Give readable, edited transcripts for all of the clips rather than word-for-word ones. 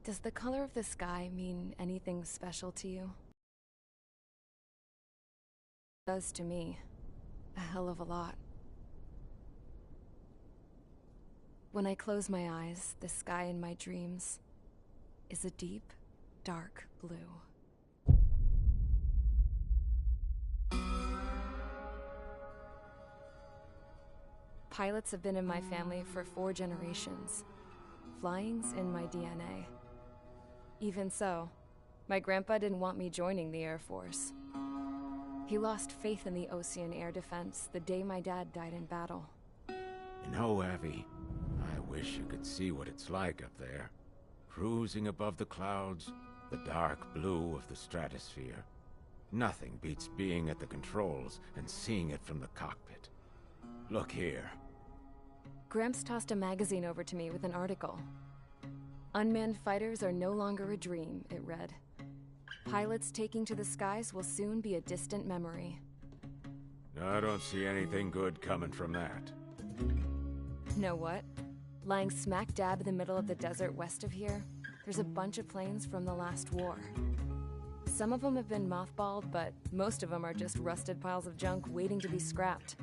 Does the color of the sky mean anything special to you? It does to me. A hell of a lot. When I close my eyes, the sky in my dreams is a deep, dark blue. Pilots have been in my family for 4 generations. Flying's in my DNA. Even so, my grandpa didn't want me joining the Air Force. He lost faith in the Osean Air Defense the day my dad died in battle. You know, Abby, I wish you could see what it's like up there. Cruising above the clouds, the dark blue of the stratosphere. Nothing beats being at the controls and seeing it from the cockpit. Look here. Gramps tossed a magazine over to me with an article. Unmanned fighters are no longer a dream, it read. Pilots taking to the skies will soon be a distant memory. I don't see anything good coming from that. Know what? Lying smack dab in the middle of the desert west of here, there's a bunch of planes from the last war. Some of them have been mothballed, but most of them are just rusted piles of junk waiting to be scrapped.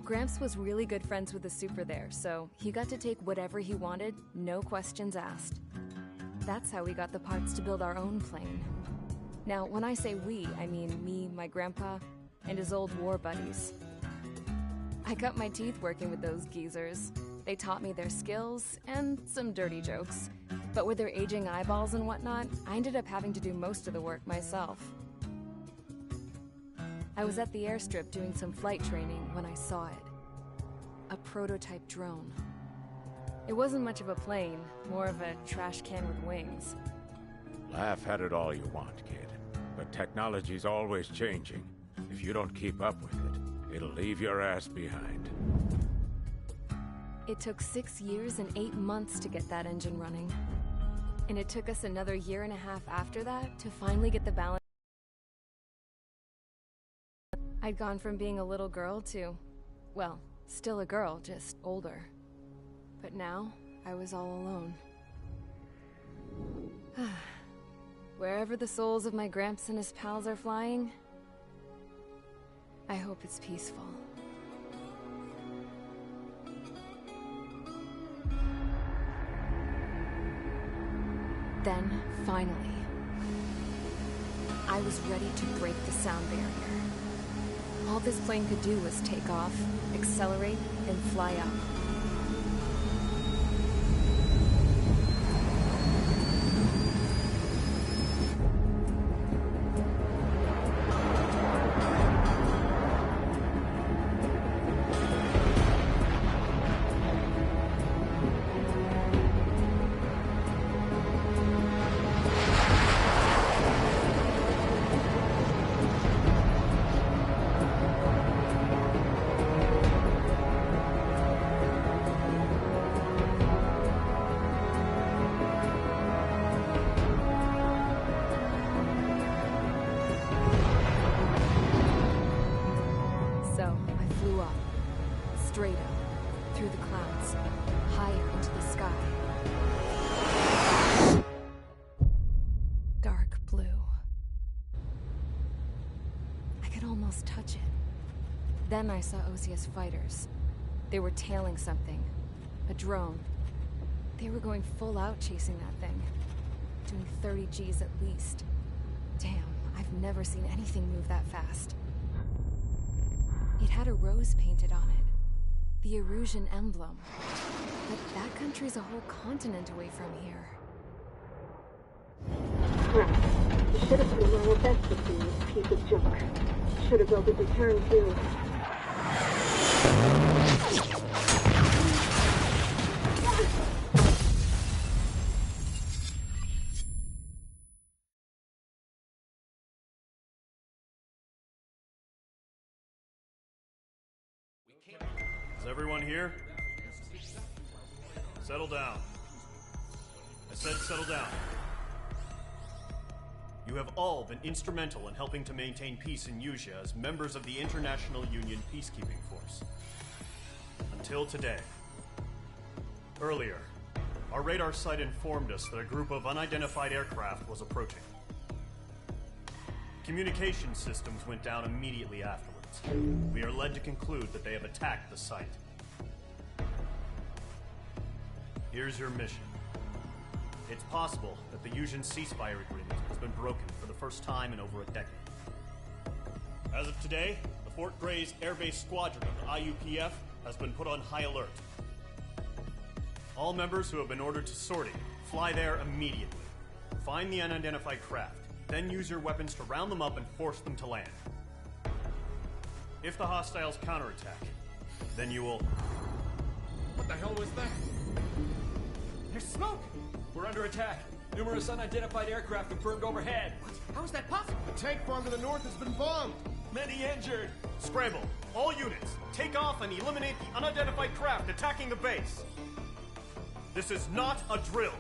Gramps was really good friends with the super there, so he got to take whatever he wanted, no questions asked. That's how we got the parts to build our own plane. Now, when I say we, I mean me, my grandpa, and his old war buddies. I cut my teeth working with those geezers. They taught me their skills, and some dirty jokes. But with their aging eyeballs and whatnot, I ended up having to do most of the work myself. I was at the airstrip doing some flight training when I saw it. A prototype drone. It wasn't much of a plane, more of a trash can with wings. Laugh at it all you want, kid. But technology's always changing. If you don't keep up with it, it'll leave your ass behind. It took 6 years and 8 months to get that engine running. And it took us another 1.5 years after that to finally get the balance. I'd gone from being a little girl to, well, still a girl, just older. But now, I was all alone. Wherever the souls of my Gramps and his pals are flying, I hope it's peaceful. Then, finally, I was ready to break the sound barrier. All this plane could do was take off, accelerate, and fly up. Straight up, through the clouds, higher into the sky. Dark blue. I could almost touch it. Then I saw Osia's fighters. They were tailing something. A drone. They were going full out chasing that thing. Doing 30 Gs at least. Damn, I've never seen anything move that fast. It had a rose painted on it. The Erusian emblem. But that country's a whole continent away from here. Crap. You should have put a royal vest between this piece of junk. Should have built a deterrent too. Is everyone here? Settle down. I said settle down. You have all been instrumental in helping to maintain peace in Usea as members of the International Union Peacekeeping Force. Until today. Earlier, Our radar site informed us that a group of unidentified aircraft was approaching. Communication systems went down immediately afterwards. We are led to conclude that they have attacked the site. Here's your mission. It's possible that the Yuuzhan ceasefire agreement has been broken for the first time in over a decade. As of today, the Fort Grays Air Base Squadron of the IUPF has been put on high alert. All members who have been ordered to sortie, fly there immediately. Find the unidentified craft, then use your weapons to round them up and force them to land. If the hostiles counterattack, then you will... What the hell was that? There's smoke! We're under attack. Numerous unidentified aircraft confirmed overhead. What? How is that possible? The tank farm to the north has been bombed. Many injured. Scramble! All units, take off and eliminate the unidentified craft attacking the base. This is not a drill.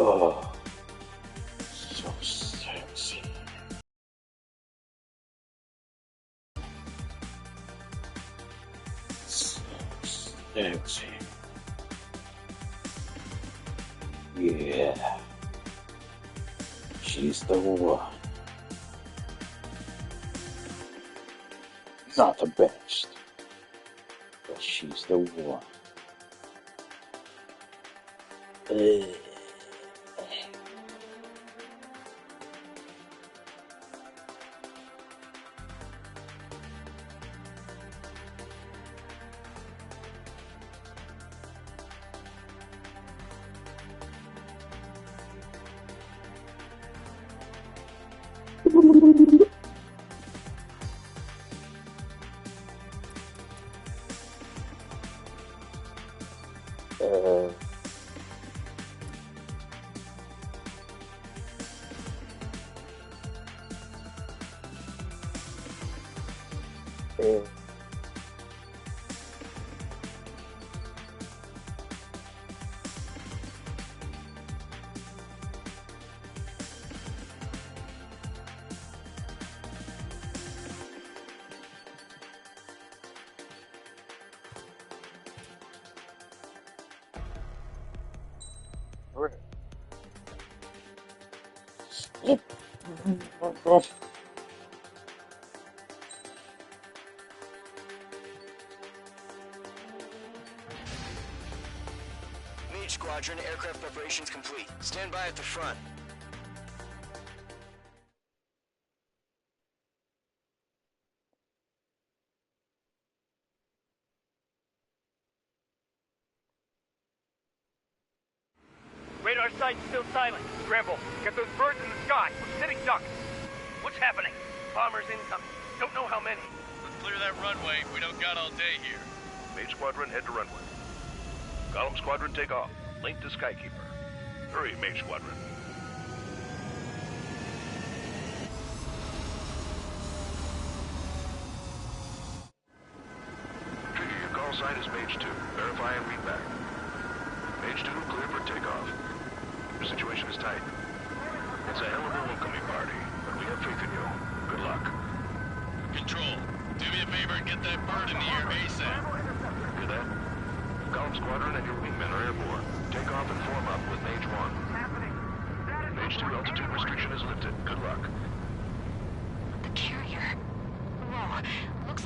Oh, so sexy. So sexy. Yeah. She's the one. Not the best, but she's the one. Mage Squadron, aircraft preparations complete. Stand by at the front. Radar site's still silent. Scramble. Get those birds in the sky. We're sitting ducks. What's happening? Bombers incoming. Don't know how many. Let's clear that runway. We don't got all day here. Mage Squadron, head to runway. Column Squadron, take off. Link to Skykeeper. Hurry, Mage Squadron. Trigger, your call sign is Mage 2. Verify and read back. Mage 2, clear for takeoff. Your situation is tight. It's a hell of a welcoming party, but we have faith in you. Good luck. Control, do me a favor and get that bird in the air ASAP. Hear that? Column Squadron and your wingmen are airborne. Take off and form up with Mage 1. Mage 2 altitude restriction is lifted. Good luck.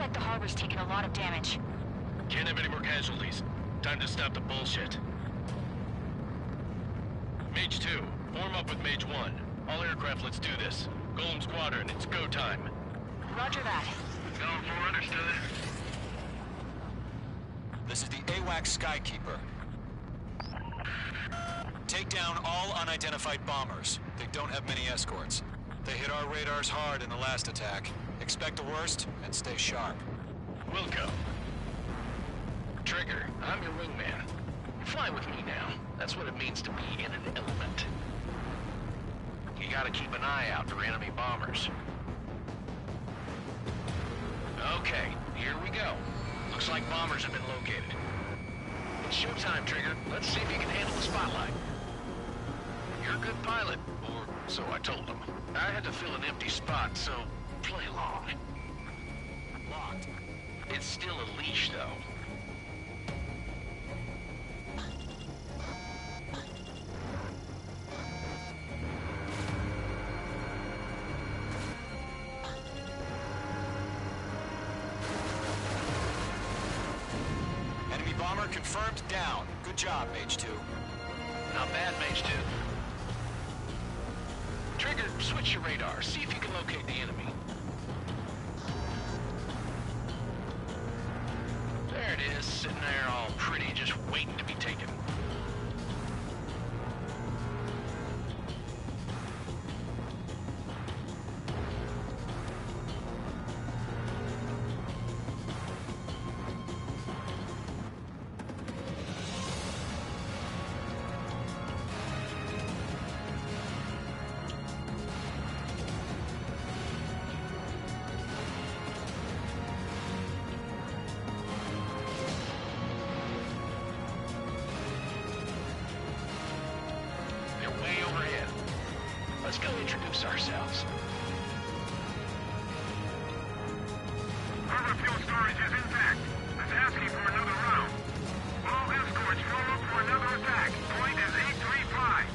like the harbor's taken a lot of damage. Can't have any more casualties. Time to stop the bullshit. Mage 2, form up with Mage 1. All aircraft, let's do this. Golem Squadron, it's go time. Roger that. Going for understood. This is the AWACS Skykeeper. Take down all unidentified bombers. They don't have many escorts. They hit our radars hard in the last attack. Expect the worst and stay sharp. Wilco. Trigger, I'm your wingman. Fly with me now. That's what it means to be in an element. You gotta keep an eye out for enemy bombers. Okay, here we go. Looks like bombers have been located. It's showtime, Trigger. Let's see if you can handle the spotlight. You're a good pilot, or so I told them. I had to fill an empty spot, so play along. Locked. It's still a leash, though. Enemy bomber confirmed down. Good job, Mage 2. Not bad, Mage 2. Trigger, switch your radar. See if you can locate the enemy. There it is, sitting there all pretty, just waiting to be taken. Let's go introduce ourselves. Harbor fuel storage is intact. It's asking for another round. All escorts form up for another attack. Point is 835.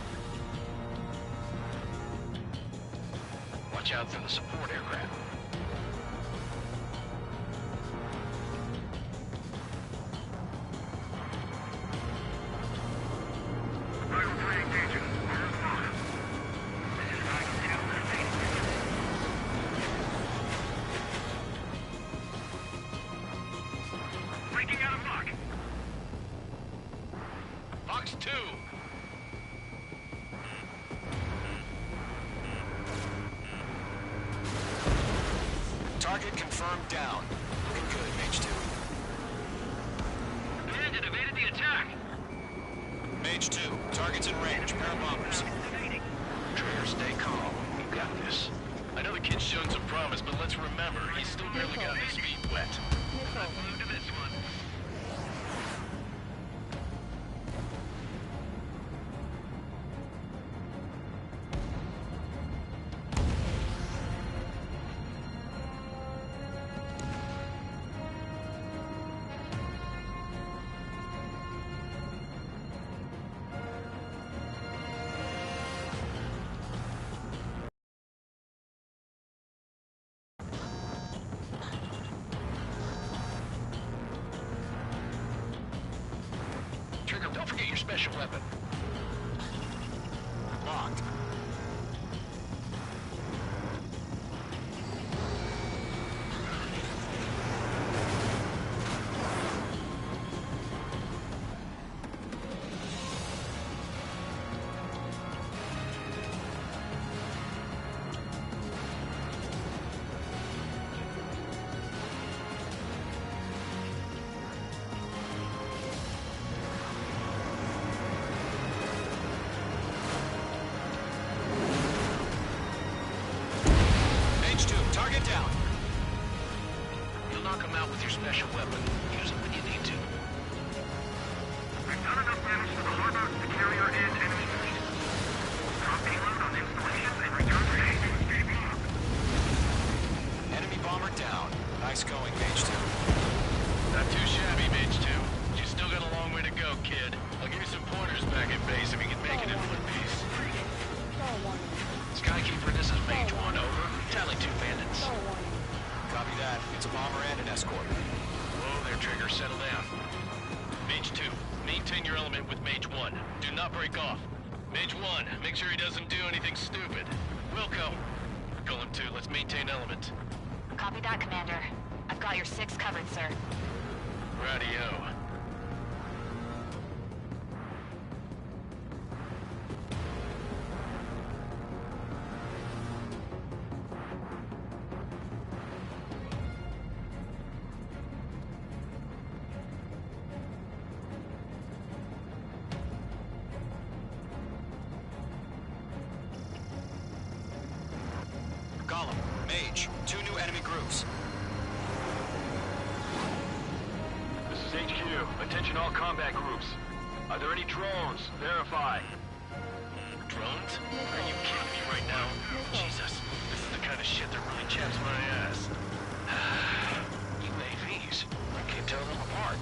Watch out for the support aircraft. Fox 2! Target confirmed down. Looking good, Mage 2. Bandit evaded the attack! Mage 2, target's in range. Pair of bombers. Trigger, stay calm. You got this. I know the kid's shown some promise, but let's remember, he's still barely got his feet wet. I'm glued to this one. Trigger, don't forget your special weapon. Locked. Target down. You'll knock him out with your special weapon. Use it when you need to. We've done enough damage to the harbor, the carrier, and enemy fleet. Drop payload on installations and return to Speed block. Enemy bomber down. Nice going, Mage 2. Not too shabby, Mage 2. You still got a long way to go, kid. I'll give you some pointers back at base if you can make it in one piece. Skykeeper, this is Mage 1, over. Tally 2 bandits. Copy that. It's a bomber and an escort. Whoa there, Trigger. Settle down. Mage 2, maintain your element with Mage 1. Do not break off. Mage 1, make sure he doesn't do anything stupid. Wilco. Golem 2, let's maintain element. Copy that, Commander. I've got your 6 covered, sir. Radio. Golem, Mage, 2 new enemy groups. This is HQ. Attention all combat groups. Are there any drones? Verify. Drones? Are you kidding me right now? Jesus, this is the kind of shit that really chaps my ass. UAVs. I can't tell them apart.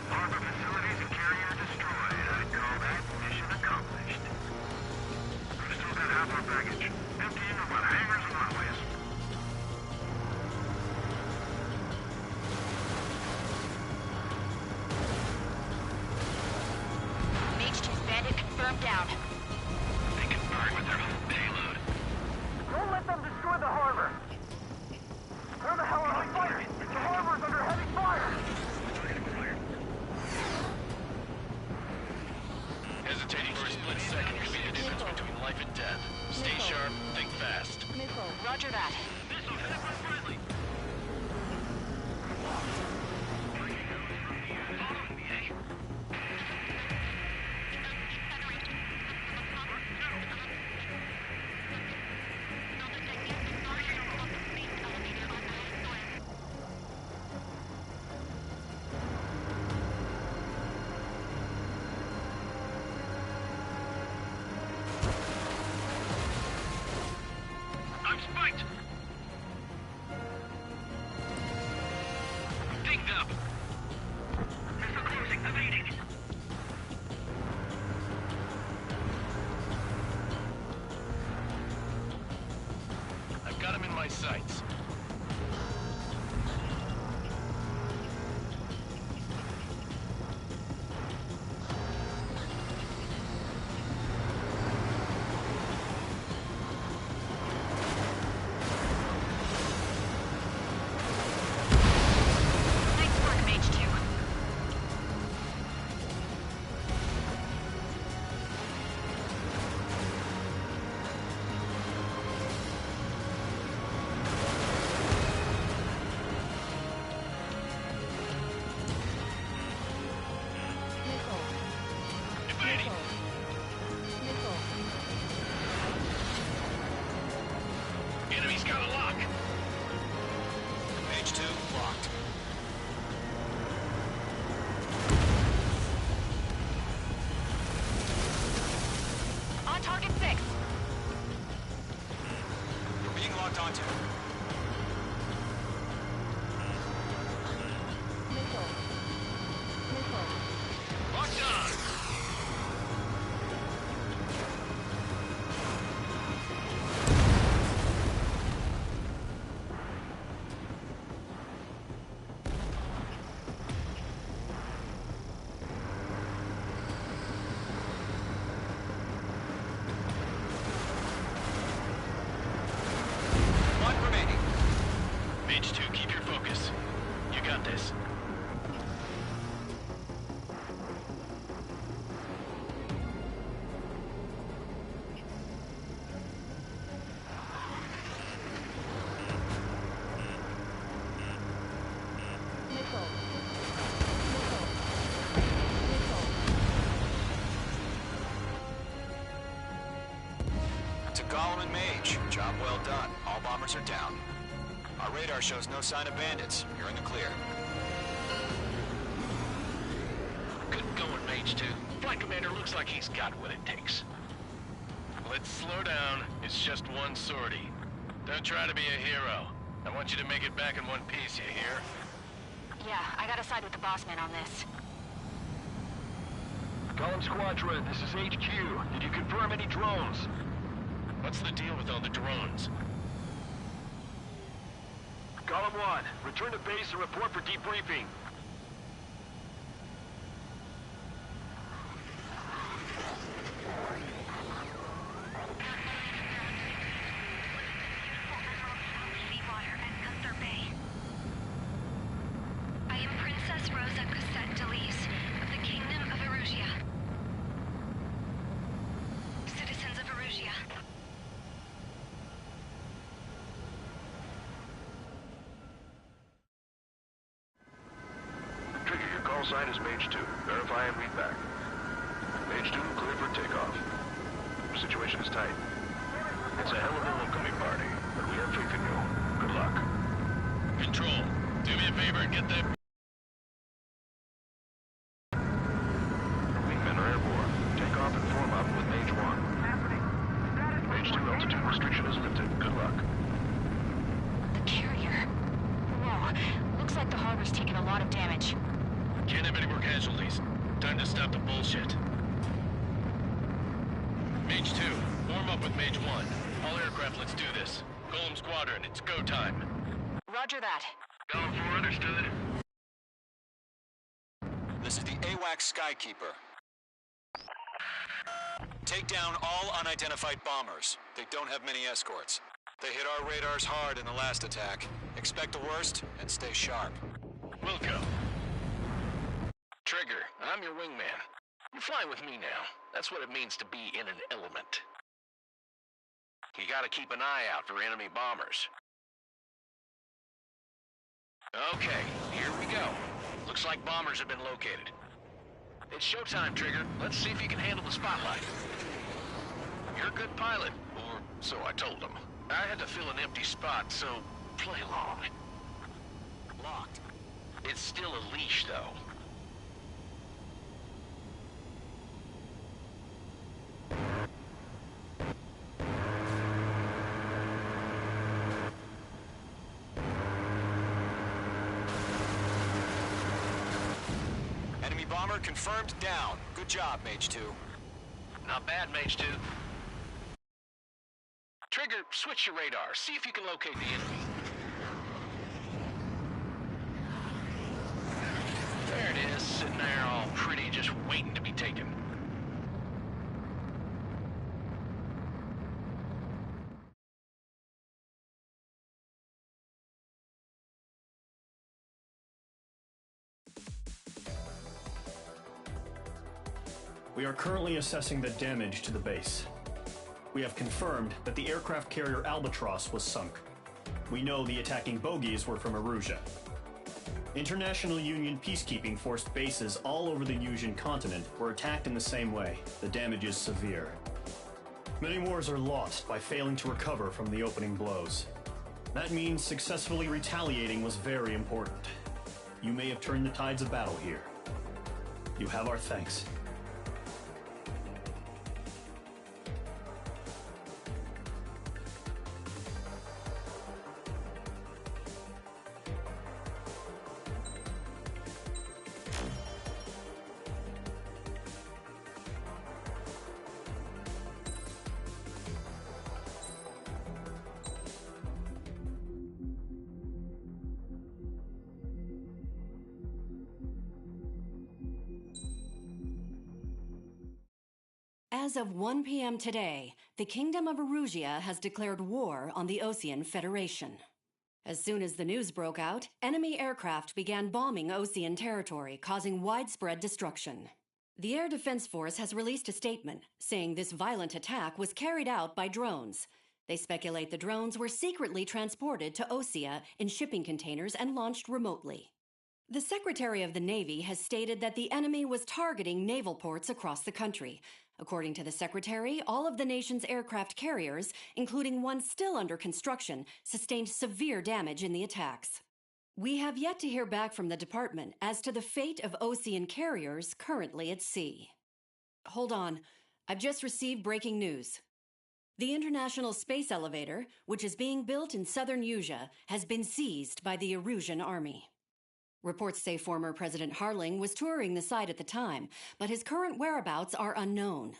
Harbor facilities and carrier destroyed. I'd call that mission accomplished. We've still got half our baggage. Emptying about hangars and runways. Mage 2's bandit confirmed down. They can burn with their whole payload. Don't let them destroy the harbor! Where the hell are we fighting? The harbor's under heavy fire! Hesitating for a split second could be the difference between life and death. Stay sharp, think fast. Roger that. I'm spiked! Dinged up! Missile closing, evading! I've got him in my sights. Nice work, Mage 2. Evading! Enemy's got a lock! Mage 2, locked. On target 6. You're being locked onto. Locked on! One remaining. To Gollum and Mage, job well done. All bombers are down. Our radar shows no sign of bandits. You're in the clear. Good going, Mage 2. Flight Commander looks like he's got what it takes. Let's slow down. It's just one sortie. Don't try to be a hero. I want you to make it back in one piece, you hear? Yeah, I gotta side with the boss man on this. Gollum Squadron, this is HQ. Did you confirm any drones? What's the deal with all the drones? Gollum 1, return to base and report for debriefing. I am Princess Rosa Cosette Delise of the Kingdom of Erusia. Citizens of Erusia. Trigger, your call sign is Mage 2. Verify and read back. Mage 2, clear for takeoff. The situation is tight. It's a hell of a welcoming party, but we have faith in you. Good luck. Control, do me a favor and get that... Wingmen are airborne. Take off and form up with Mage 1. Mage 2 altitude restriction is lifted. Good luck. The carrier. Whoa. Looks like the harbor's taken a lot of damage. Can't have any more casualties. Time to stop the bullshit. Mage 2, warm up with Mage 1. All aircraft, let's do this. Gollum Squadron, it's go time. Roger that. Gollum 4 understood. This is the AWAC Skykeeper. Take down all unidentified bombers. They don't have many escorts. They hit our radars hard in the last attack. Expect the worst and stay sharp. Wilco. Trigger, I'm your wingman. You're flying with me now. That's what it means to be in an element. You gotta keep an eye out for enemy bombers. Okay, here we go. Looks like bombers have been located. It's showtime, Trigger. Let's see if you can handle the spotlight. You're a good pilot, or so I told him. I had to fill an empty spot, so play along. Locked. It's still a leash, though. Enemy bomber confirmed down. Good job, Mage 2. Not bad, Mage 2. Trigger, switch your radar. See if you can locate the enemy. There it is, sitting there all pretty, just waiting to be taken. We are currently assessing the damage to the base. We have confirmed that the aircraft carrier Albatross was sunk. We know the attacking bogies were from Erusia. International Union peacekeeping force bases all over the Yusian continent were attacked in the same way. The damage is severe. Many wars are lost by failing to recover from the opening blows. That means successfully retaliating was very important. You may have turned the tides of battle here. You have our thanks. As of 1 p.m. today, the Kingdom of Erusia has declared war on the Osean Federation. As soon as the news broke out, enemy aircraft began bombing Osean territory, causing widespread destruction. The Air Defense Force has released a statement saying this violent attack was carried out by drones. They speculate the drones were secretly transported to Osea in shipping containers and launched remotely. The Secretary of the Navy has stated that the enemy was targeting naval ports across the country. According to the Secretary, all of the nation's aircraft carriers, including one still under construction, sustained severe damage in the attacks. We have yet to hear back from the department as to the fate of Osean carriers currently at sea. Hold on. I've just received breaking news. The International Space Elevator, which is being built in southern Usea, has been seized by the Erusian army. Reports say former President Harling was touring the site at the time, but his current whereabouts are unknown.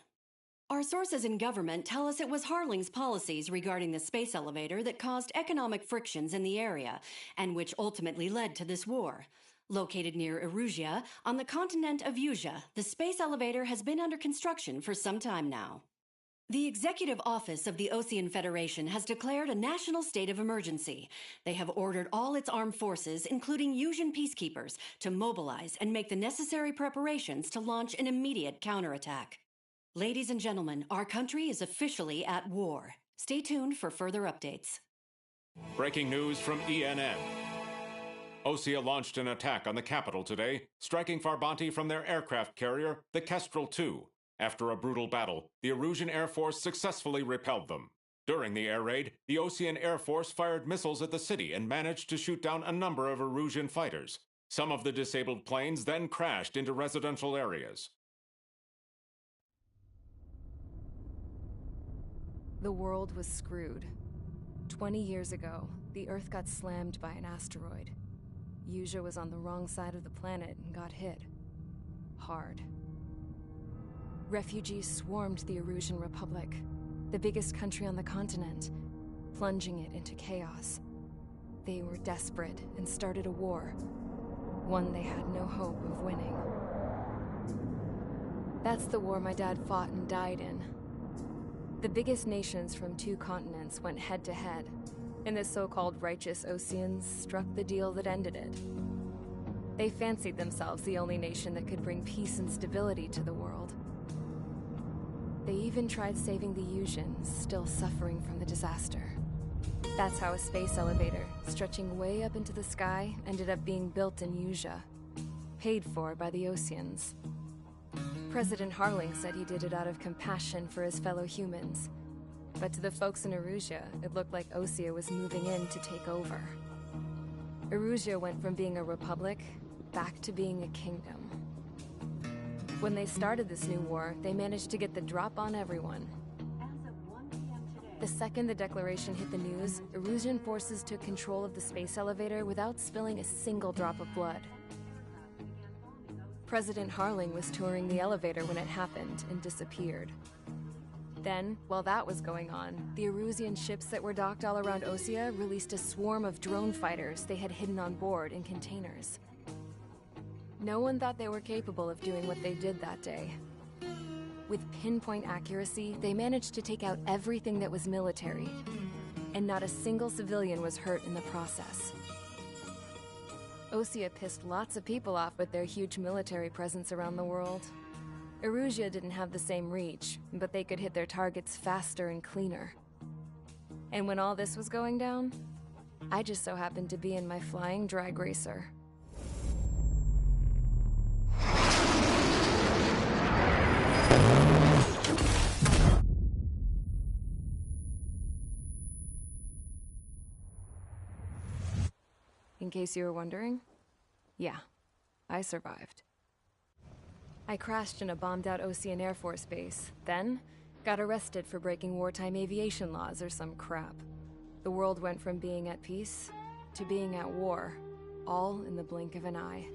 Our sources in government tell us it was Harling's policies regarding the space elevator that caused economic frictions in the area, and which ultimately led to this war. Located near Erusia, on the continent of Usea, the space elevator has been under construction for some time now. The Executive Office of the Osean Federation has declared a national state of emergency. They have ordered all its armed forces, including Usian peacekeepers, to mobilize and make the necessary preparations to launch an immediate counterattack. Ladies and gentlemen, our country is officially at war. Stay tuned for further updates. Breaking news from ENN. Osea launched an attack on the capital today, striking Farbanti from their aircraft carrier, the Kestrel II. After a brutal battle, the Erusian Air Force successfully repelled them. During the air raid, the Osean Air Force fired missiles at the city and managed to shoot down a number of Erusian fighters. Some of the disabled planes then crashed into residential areas. The world was screwed. 20 years ago, the Earth got slammed by an asteroid. Usea was on the wrong side of the planet and got hit. Hard. Refugees swarmed the Erusian Republic, the biggest country on the continent, plunging it into chaos. They were desperate and started a war, one they had no hope of winning. That's the war my dad fought and died in. The biggest nations from 2 continents went head-to-head, and the so-called righteous Oseans struck the deal that ended it. They fancied themselves the only nation that could bring peace and stability to the world. They even tried saving the Usians, still suffering from the disaster. That's how a space elevator, stretching way up into the sky, ended up being built in Usea, paid for by the Oseans. President Harling said he did it out of compassion for his fellow humans. But to the folks in Erusia, it looked like Osea was moving in to take over. Erusia went from being a republic back to being a kingdom. When they started this new war, they managed to get the drop on everyone. The second the declaration hit the news, Erusian forces took control of the space elevator without spilling a single drop of blood. President Harling was touring the elevator when it happened and disappeared. Then, while that was going on, the Erusian ships that were docked all around Osea released a swarm of drone fighters they had hidden on board in containers. No one thought they were capable of doing what they did that day. With pinpoint accuracy, they managed to take out everything that was military, and not a single civilian was hurt in the process. Osea pissed lots of people off with their huge military presence around the world. Erusia didn't have the same reach, but they could hit their targets faster and cleaner. And when all this was going down, I just so happened to be in my flying drag racer. In case you were wondering, yeah, I survived. I crashed in a bombed-out Osean Air Force base, then got arrested for breaking wartime aviation laws or some crap. The world went from being at peace to being at war, all in the blink of an eye.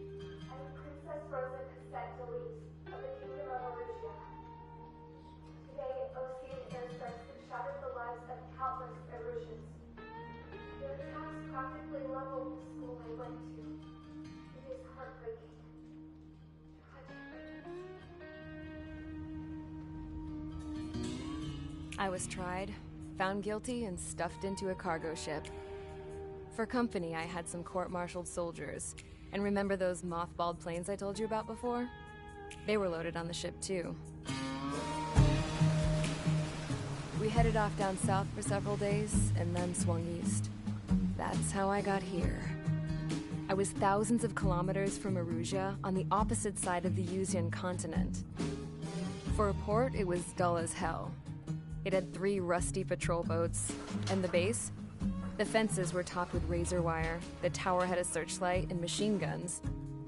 Princess Rosa Cassette Delise of the Kingdom of Erusia. Today, Osean airstrikes have shattered the lives of countless Erusians. Their attacks practically leveled the school I went to. It is heartbreaking. I was tried, found guilty, and stuffed into a cargo ship. For company, I had some court-martialed soldiers. And remember those mothballed planes I told you about before? They were loaded on the ship, too. We headed off down south for several days, and then swung east. That's how I got here. I was thousands of kilometers from Erusea on the opposite side of the Yuzian continent. For a port, it was dull as hell. It had 3 rusty patrol boats, and the base? The fences were topped with razor wire, the tower had a searchlight and machine guns,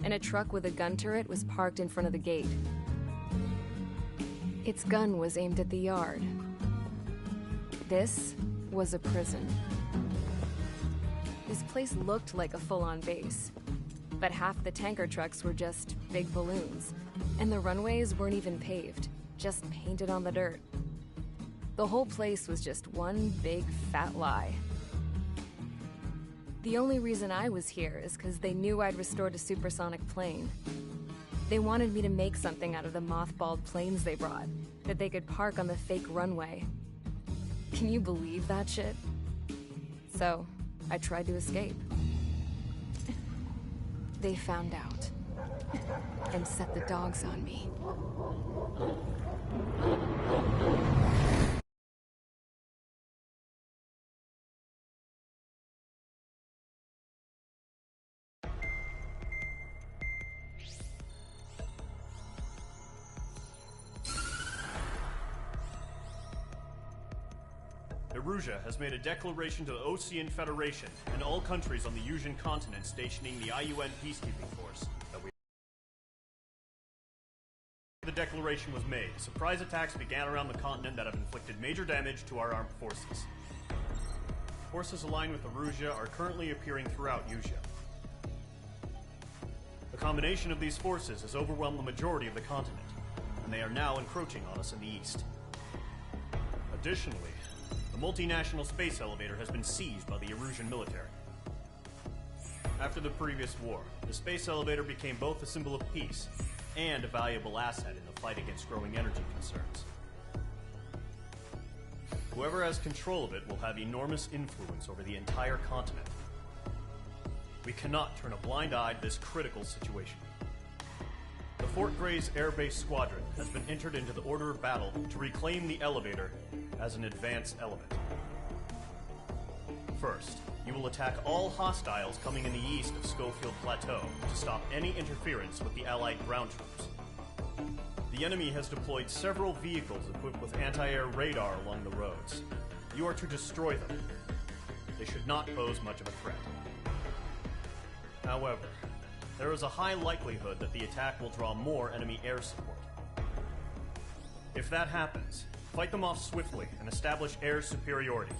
and a truck with a gun turret was parked in front of the gate. Its gun was aimed at the yard. This was a prison. This place looked like a full-on base, but half the tanker trucks were just big balloons, and the runways weren't even paved, just painted on the dirt. The whole place was just one big fat lie. The only reason I was here is because they knew I'd restored a supersonic plane. They wanted me to make something out of the mothballed planes they brought, that they could park on the fake runway. Can you believe that shit? So, I tried to escape. They found out, and set the dogs on me. Erusea has made a declaration to the Osean Federation and all countries on the Yuzian continent stationing the IUN peacekeeping force that we... The declaration was made. Surprise attacks began around the continent that have inflicted major damage to our armed forces. Forces aligned with Erusea are currently appearing throughout Yuuzia. The combination of these forces has overwhelmed the majority of the continent, and they are now encroaching on us in the east. Additionally, the multinational space elevator has been seized by the Erusian military. After the previous war, the space elevator became both a symbol of peace and a valuable asset in the fight against growing energy concerns. Whoever has control of it will have enormous influence over the entire continent. We cannot turn a blind eye to this critical situation. The Fort Grays Air Base Squadron has been entered into the order of battle to reclaim the elevator as an advance element. First, you will attack all hostiles coming in the east of Schofield Plateau to stop any interference with the Allied ground troops. The enemy has deployed several vehicles equipped with anti-air radar along the roads. You are to destroy them. They should not pose much of a threat. However, there is a high likelihood that the attack will draw more enemy air support. If that happens, fight them off swiftly and establish air superiority.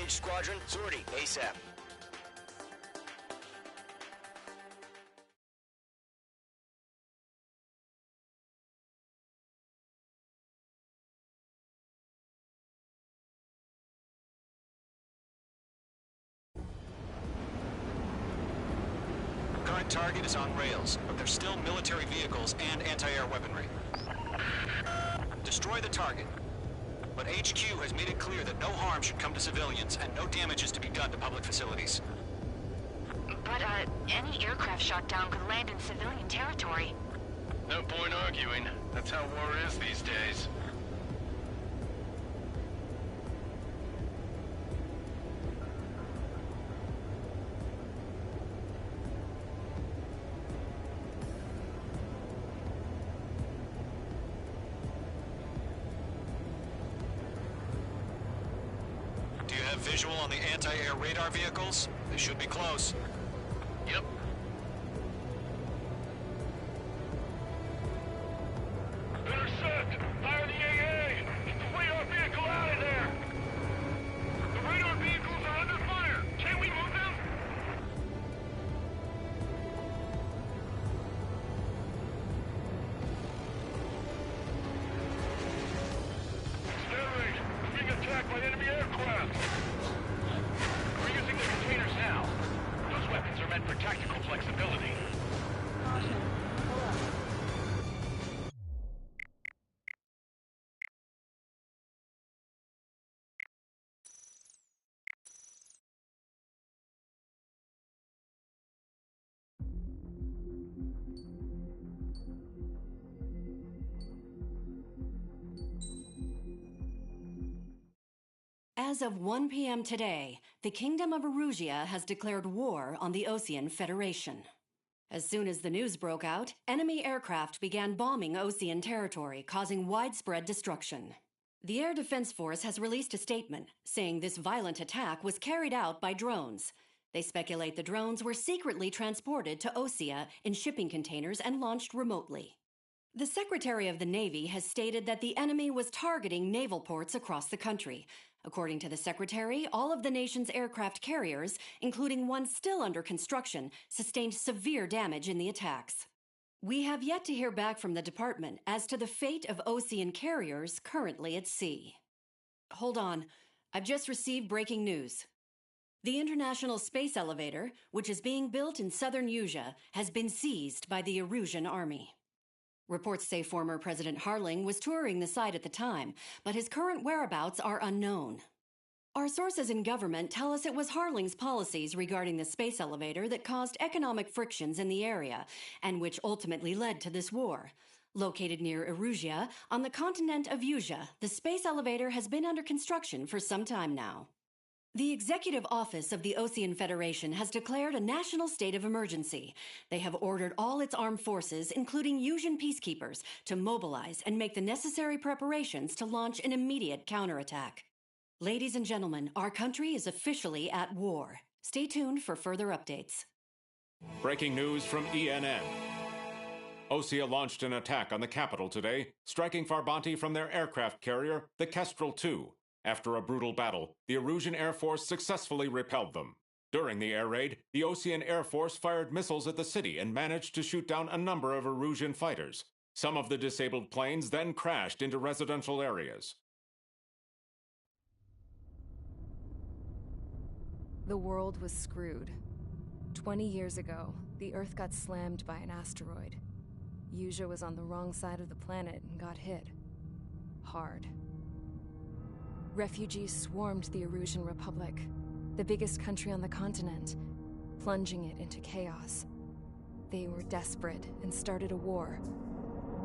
Mage Squadron. Sortie, ASAP. Current target is on rails, but there's still military vehicles and anti-air weaponry. Destroy the target. But HQ has made it clear that no harm should come to civilians and no damage is to be done to public facilities. But, any aircraft shot down could land in civilian territory. No point arguing. That's how war is these days. Do you have visual on the anti-air radar vehicles? They should be close. Yep. Intercept! Fire the AA! Get the radar vehicle out of there! The radar vehicles are under fire! Can we move them? Stand range! We're being attacked by enemy aircraft! We're using the containers now. Those weapons are meant for tactical flexibility. As of 1 p.m. today, the Kingdom of Erusia has declared war on the Osean Federation. As soon as the news broke out, enemy aircraft began bombing Osean territory, causing widespread destruction. The Air Defense Force has released a statement saying this violent attack was carried out by drones. They speculate the drones were secretly transported to Osea in shipping containers and launched remotely. The Secretary of the Navy has stated that the enemy was targeting naval ports across the country. According to the Secretary, all of the nation's aircraft carriers, including one still under construction, sustained severe damage in the attacks. We have yet to hear back from the department as to the fate of Osean carriers currently at sea. Hold on, I've just received breaking news. The International Space Elevator, which is being built in southern Usea, has been seized by the Erusian Army. Reports say former President Harling was touring the site at the time, but his current whereabouts are unknown. Our sources in government tell us it was Harling's policies regarding the space elevator that caused economic frictions in the area, and which ultimately led to this war. Located near Erusia, on the continent of Usea, the space elevator has been under construction for some time now. The Executive Office of the Osean Federation has declared a national state of emergency. They have ordered all its armed forces, including Usian peacekeepers, to mobilize and make the necessary preparations to launch an immediate counterattack. Ladies and gentlemen, our country is officially at war. Stay tuned for further updates. Breaking news from ENN. Osea launched an attack on the capital today, striking Farbanti from their aircraft carrier, the Kestrel II. After a brutal battle, the Erusian Air Force successfully repelled them. During the air raid, the Osean Air Force fired missiles at the city and managed to shoot down a number of Erusian fighters. Some of the disabled planes then crashed into residential areas. The world was screwed. 20 years ago, the Earth got slammed by an asteroid. Usea was on the wrong side of the planet and got hit. Hard. Refugees swarmed the Erusian Republic, the biggest country on the continent, plunging it into chaos. They were desperate and started a war,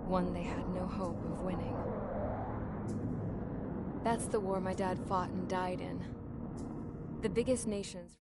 one they had no hope of winning. That's the war my dad fought and died in. The biggest nations...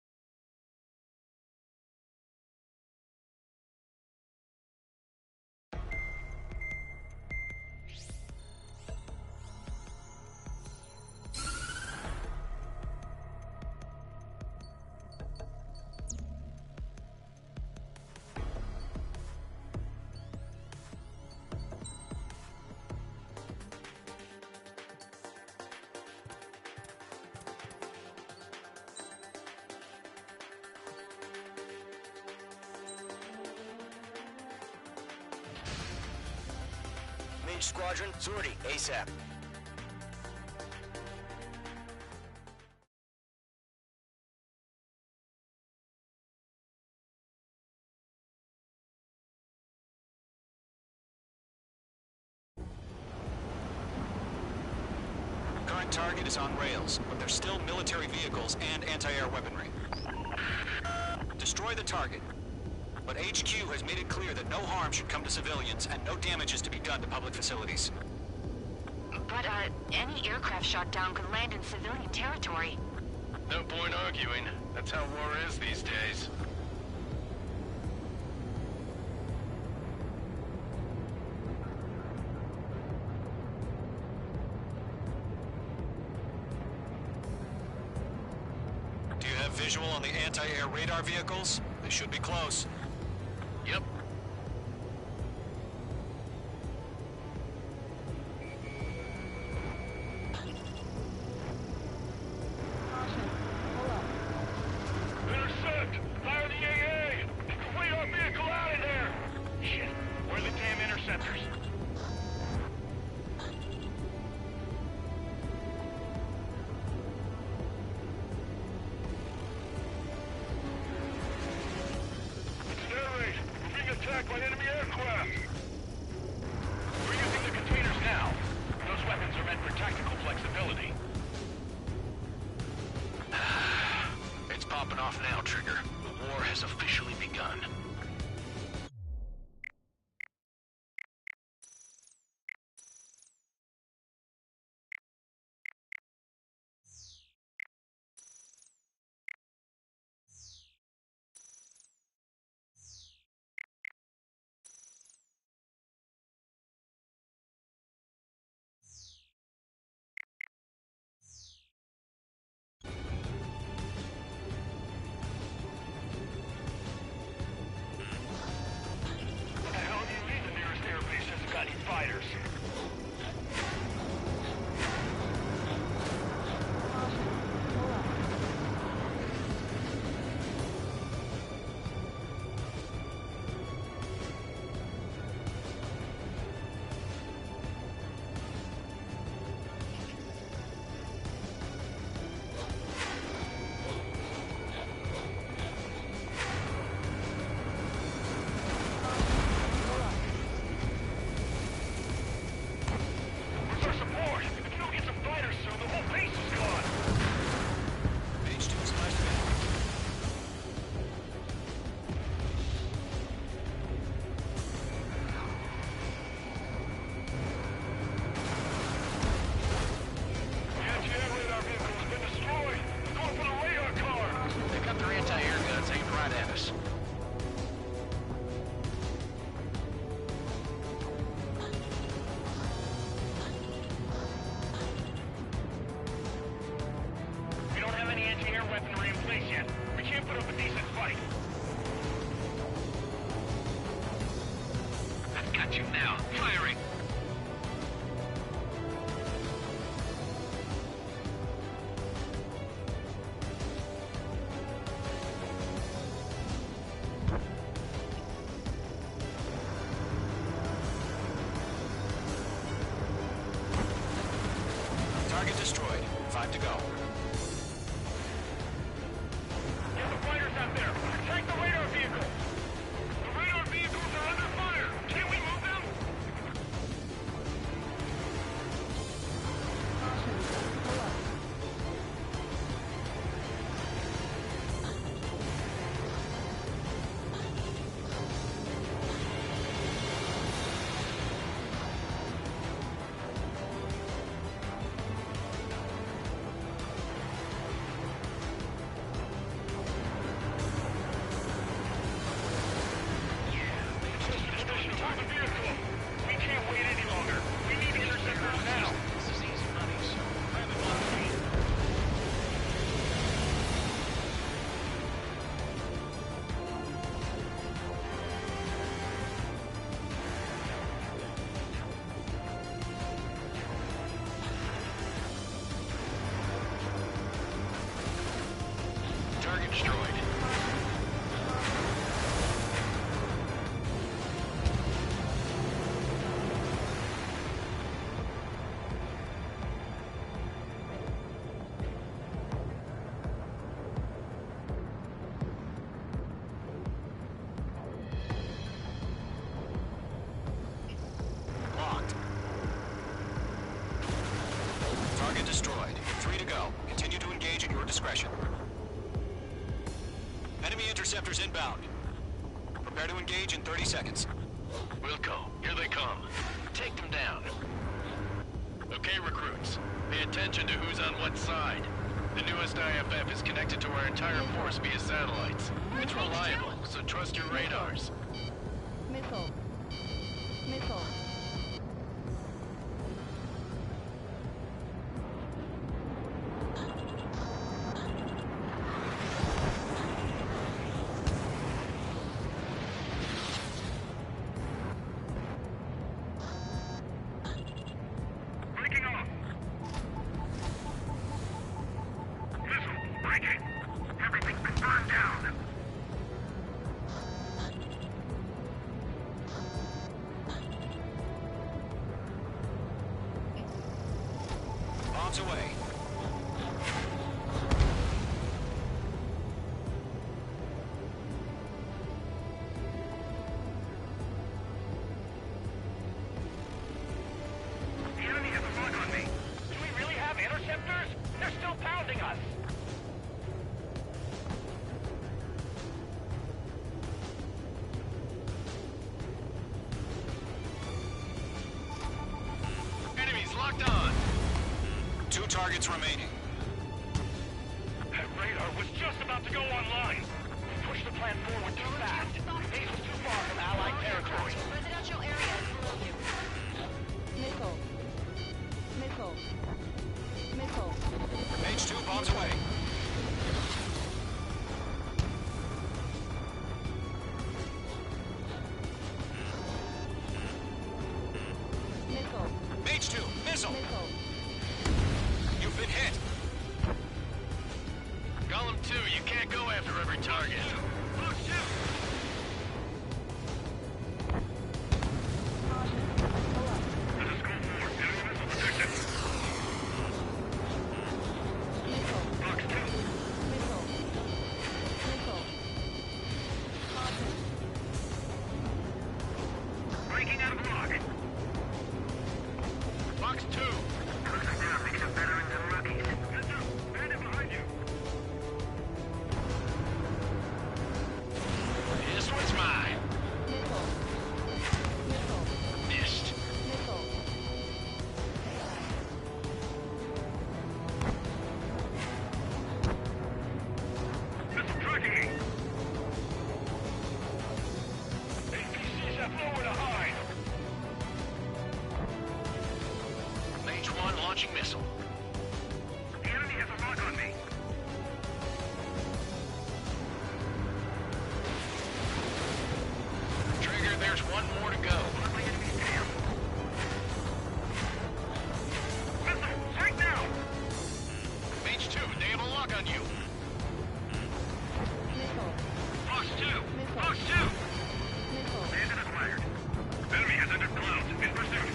Mage Squadron. Sortie, ASAP. Current target is on rails, but there's still military vehicles and anti-air weaponry. Destroy the target. But HQ has made it clear that no harm should come to civilians and no damage is to be done to public facilities. But, any aircraft shot down could land in civilian territory. No point arguing. That's how war is these days. Do you have visual on the anti-air radar vehicles? They should be close. Yep. Intercept! Fire the AA! Complete our vehicle out of there! Shit, where are the damn interceptors? Attacked by enemy aircraft! We're using the containers now. Those weapons are meant for tactical flexibility. It's popping off now, Trigger. The war has officially begun. Fighters. you now. Firing! Target destroyed. 5 to go. Get the fighters out there! Attack the radar vehicle! The radar vehicles are under fire! Can we move them? interceptors inbound. Prepare to engage in 30 seconds. Wilco, here they come. Take them down. Okay, recruits. Pay attention to who's on what side. The newest IFF is connected to our entire force via satellites. It's reliable, so trust your radars. Missile. Missile. Bombs away. The enemy has a lock on me. Do we really have interceptors? They're still pounding us. Enemies locked on. 2 targets remaining. That radar was just about to go online. Push the plan forward too fast. Base was too far from Allied territory. Residential area below you. Missile. Missile. Missile. Mage 2, bombs away. Missile. Mage 2, missile. Missile. You've been hit. Golem 2, you can't go after every target. Look, shoot! This is School 4. Enemy missile detected. Missile. Box 2. Missile. Missile. Breaking out of lock. Box 2. Looks like they're a mix of veterans and rookies. Bandit behind you. This one's mine. Missile. Missile. Missed. Missile. Missile tracking me. APCs have nowhere to hide. Mage 1 launching missile. The enemy has a lock on me. Trigger, there's one more to go. On my enemy's tail. Missile, strike now! Mage 2, they have a lock on you. Missile. Box 2! Missile. Box 2! Missile. Bandit acquired. Enemy has entered clouds. In pursuit.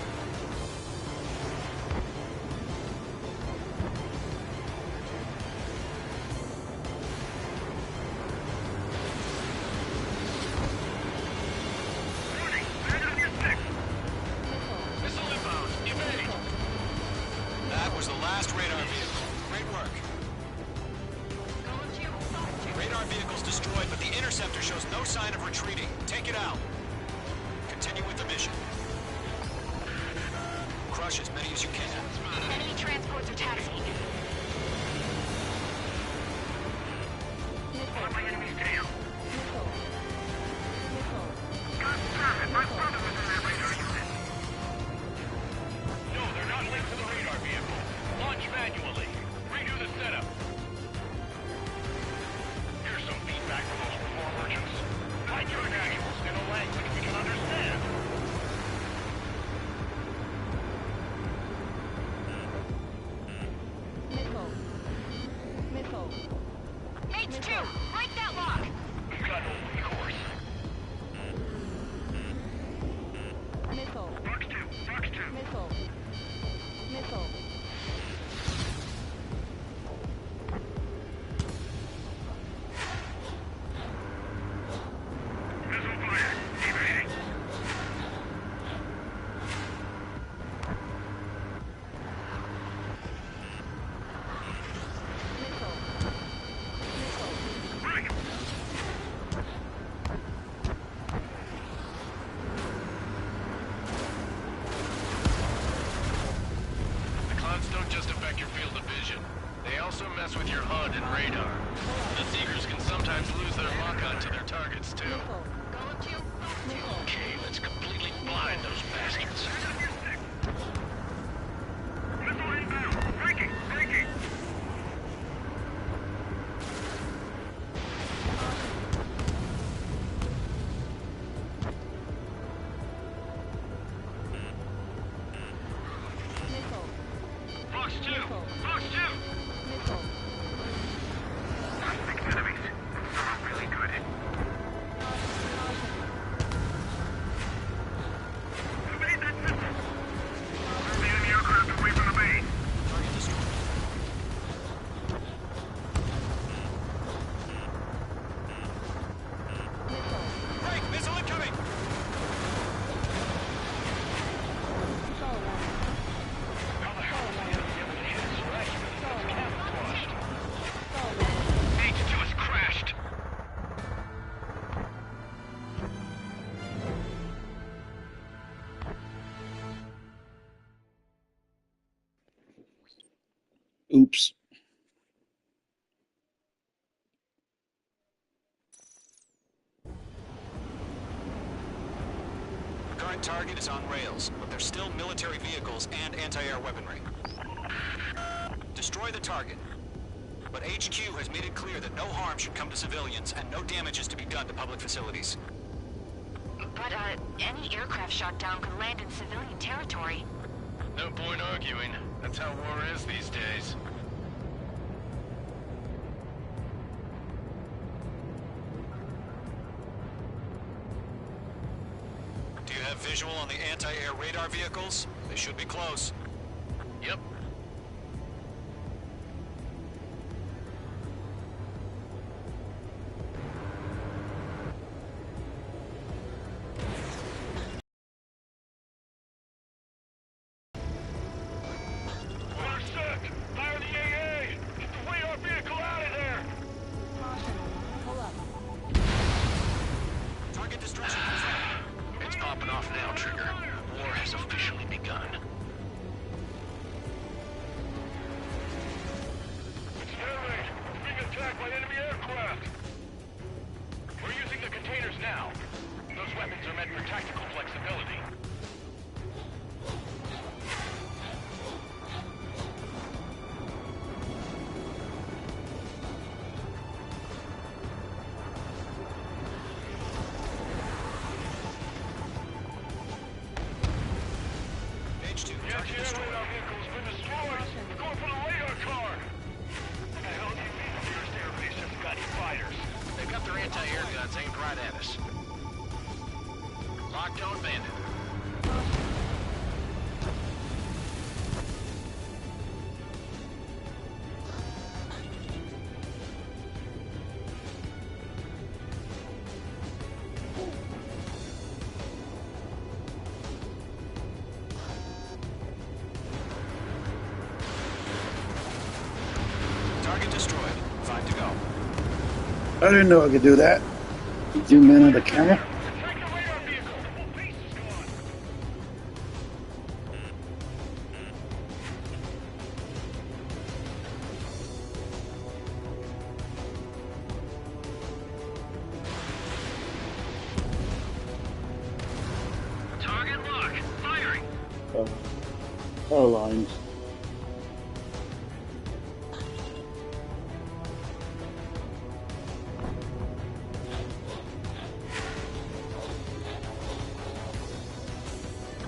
Warning! Bandit on your 6! Missile inbound. Evade. That was the last radar vehicle. Great work. Radar vehicle's destroyed, but the interceptor shows no sign of retreating. Take it out. Continue with the mission. Crush as many as you can. Enemy transports are taxiing. On my enemy's tail. Missile. Missile. Confirm it. My brother was in that radar unit. No, they're not linked to the radar vehicle. Launch manually. Redo the setup. Here's some feedback from those reform merchants. Write your manuals in a language we can understand. Fox 2. Okay, let's completely blind those bastards. Missile inbound! Breaking! Breaking! Fox 2! Fox 2! Six enemies. Some are really good. Evade that missile! Move the enemy aircraft away from the base. Target destroyed. Break! Missile incoming! How the hell is the enemy able to hit us right when it's camouflaged? H2 has crashed. Oops. Current target is on rails, but there's still military vehicles and anti-air weaponry. Destroy the target. But HQ has made it clear that no harm should come to civilians and no damage is to be done to public facilities. But, any aircraft shot down could land in civilian territory. No point arguing. That's how war is these days. Do you have visual on the anti-air radar vehicles? They should be close. Yep. Order set! Fire the AA! Get the radar vehicle out of there! Target destruction confirmed. It's popping off now, Trigger. War has officially begun. It's air raid! We're being attacked by enemy aircraft! We're using the containers now. Those weapons are meant for tactical flexibility. H2, The target anti-air destroyed. radar vehicle's been destroyed! We're going for the radar car! What the hell do you mean the nearest airbase hasn't got any fighters? They've got their anti-air guns aimed right at us. Lockdown bandit. Target destroyed. 5 to go. I didn't know I could do that. Zoom in on the camera. Attack the radar vehicle! The whole base is gone! Target lock. Firing. Power lines.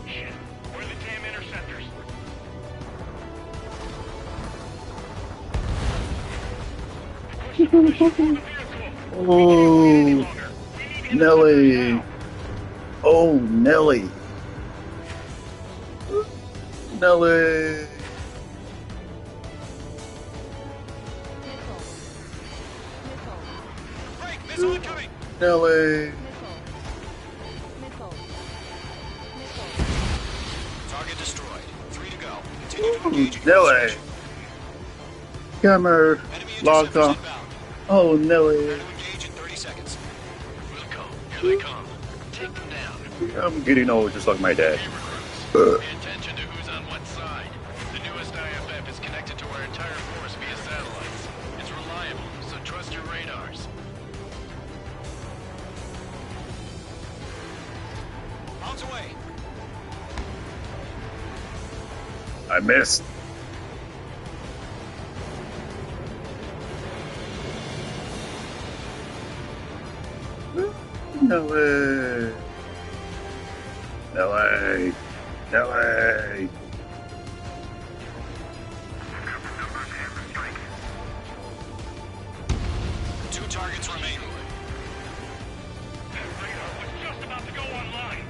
Shit. Where are the damn interceptors? Push the vehicle! Oh, Nelly. Oh, Nelly. Nelly. Break! Missile incoming! Nelly. Target destroyed. 3 to go. Continue to engage. Nelly. Camera locked on. Oh, Nelly. Prepare to engage in 30 seconds. We'll go. Here they come. Take them down. I'm getting old just like my dad. Pay attention to who's on what side. The newest IFF is connected to our entire force via satellites. It's reliable, so trust your radars. Drones away. I missed. No way. No way. No way. Two targets remain. That radar was just about to go online.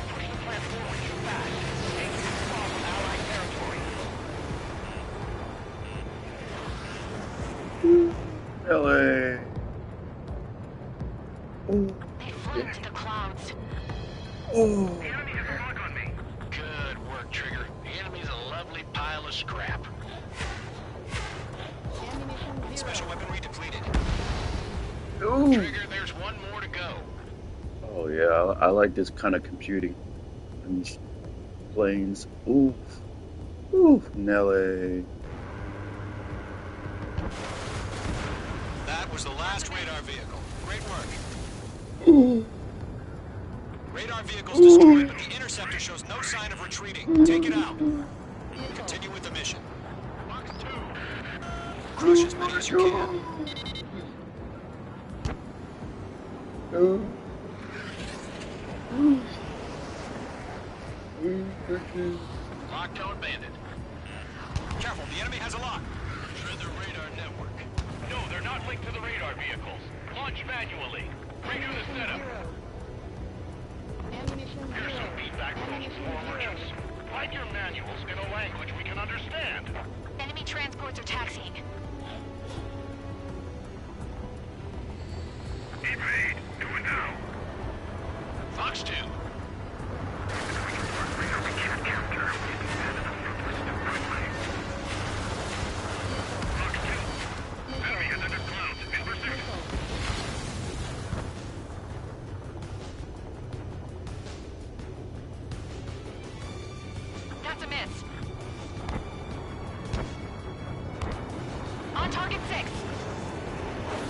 Push the plant forward too fast. Take this far from Allied territory. LA. They flew into the clouds. Oh. The enemy has a lock on me. Good work, Trigger. The enemy's a lovely pile of scrap. Special weaponry depleted. Ooh. Trigger, there's one more to go. Oh yeah, I like this kind of computing. And these planes. Ooh. Ooh. Nelly. That was the last radar vehicle. Great work. Ooh. Radar vehicle's destroyed, but the interceptor shows no sign of retreating. Take it out. Continue with the mission. Box 2. Crush as many as you can. Lockdown bandit. Careful, the enemy has a lock. Through the radar network. No, they're not linked to the radar vehicles. Launch manually. Redo the setup. Here's some feedback from those war merchants. Write your manuals in a language we can understand. Enemy transports are taxiing. Evade. Do it now. Fox 2. Enemy has entered clouds. In pursuit. That's a miss. On target 6.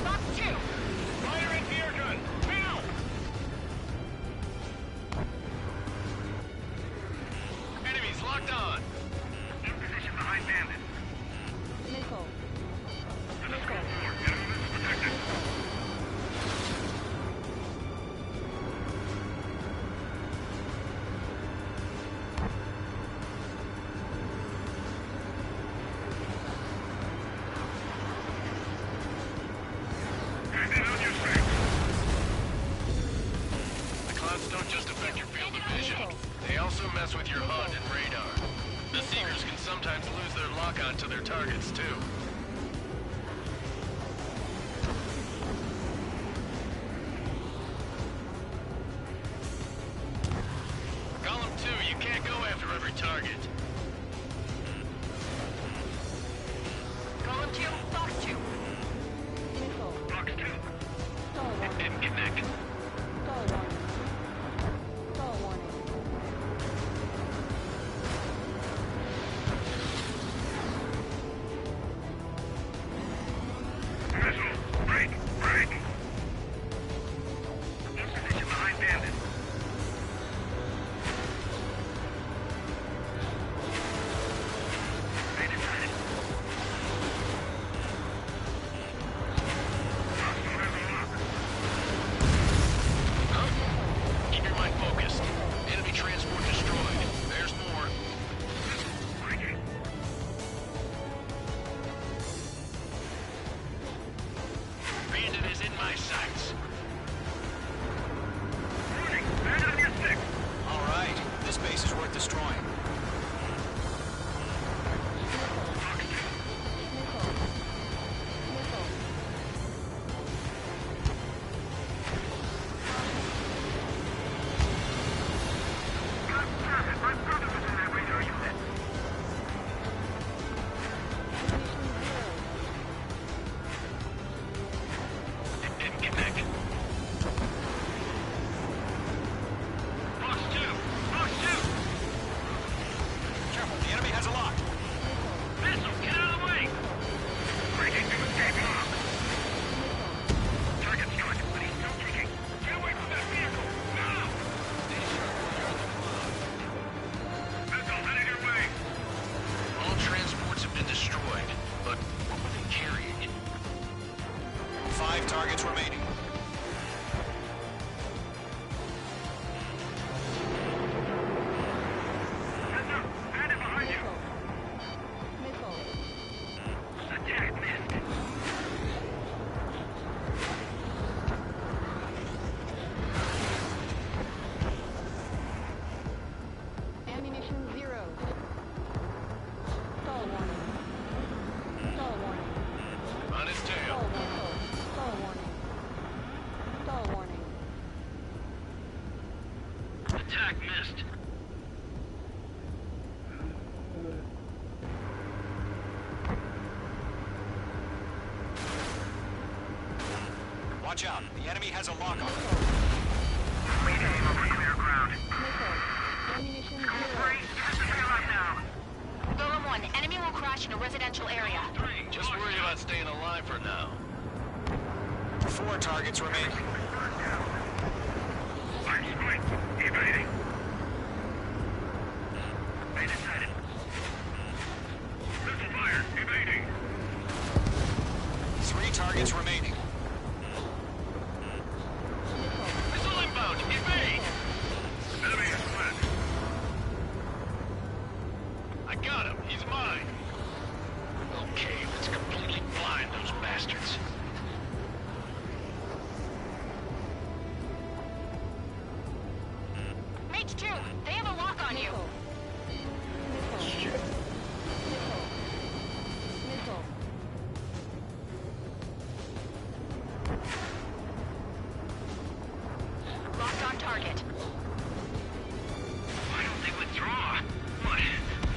Box 2. Fire anti-air gun. Now. Enemies locked on. In position behind bandit. Missile. Let us go forward. Enemy is protected. Hand in on your strength. The clouds don't just affect your field of vision. They also mess with your HUD and radar. The Seekers can sometimes lose their lock-on to their targets, too. Column 2, you can't go after every target. Column 2. Box 2. Missile. Box 2. Stall It warning. didn't connect. Stall warning. Stall warning. Missile. Break. Break. In position behind bandit. Attack missed. Watch out. The enemy has a lock on. Lead aim over clear ground. Golem 1, enemy will crash in a residential area. Just worried about staying alive for now. 4 targets remaining. Evading. They decided. Missile fire. Evading. 3 targets remaining. Missile inbound. Evade. Enemy is split. I got him. He's mine. Okay, let's completely blind those bastards. Mage 2, they have a lock on you. Locked on target. Why don't they withdraw? What?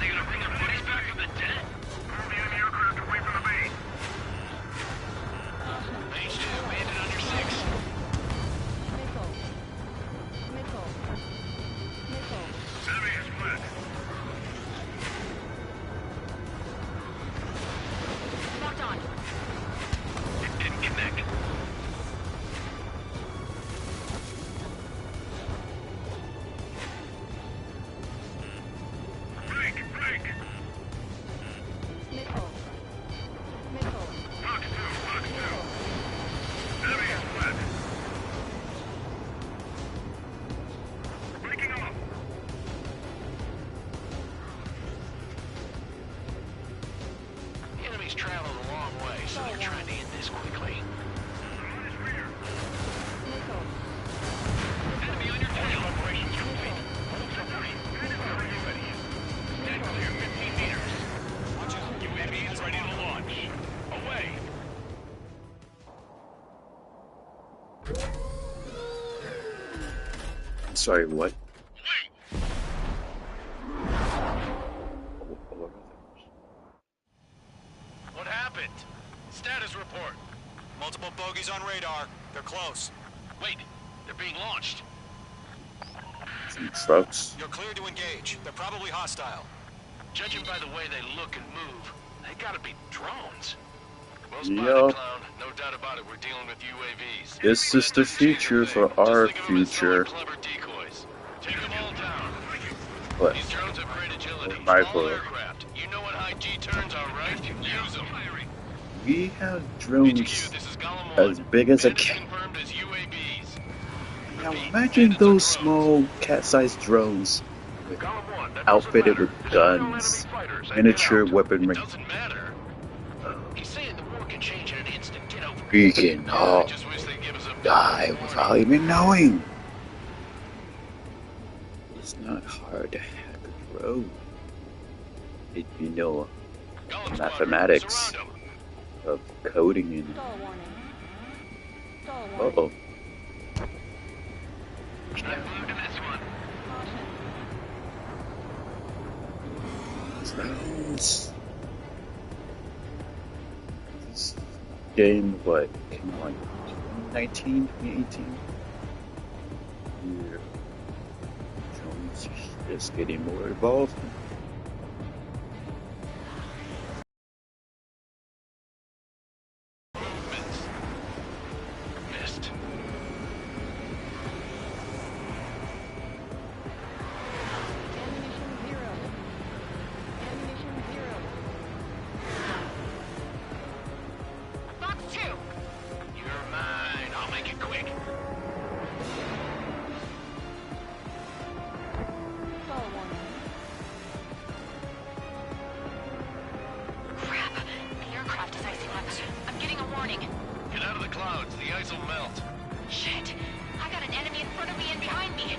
They gonna bring their buddies back from the dead? Move the enemy aircraft away from the base. Mage 2, bandit on your 6. Enemy is split. Locked on. It didn't connect. Break. Box 2. Enemy is split. Breaking off. The enemy's traveled a long way, so they're trying to end this quickly. Enemy on your tail. Operations complete. Stand clear 15 meters. Watch out. UAV is ready to launch. Away. I'm sorry, what? What happened? Status report. Multiple bogeys on radar. They're close. Wait, they're being launched. Some trucks. You're clear to engage. They're probably hostile. Judging by the way they look and move, they gotta be drones. Well Yup. spotted, clown. No doubt about it, we're dealing with UAVs. This is the future for our future. Clever decoys. Take them all down. What? These drones have great agility. Rifle. Small aircraft. You know what high G turns are, right? Use them. We have drones as big as a cat. Confirmed as UAVs. Now imagine those small cat-sized drones outfitted with guns, miniature weaponry. Doesn't matter. He's saying the war can change in an instant. Get over it. We can all Just wish they'd give us a die without even knowing. It's not hard to hack a drone if you know the mathematics of coding in it. Uh-oh. Drones. This game, what, came on 2019, 2018? Yeah. Drones are just getting more evolved. missed. Box 2. You're mine. I'll make it quick. Crap. The aircraft is icing up. I'm getting a warning. Get out of the clouds. The ice will melt. Shit. I got an enemy in front of me and behind me.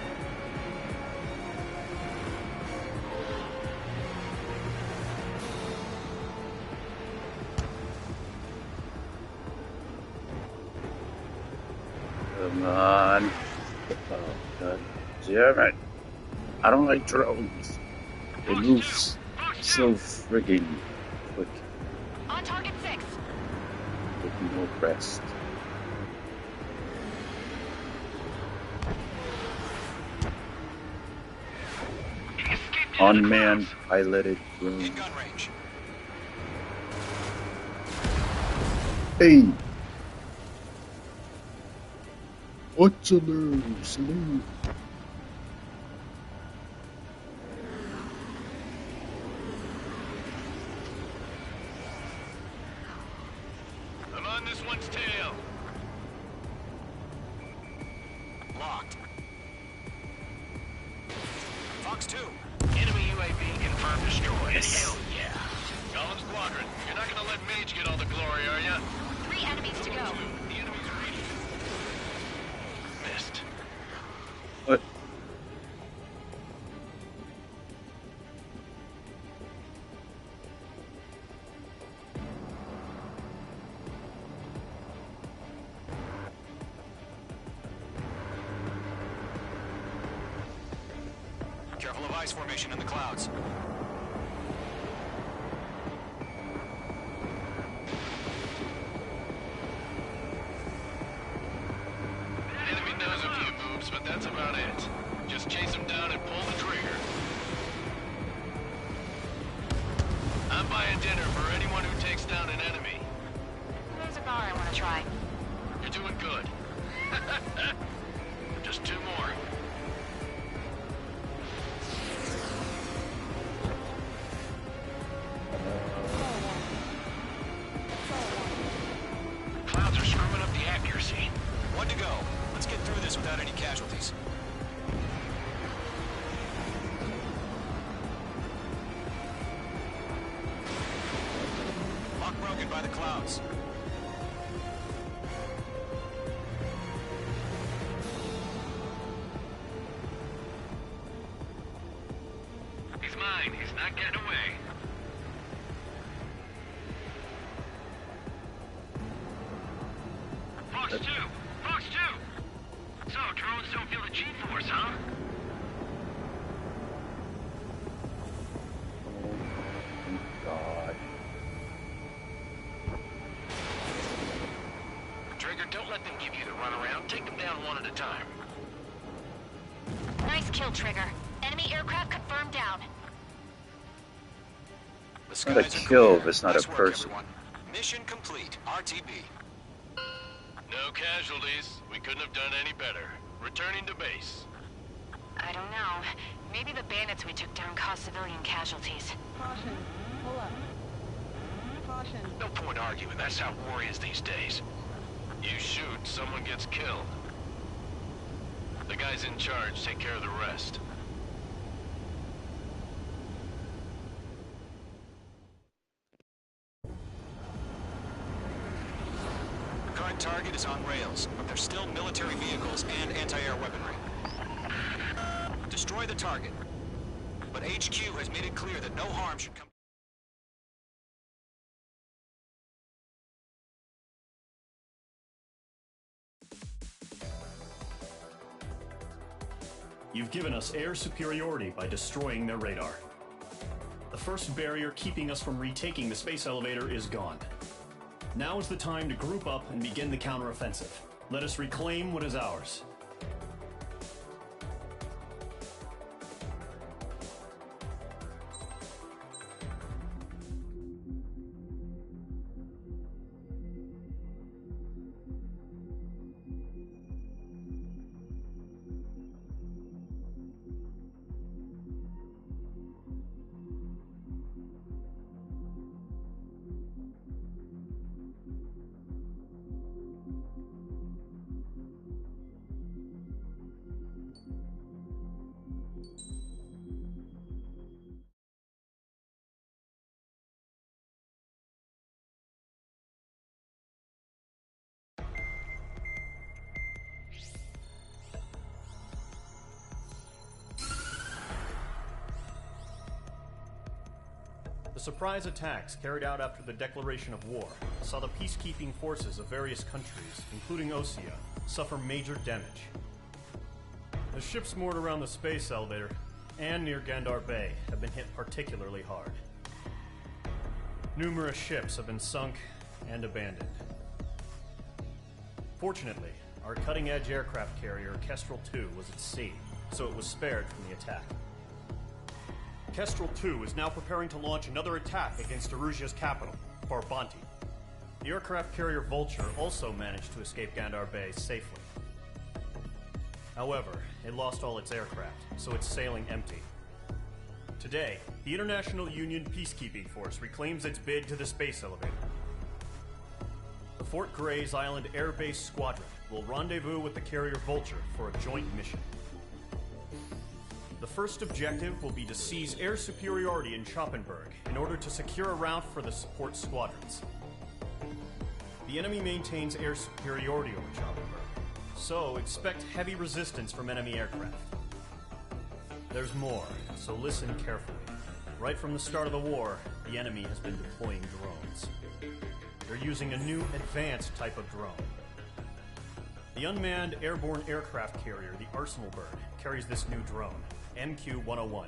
Come on. Oh, God damn it. I don't like drones. They move so friggin' quick. On target 6. With no rest. Unmanned, piloted drone. In gun range. Hey! What's a nerd? Salute. I'm on this one's tail. Locked. Fox 2. Enemy UAV confirmed destroyed. Yes. Hell yeah. Golem Squadron, you're not gonna let Mage get all the glory, are ya? 3 enemies to go. The enemies are reading. Missed. What? Careful of ice formation in the clouds. The enemy knows a few moves, but that's about it. Just chase them down and pull the trigger. I'm buying dinner for anyone who takes down an enemy. There's a bar I want to try. You're doing good. Just 2 more. Clouds are screwing up the accuracy. 1 to go. Let's get through this without any casualties. Lock broken by the clouds. He's mine. He's not getting away. Fox 2! Fox 2! So, drones don't feel the G-force, huh? God. Trigger, don't let them give you the runaround. Take them down one at a time. Nice kill, Trigger. Enemy aircraft confirmed down. The It's not a skies are kill clear. if it's not Nice a work, person. everyone. Mission complete. RTB. No casualties. We couldn't have done any better. Returning to base. I don't know. Maybe the bandits we took down caused civilian casualties. Caution. Pull up. Caution. No point arguing. That's how war is these days. You shoot, someone gets killed. The guys in charge take care of the rest. Current target is on rails, but there's still military vehicles and anti-air weaponry. Destroy the target. But HQ has made it clear that no harm should come. You've given us air superiority by destroying their radar. The first barrier keeping us from retaking the space elevator is gone. Now is the time to group up and begin the counteroffensive. Let us reclaim what is ours. The surprise attacks carried out after the declaration of war saw the peacekeeping forces of various countries, including Osea, suffer major damage. The ships moored around the space elevator and near Gandar Bay have been hit particularly hard. Numerous ships have been sunk and abandoned. Fortunately, our cutting-edge aircraft carrier, Kestrel 2, was at sea, so it was spared from the attack. Kestrel 2 is now preparing to launch another attack against Erusia's capital, Farbanti. The aircraft carrier Vulture also managed to escape Gandar Bay safely. However, it lost all its aircraft, so it's sailing empty. Today, the International Union Peacekeeping Force reclaims its bid to the space elevator. The Fort Grays Island Air Base Squadron will rendezvous with the carrier Vulture for a joint mission. The first objective will be to seize air superiority in Schoppenberg in order to secure a route for the support squadrons. The enemy maintains air superiority over Schoppenberg, so expect heavy resistance from enemy aircraft. There's more, so listen carefully. Right from the start of the war, the enemy has been deploying drones. They're using a new advanced type of drone. The unmanned airborne aircraft carrier, the Arsenal Bird, carries this new drone, MQ-101.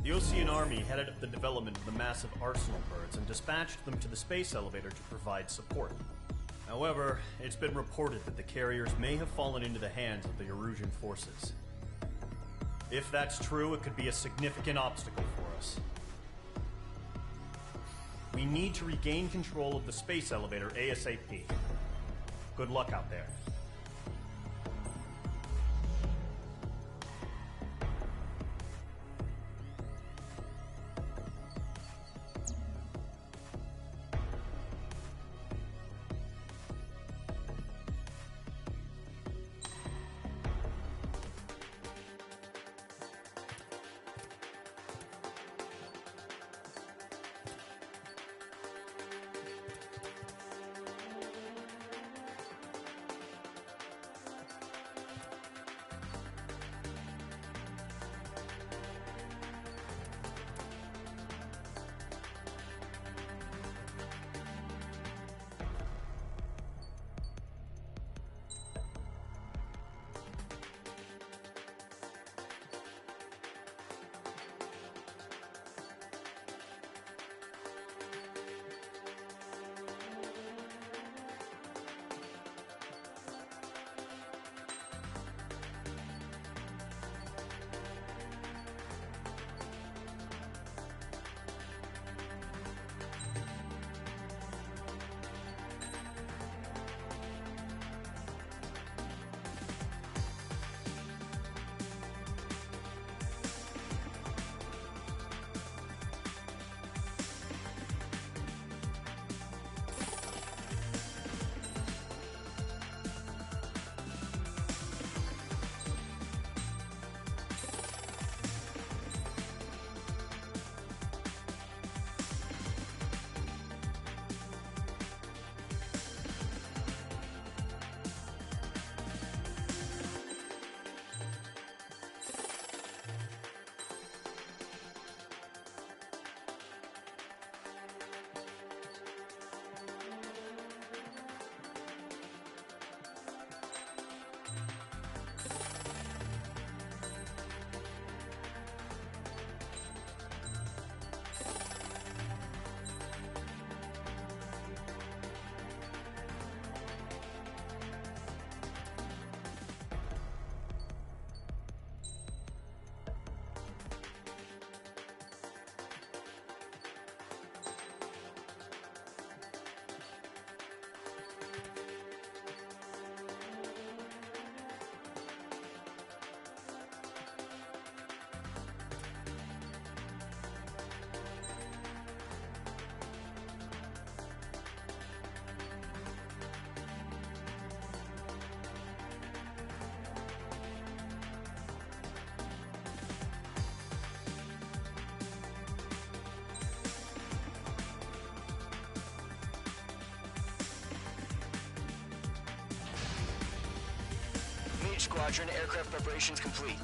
The Osean Army headed up the development of the massive Arsenal Birds and dispatched them to the space elevator to provide support. However, it's been reported that the carriers may have fallen into the hands of the Erusian forces. If that's true, it could be a significant obstacle for us. We need to regain control of the space elevator ASAP. Good luck out there. Squadron, aircraft preparations complete.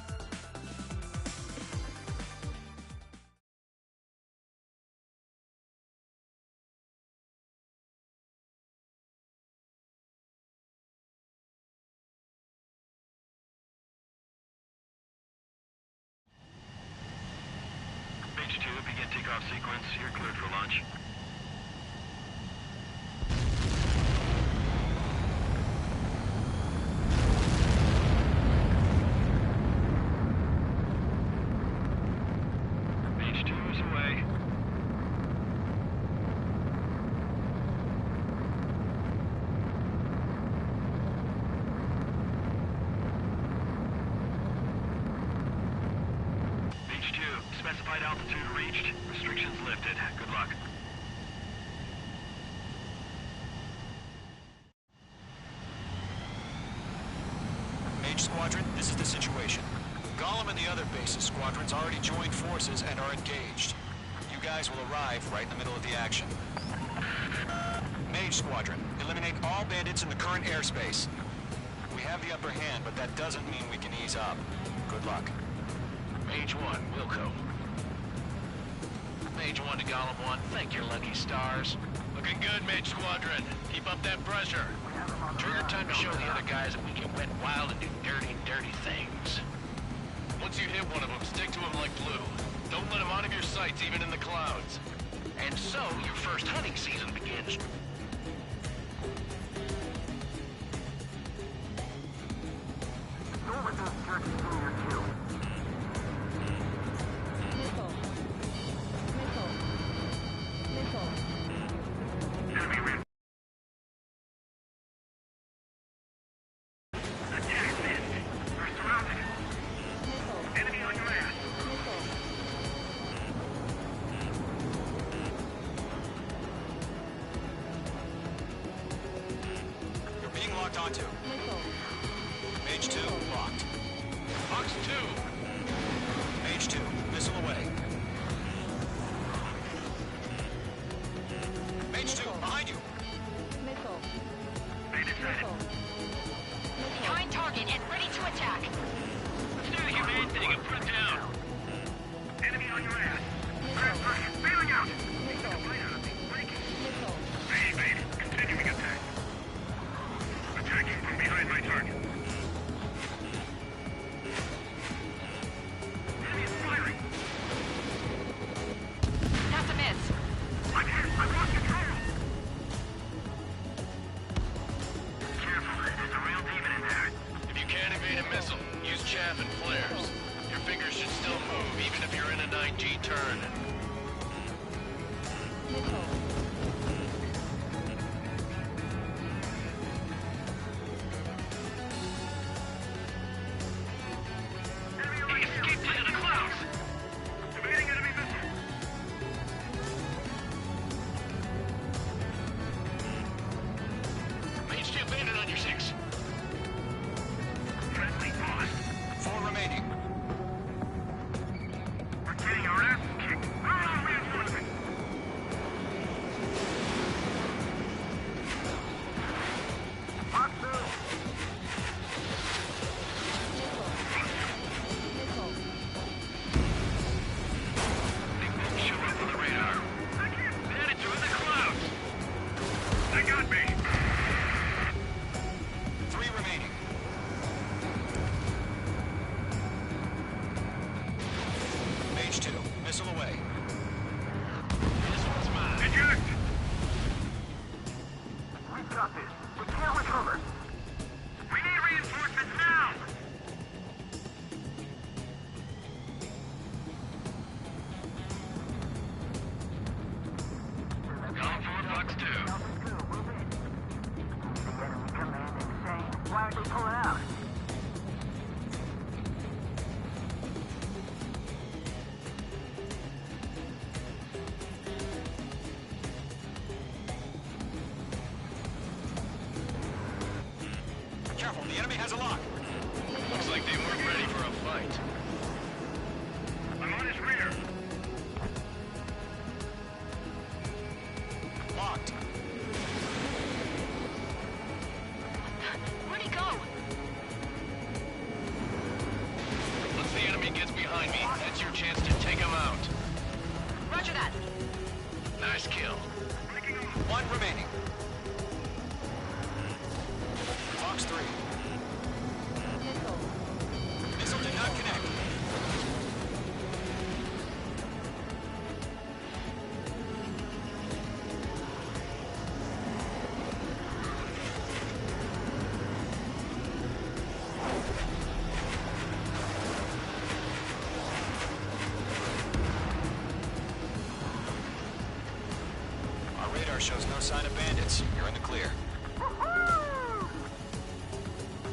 Reinforcements, you're cleared for launch. H2 is away. H2, specified altitude reached. Restrictions lifted. Good luck. Mage Squadron, this is the situation. Gollum and the other bases squadrons already joined forces and are engaged. You guys will arrive right in the middle of the action. Mage Squadron, eliminate all bandits in the current airspace. We have the upper hand, but that doesn't mean we can ease up. Good luck. Mage 1, Wilco. Mage 1 to Gollum 1, thank your lucky stars. Looking good, Mage Squadron. Keep up that pressure. Trigger, time to show the other guys that we can wet wild and do dirty, dirty things. Once you hit one of them, stick to him like glue. Don't let him out of your sights, even in the clouds. And so, your first hunting season begins. You're being locked onto. Mage 2, locked. Fox 2. Mage 2, missile away. Mage 2, behind you. Behind target and ready to attack. Let's do the humane thing and put it down. Enemy on your ass. Bailing out. Evade. Continuing attack. Attacking from behind my target. Enemy is firing. That's a miss. I'm hit. I've lost control. Careful. There's a real demon in there. If you can't evade a missile, use chaff and flares. Your fingers should still move, even if you're in a 9G turn. He escaped into the clouds. Evading enemy missile. Mage 2 bandit on your 6. Friendly lost. 4 remaining. We're getting our asses kicked. Reinforcement. Fox 2. Show up on the radar. Bandits are in the clouds. They got me. 3 remaining. Mage 2, missile away. This one's mine. Eject. We've got this. We can't recover. We need reinforcements now. Gollum 4, Fox 2. Why aren't they pulling out? sign of bandits. You're in the clear.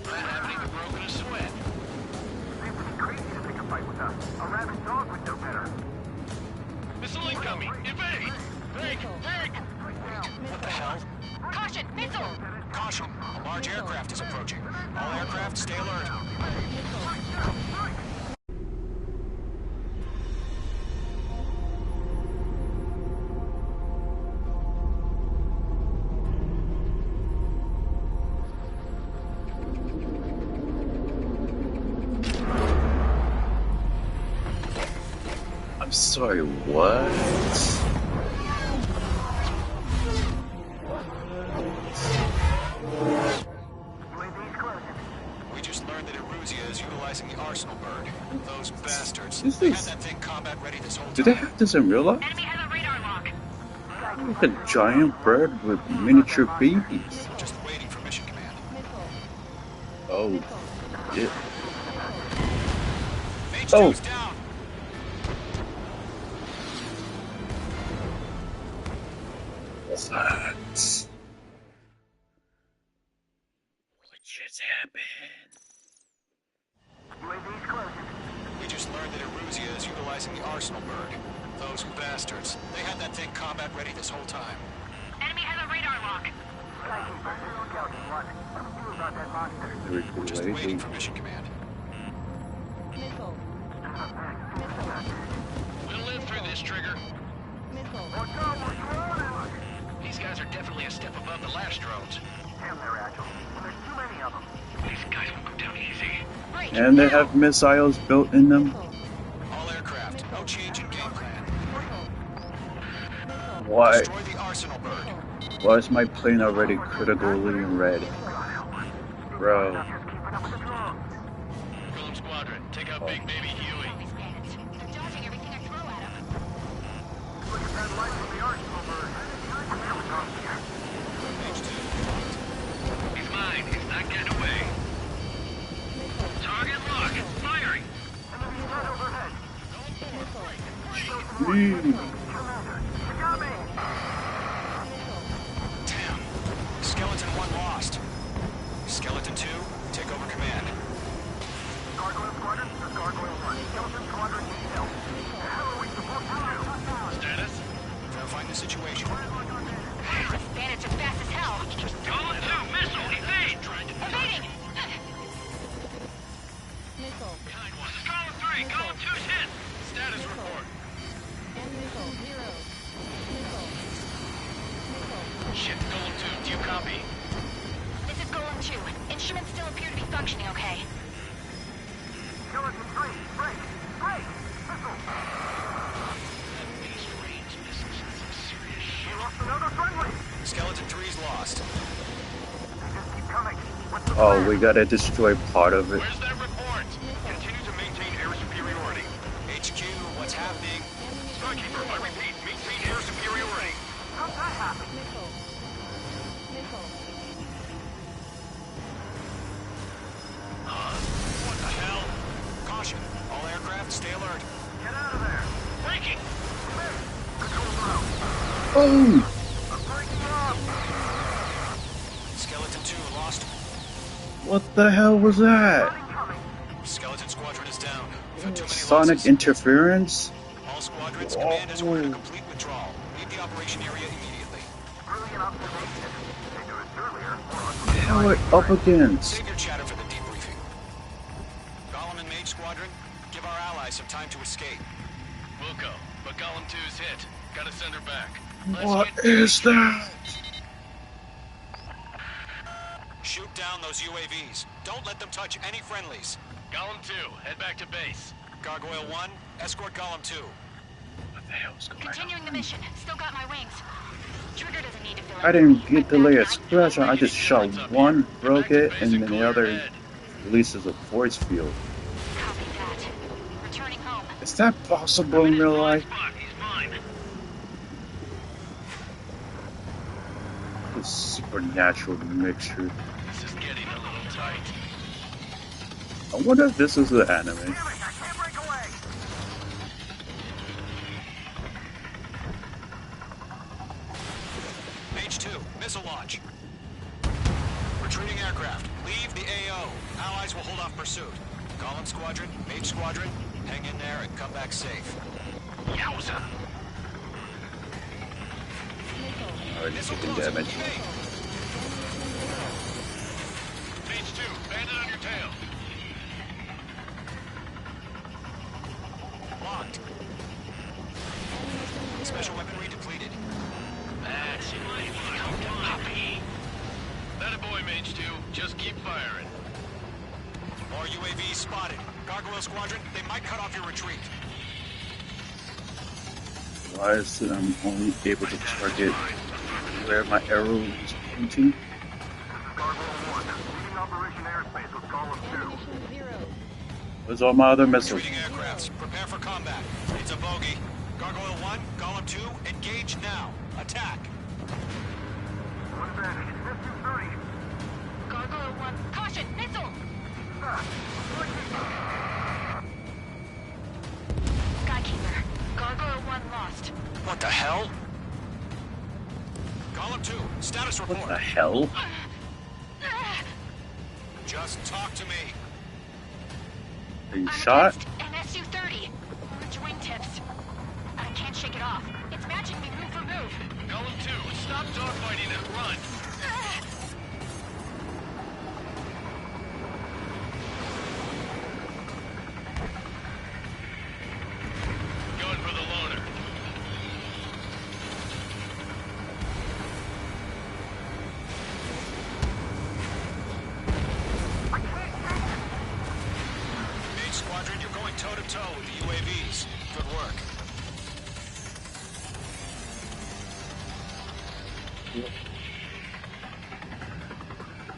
I haven't even broken a sweat. Seems to be crazy to pick a fight with us. A rabid dog would know better. Missile incoming! Evade! Break! What the hell? Caution! Missile! Caution! A large aircraft is approaching. All aircraft, stay alert. I'm sorry, what? We just learned that Eruzia is utilizing the Arsenal bird. Those bastards. Is They had this- that thing combat ready this whole time. Do they have this in real life? Enemy has a radar lock. Like a giant bird with miniature babies. Just waiting for mission command. Oh, yeah. Mage Oh. 2's down. What? What just happened? UAV's close. We just learned that Eruzia is utilizing the Arsenal bird. Those bastards. They had that thing combat ready this whole time. Enemy has a radar lock. Skykeeper, Scout 1. What do we do about that monster? Very cool, Just right? waiting for mission command. We'll live through this, Trigger. Watch out, we're surrounded! These guys are definitely a step above the last drones. Damn, they're agile. There's too many of them. These guys will go down easy. And they have missiles built in them. All aircraft. No change in game plan. Why? Destroy the Arsenal bird. Why is my plane already critically in red? Bro. Golem Squadron, take out Big Baby Huey. They're dodging everything I throw at them. Look at that light from the Arsenal bird. He's mine. He's not getting away. Target locked. Firing. Enemies right overhead. Damn. Skeleton 1 lost. Skeleton 2, take over command. Gargoyle Squadron, this is Gargoyle 1. Skeleton Squadron needs help. What the hell are we supposed to do? Status? Verifying the situation. Bandits are fast as hell. Golem 2, missile, evade! Evading! Kind one. Golem 3, Golem 2's hit. Status report. Shit, Golem 2, do you copy? This is Golem 2. Instruments still appear to be functioning okay. Skeleton 3, break! Break! Missile! These range missiles are some serious shit. We lost another friendly! Skeleton 3's lost. They just keep coming. What's the Oh, plan? we gotta destroy part of it. Where's that report? Continue to maintain air superiority. HQ, what's happening? Skykeeper, I repeat, maintain air superiority. How'd that happen? What the hell? Caution. All aircraft, stay alert. Get out of there! Breaking! Control now! Oh! I'm breaking up! Skeleton 2 lost. What the hell was that? Incoming! Skeleton Squadron is down. We've had too many Sonic losses. interference? All squadrons, command has ordered a complete withdrawal. Leave the operation area immediately. Brilliant observation. They do it earlier. What the hell are we up against? Save your chatter for the debriefing. Golem and Mage Squadron, give our allies some time to escape. We'll go, but Golem 2's hit. Gotta send her back. What is that? Shoot down those UAVs. Don't let them touch any friendlies. Golem 2, head back to base. Gargoyle 1, escort Golem 2. What the hell's going on? Continuing the mission. Still got my wings. Trigger doesn't need to fill I didn't get to lay a scratch on. I just shot one, broke it, and then the other releases a force field. Copy that. Returning home. Is that possible in real life? He's mine. A supernatural mixture. This is getting a little tight. I wonder if this is the anime. Damn it, I can't break away! Mage 2, pursuit. Column Squadron, Mage Squadron, hang in there and come back safe. Yowza! Already taking damage. Mage 2, bandit on your tail. Locked. Special weaponry depleted. That's it, my little puppy. That a boy, Mage 2. Just keep firing. More UAVs spotted. Gargoyle Squadron, they might cut off your retreat. Why is it I'm only able to target where my arrow is pointing? Where's all my other missiles? Retreating aircrafts, prepare for combat. It's a bogey. Gargoyle 1, Column 2, engage now. Attack. Gargoyle 1, caution, missile! Skykeeper, Gargoyle 1 lost. What the hell? Column 2, status report. What the hell? Just talk to me. Are you shot? An Su-30. Orange wingtips. I can't shake it off. It's matching me move for move. Column 2, stop dogfighting and run. Going for the loner. Mage Squadron, you're going toe-to-toe with the UAVs. Good work.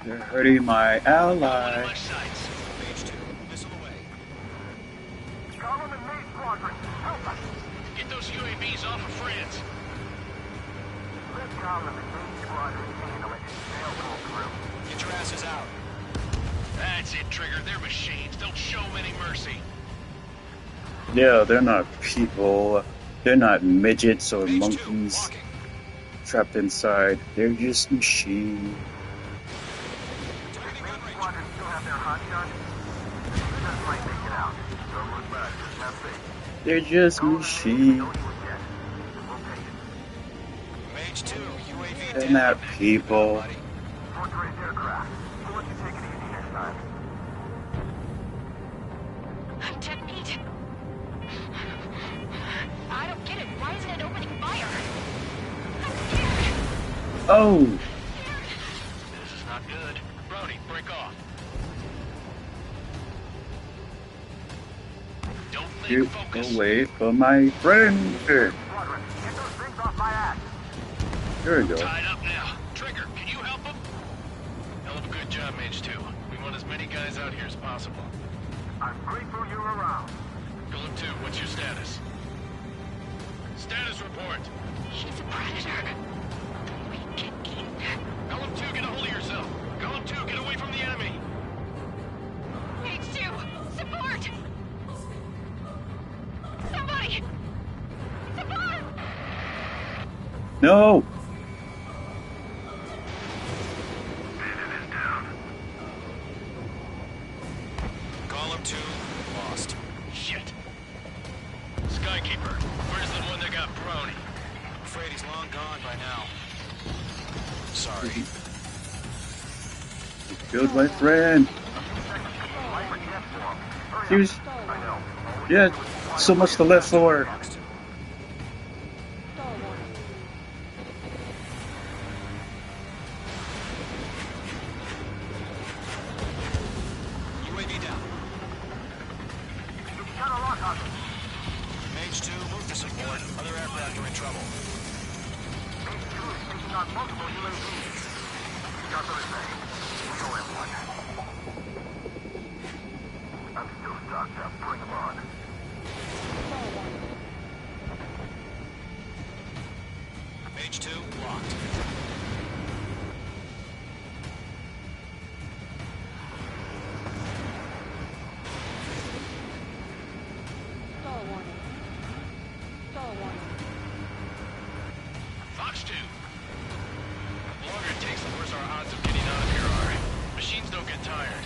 You're hurting my ally. Mage 2, missile away. Column and Mage Squadron, help us. Get those UAVs off of France. Let Column and Mage Squadron handle it. They'll pull through. Get your asses out. That's it, Trigger. They're machines. Don't show them any mercy. Yeah, they're not people. They're not midgets or monkeys trapped inside. They're just machines. Squadron still have their hot gun. Just might make it out. Don't look back. Just have faith. They're just machines. Mage 2, UAV They're not people. Fortress aircraft. We'll let you take it easy next time. I'm dead meat. I don't get it. Why isn't it opening fire? Oh! This is not good. Brody, break off. Don't think, You focus. away from my friend. Here Squadron, get those things off my ass. we go. Tied up now. Trigger, can you help him? Hell of a good job, Mage 2. We want as many guys out here as possible. I'm grateful you're around. Column 2, what's your status? Status report. She's a predator. We can eat. Column 2, get a hold of yourself. Column 2, get away from the enemy. H2, support! Somebody! Support! No! Column 2, lost. Shit. Skykeeper, where's the one that got Brony? I'm afraid he's long gone by now. Sorry. You killed my friend. He was... Yeah, so much to live for. UAV down. Mage 2, move to support. Other aircraft are in trouble. Mage 2 is taking on multiple UAVs. Got what I say. We owe him one. I'm still stocked up. Bring him on. Mage 2, locked. Fox 2. The longer it takes, the worse our odds of getting out of here are. Machines don't get tired.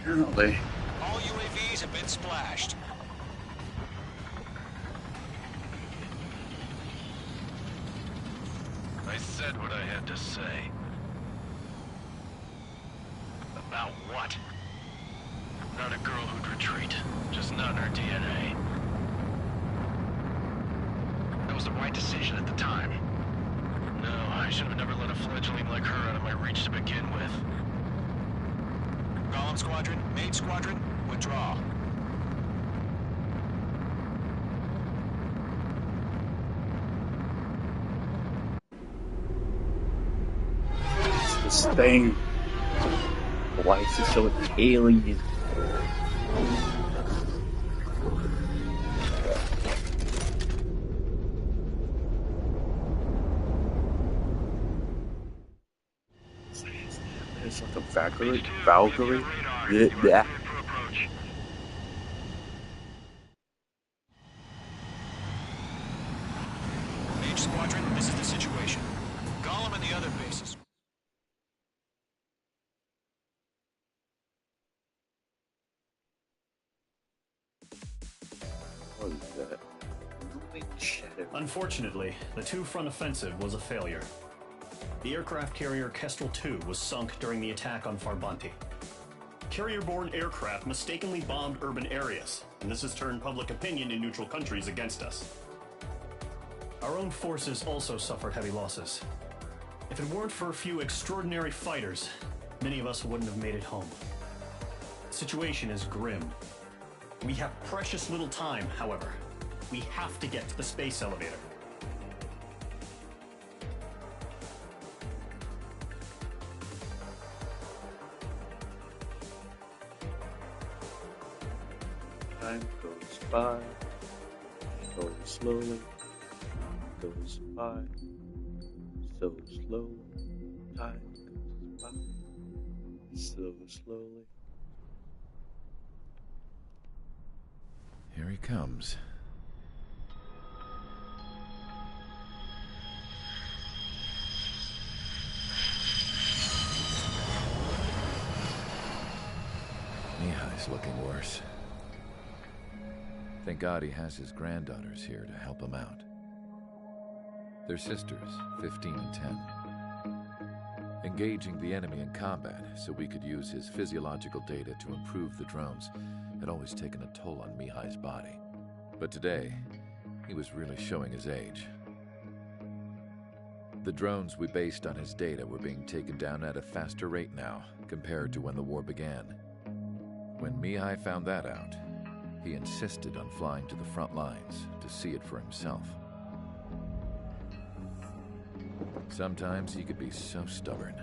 Apparently. All UAVs have been splashed. I said what I had to say. About what? Not a girl who'd retreat. Just not in her DNA. That was the right decision at the time. No, I should have never let a fledgling like her out of my reach to begin with. Golem Squadron, Mage Squadron, withdraw. This thing. Why is it so alien? It's like a Valkyrie. Valkyrie? Yeah. Mage Squadron, this is the situation. Golem and the other bases. What is that? Unfortunately, the two-front offensive was a failure. The aircraft carrier Kestrel II was sunk during the attack on Farbanti. Carrier-borne aircraft mistakenly bombed urban areas, and this has turned public opinion in neutral countries against us. Our own forces also suffered heavy losses. If it weren't for a few extraordinary fighters, many of us wouldn't have made it home. The situation is grim. We have precious little time, however. We have to get to the space elevator. Time goes by, so slowly, goes by, so slowly, time goes by, so slowly. Here he comes. Mihai's looking worse. Thank God he has his granddaughters here to help him out. They're sisters, 15 and 10. Engaging the enemy in combat so we could use his physiological data to improve the drones had always taken a toll on Mihai's body. But today, he was really showing his age. The drones we based on his data were being taken down at a faster rate now, compared to when the war began. When Mihai found that out, he insisted on flying to the front lines to see it for himself. Sometimes he could be so stubborn.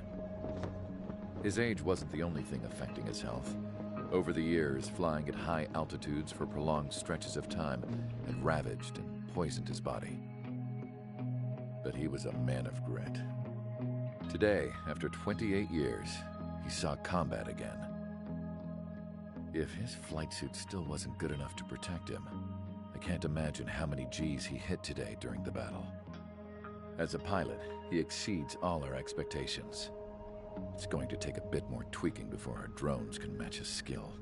His age wasn't the only thing affecting his health. Over the years, flying at high altitudes for prolonged stretches of time had ravaged and poisoned his body. But he was a man of grit. Today, after 28 years, he saw combat again. If his flight suit still wasn't good enough to protect him, I can't imagine how many G's he hit today during the battle. As a pilot, he exceeds all our expectations. It's going to take a bit more tweaking before our drones can match his skill.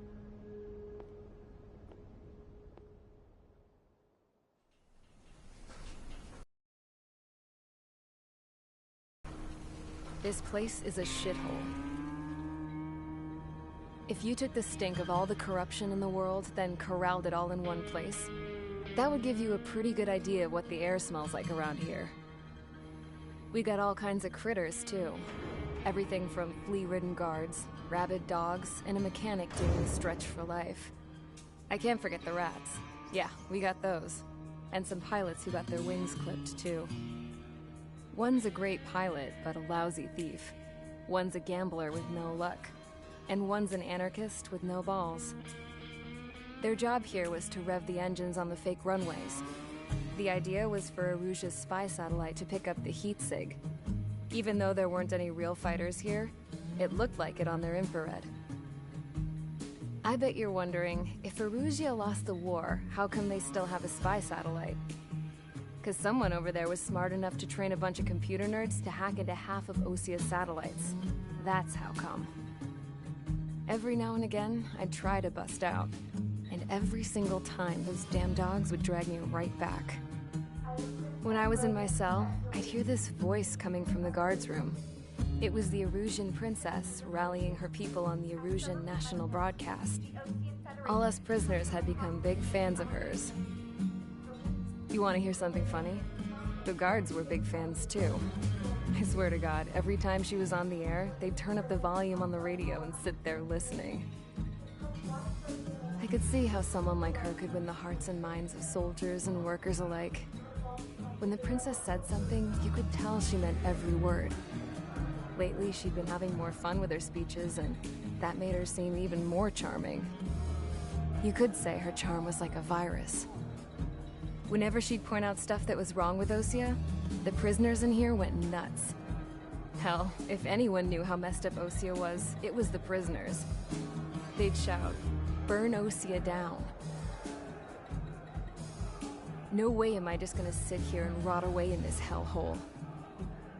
This place is a shithole. If you took the stink of all the corruption in the world, then corralled it all in one place, that would give you a pretty good idea of what the air smells like around here. We got all kinds of critters, too. Everything from flea-ridden guards, rabid dogs, and a mechanic doing the stretch for life. I can't forget the rats. Yeah, we got those. And some pilots who got their wings clipped, too. One's a great pilot, but a lousy thief. One's a gambler with no luck. And one's an anarchist with no balls. Their job here was to rev the engines on the fake runways. The idea was for Erusia's spy satellite to pick up the heat sig. Even though there weren't any real fighters here, it looked like it on their infrared. I bet you're wondering, if Erusia lost the war, how come they still have a spy satellite? 'Cause someone over there was smart enough to train a bunch of computer nerds to hack into half of Osia's satellites. That's how come. Every now and again, I'd try to bust out. And every single time, those damn dogs would drag me right back. When I was in my cell, I'd hear this voice coming from the guards room. It was the Erusian princess rallying her people on the Erusian national broadcast. All us prisoners had become big fans of hers. You want to hear something funny? The guards were big fans too. I swear to God, every time she was on the air, they'd turn up the volume on the radio and sit there listening. I could see how someone like her could win the hearts and minds of soldiers and workers alike. When the princess said something, you could tell she meant every word. Lately, she'd been having more fun with her speeches, and that made her seem even more charming. You could say her charm was like a virus. Whenever she'd point out stuff that was wrong with Osea, the prisoners in here went nuts. Hell, if anyone knew how messed up Osea was, it was the prisoners. They'd shout, "Burn Osea down." No way am I just gonna sit here and rot away in this hellhole.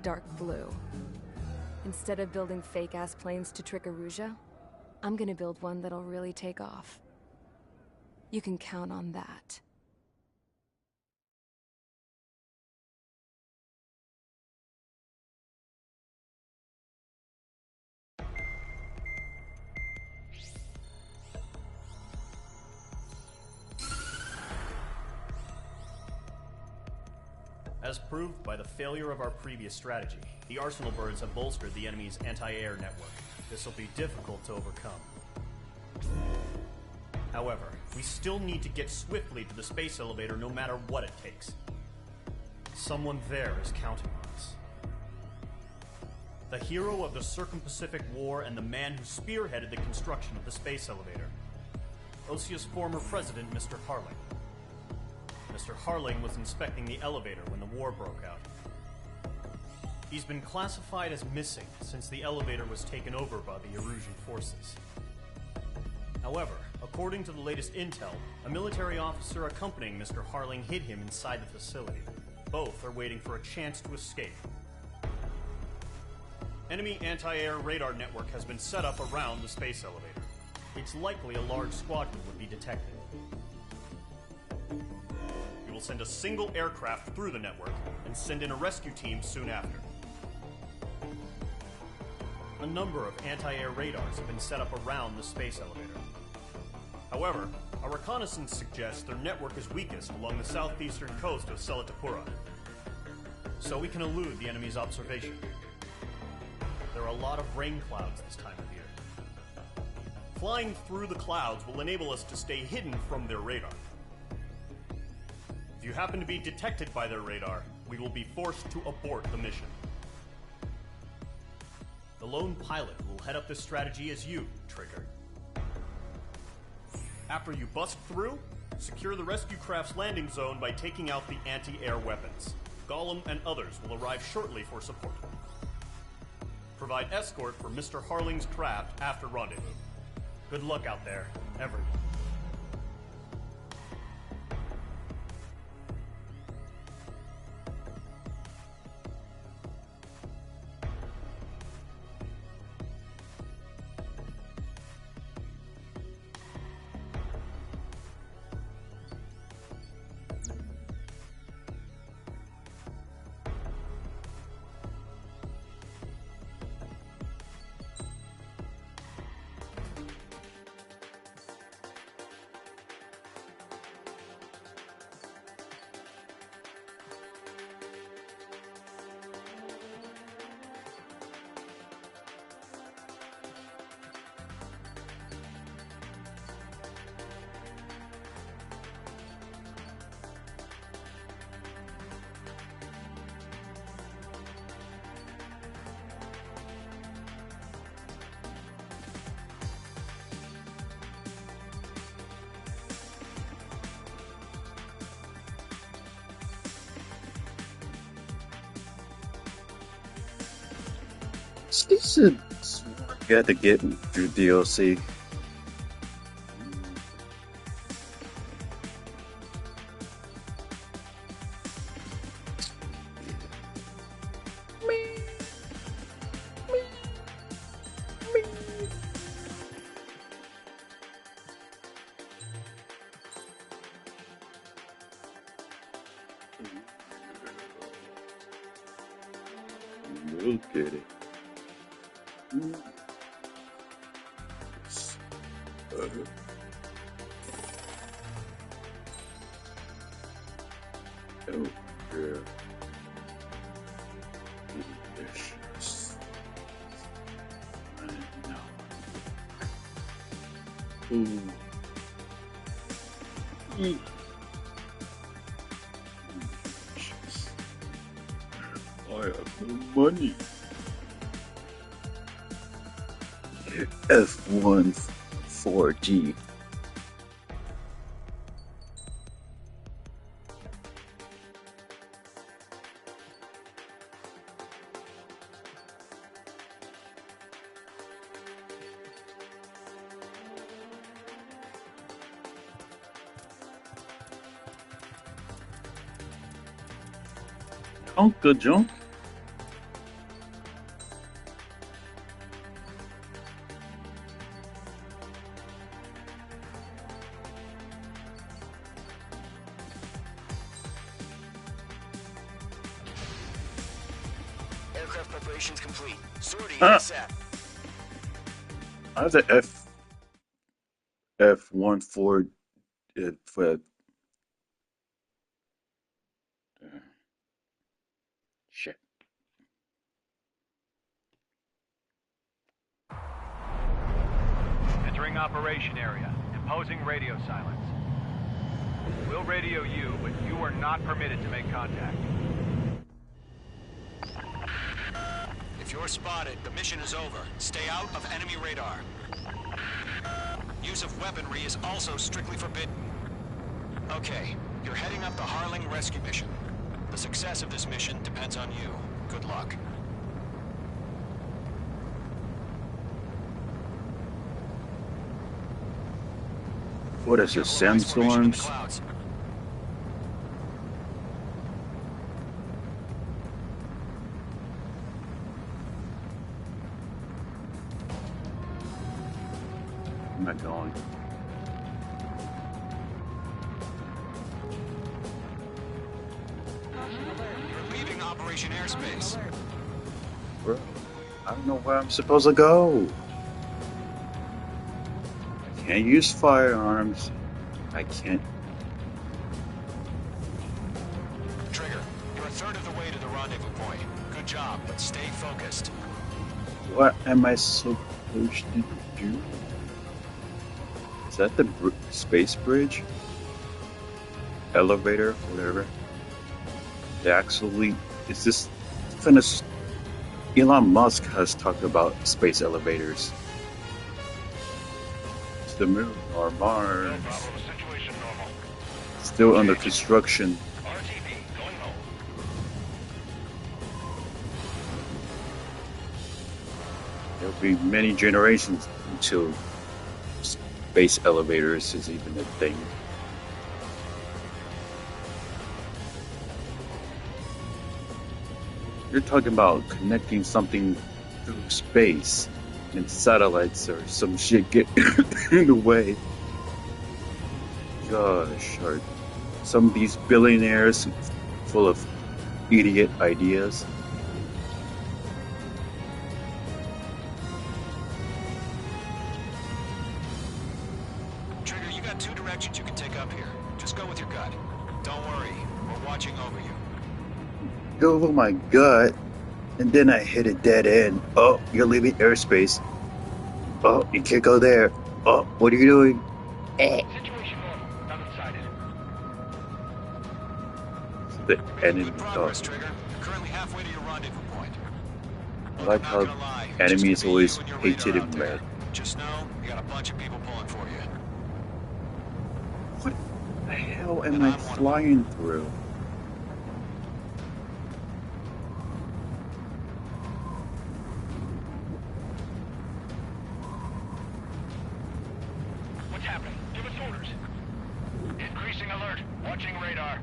Dark blue. Instead of building fake-ass planes to trick Erusea, I'm gonna build one that'll really take off. You can count on that. As proved by the failure of our previous strategy, the Arsenal birds have bolstered the enemy's anti-air network. This will be difficult to overcome. However, we still need to get swiftly to the space elevator no matter what it takes. Someone there is counting on us. The hero of the Circum-Pacific War and the man who spearheaded the construction of the space elevator. Osea's former president, Mr. Harling. Mr. Harling was inspecting the elevator when the war broke out. He's been classified as missing since the elevator was taken over by the Erusian forces. However, according to the latest intel, a military officer accompanying Mr. Harling hid him inside the facility. Both are waiting for a chance to escape. Enemy anti-air radar network has been set up around the space elevator. It's likely a large squadron would be detected. We will send a single aircraft through the network and send in a rescue team soon after. A number of anti-air radars have been set up around the space elevator. However, our reconnaissance suggests their network is weakest along the southeastern coast of Selatapura, so we can elude the enemy's observation. There are a lot of rain clouds this time of year. Flying through the clouds will enable us to stay hidden from their radar. If you happen to be detected by their radar, we will be forced to abort the mission. The lone pilot will head up this strategy as you, Trigger. After you bust through, secure the rescue craft's landing zone by taking out the anti-air weapons. Gollum and others will arrive shortly for support. Provide escort for Mr. Harling's craft after rendezvous. Good luck out there, everyone. She said you had to get through DLC. Look at it. Oh, yeah. Delicious. I know. Ooh. Delicious. I have no money. F1 4G. Uncle John. Aircraft preparations complete. Sortie ASAP. How's the F14 for shit. Entering operation area. Imposing radio silence. We'll radio you, but you are not permitted to make contact. If you're spotted, the mission is over. Stay out of enemy radar. Use of weaponry is also strictly forbidden. Okay, you're heading up the Harling rescue mission. The success of this mission depends on you. Good luck. What is this, sandstorms? Where am I going? You're leaving Operation Airspace. Bro, I don't know where I'm supposed to go. I can't use firearms. I can't. Trigger, you're a third of the way to the rendezvous point. Good job, but stay focused. What am I supposed to do? Is that the space bridge? Elevator, whatever. They actually, is this finished? Elon Musk has talked about space elevators. It's the moon or Mars. Still under construction. There'll be many generations until space elevators is even a thing. You're talking about connecting something through space, and satellites or some shit get in the way. Gosh, are some of these billionaires full of idiot ideas? Trigger, you got two directions you can take up here. Just go with your gut. Don't worry, we're watching over you. Go over my gut, and then I hit a dead end. Oh, you're leaving airspace. Oh, you can't go there. Oh, what are you doing? Situation normal. Not excited. The enemy Good progress, Trigger. You're currently halfway to your rendezvous point. I like how enemies always painted in red. Just know, you got a bunch of people pulling for you. What the hell am I flying through? What's happening? Give us orders. Increasing alert. Watching radar.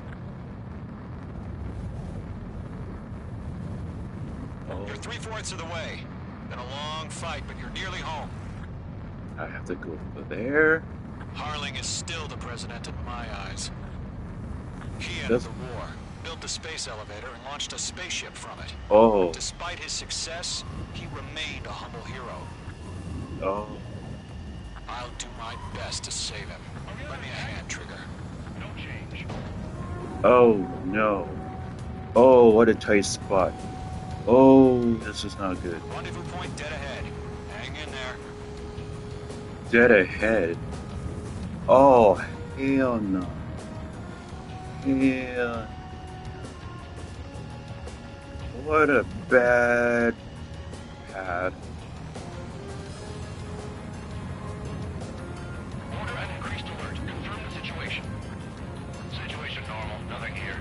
You're 3/4 of the way. Been a long fight, but you're nearly home. I have to go over there. Harling is still the president in my eyes. He ended the war. built the space elevator and launched a spaceship from it. Oh. Despite his success, he remained a humble hero. Oh. I'll do my best to save him. Lend me a hand, Trigger. No change. Oh, no. Oh, what a tight spot. Oh, this is not good. Rendezvous point dead ahead. Hang in there. Dead ahead? Oh, hell no. Hell. What a bad path. Order an increased alert. Confirm the situation. Situation normal. Nothing here.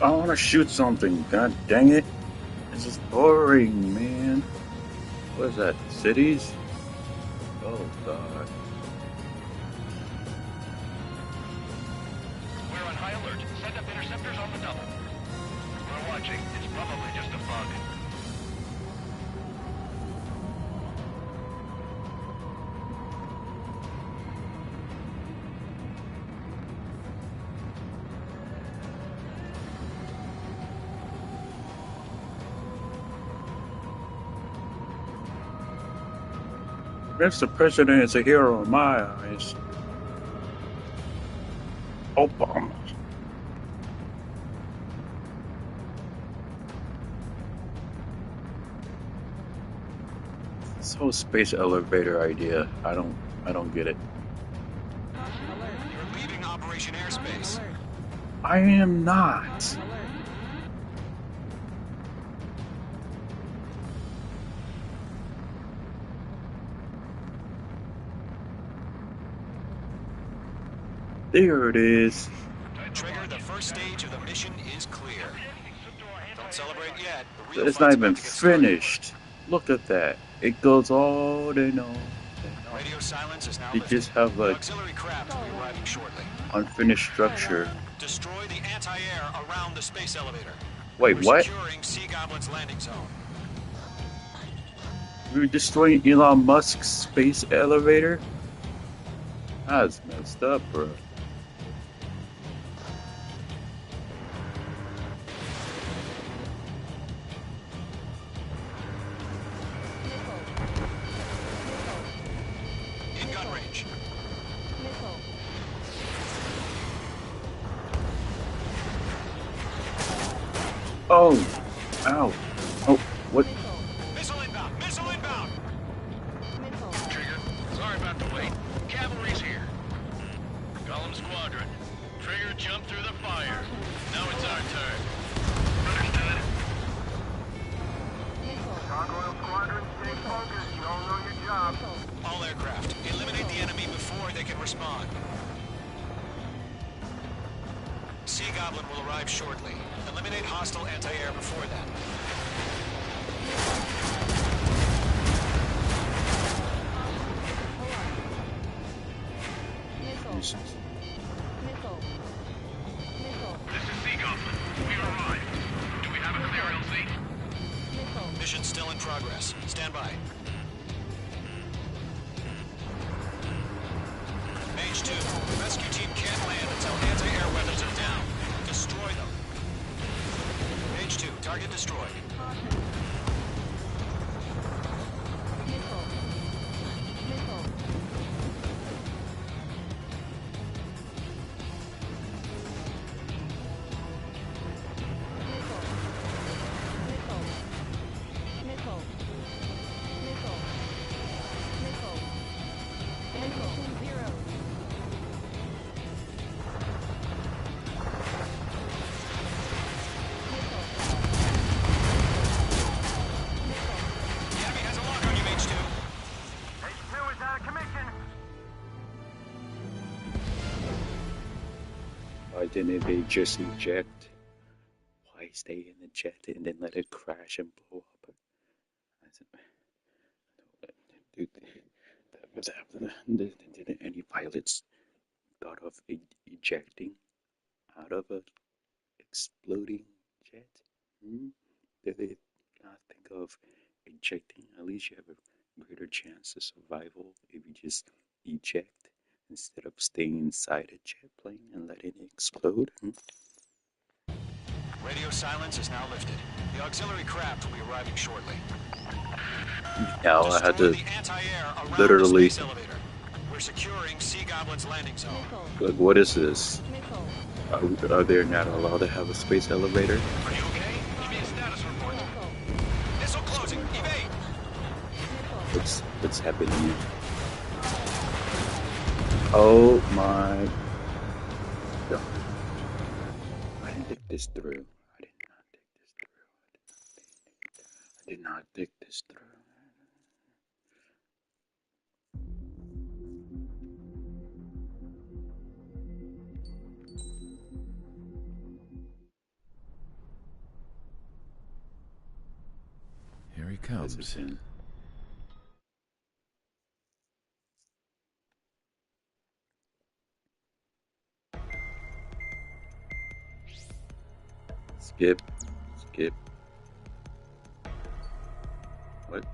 I want to shoot something. God dang it. This is boring, man. What is that? Cities? Oh, God. We're on high alert. Send up interceptors on the double. We're watching. It's probably just a bug. Mr. President is a hero in my eyes. Obama. This whole space elevator idea, I don't get it. You're leaving Operation Airspace. I am not. There it is. Trigger, the first stage of the mission is clear. Don't celebrate yet. The real It's not fight's even about to get started. finished. Look at that. It goes on and on. Radio silence is now They lifted. just have The like auxiliary craft will be arriving shortly. unfinished structure. Destroy the anti-air around the space elevator. Wait, We're what? securing Sea Goblin's landing zone. We're destroying Elon Musk's space elevator? That's messed up, bro. In gun range. Oh! Ow! Oh, what? Missile inbound! Missile inbound! Trigger, sorry about the wait. Cavalry's here. Golem Squadron. Trigger jumped through the fire. Now it's our turn. Understood. Gargoyle Squadron, stay focused. You all know your job. All aircraft, eliminate the enemy before they can respond. Sea Goblin will arrive shortly. Eliminate hostile anti-air before then. Jesus. This is Sea Goblin. We arrived. Do we have a clear LZ? Mission still in progress. Stand by. Mage 2, the rescue team can't land until anti-air weapons are down. Destroy them. Mage 2, target destroyed. Why didn't they just eject? Why stay in the jet and then let it crash and blow up? Didn't any pilots thought of ejecting out of a exploding jet? Did they not think of ejecting? At least you have a greater chance of survival if you just eject instead of staying inside a jet plane and letting it explode. Radio silence is now lifted. The auxiliary craft will be arriving shortly. Now I had to literally. We're securing Sea Goblin's landing zone. Like, what is this? Are they not allowed to have a space elevator? Are you okay? Give me a status report. Missile closing. Evade. What's happening? Oh my God! I didn't think this through. I did not think this through. Here he comes. Skip. What?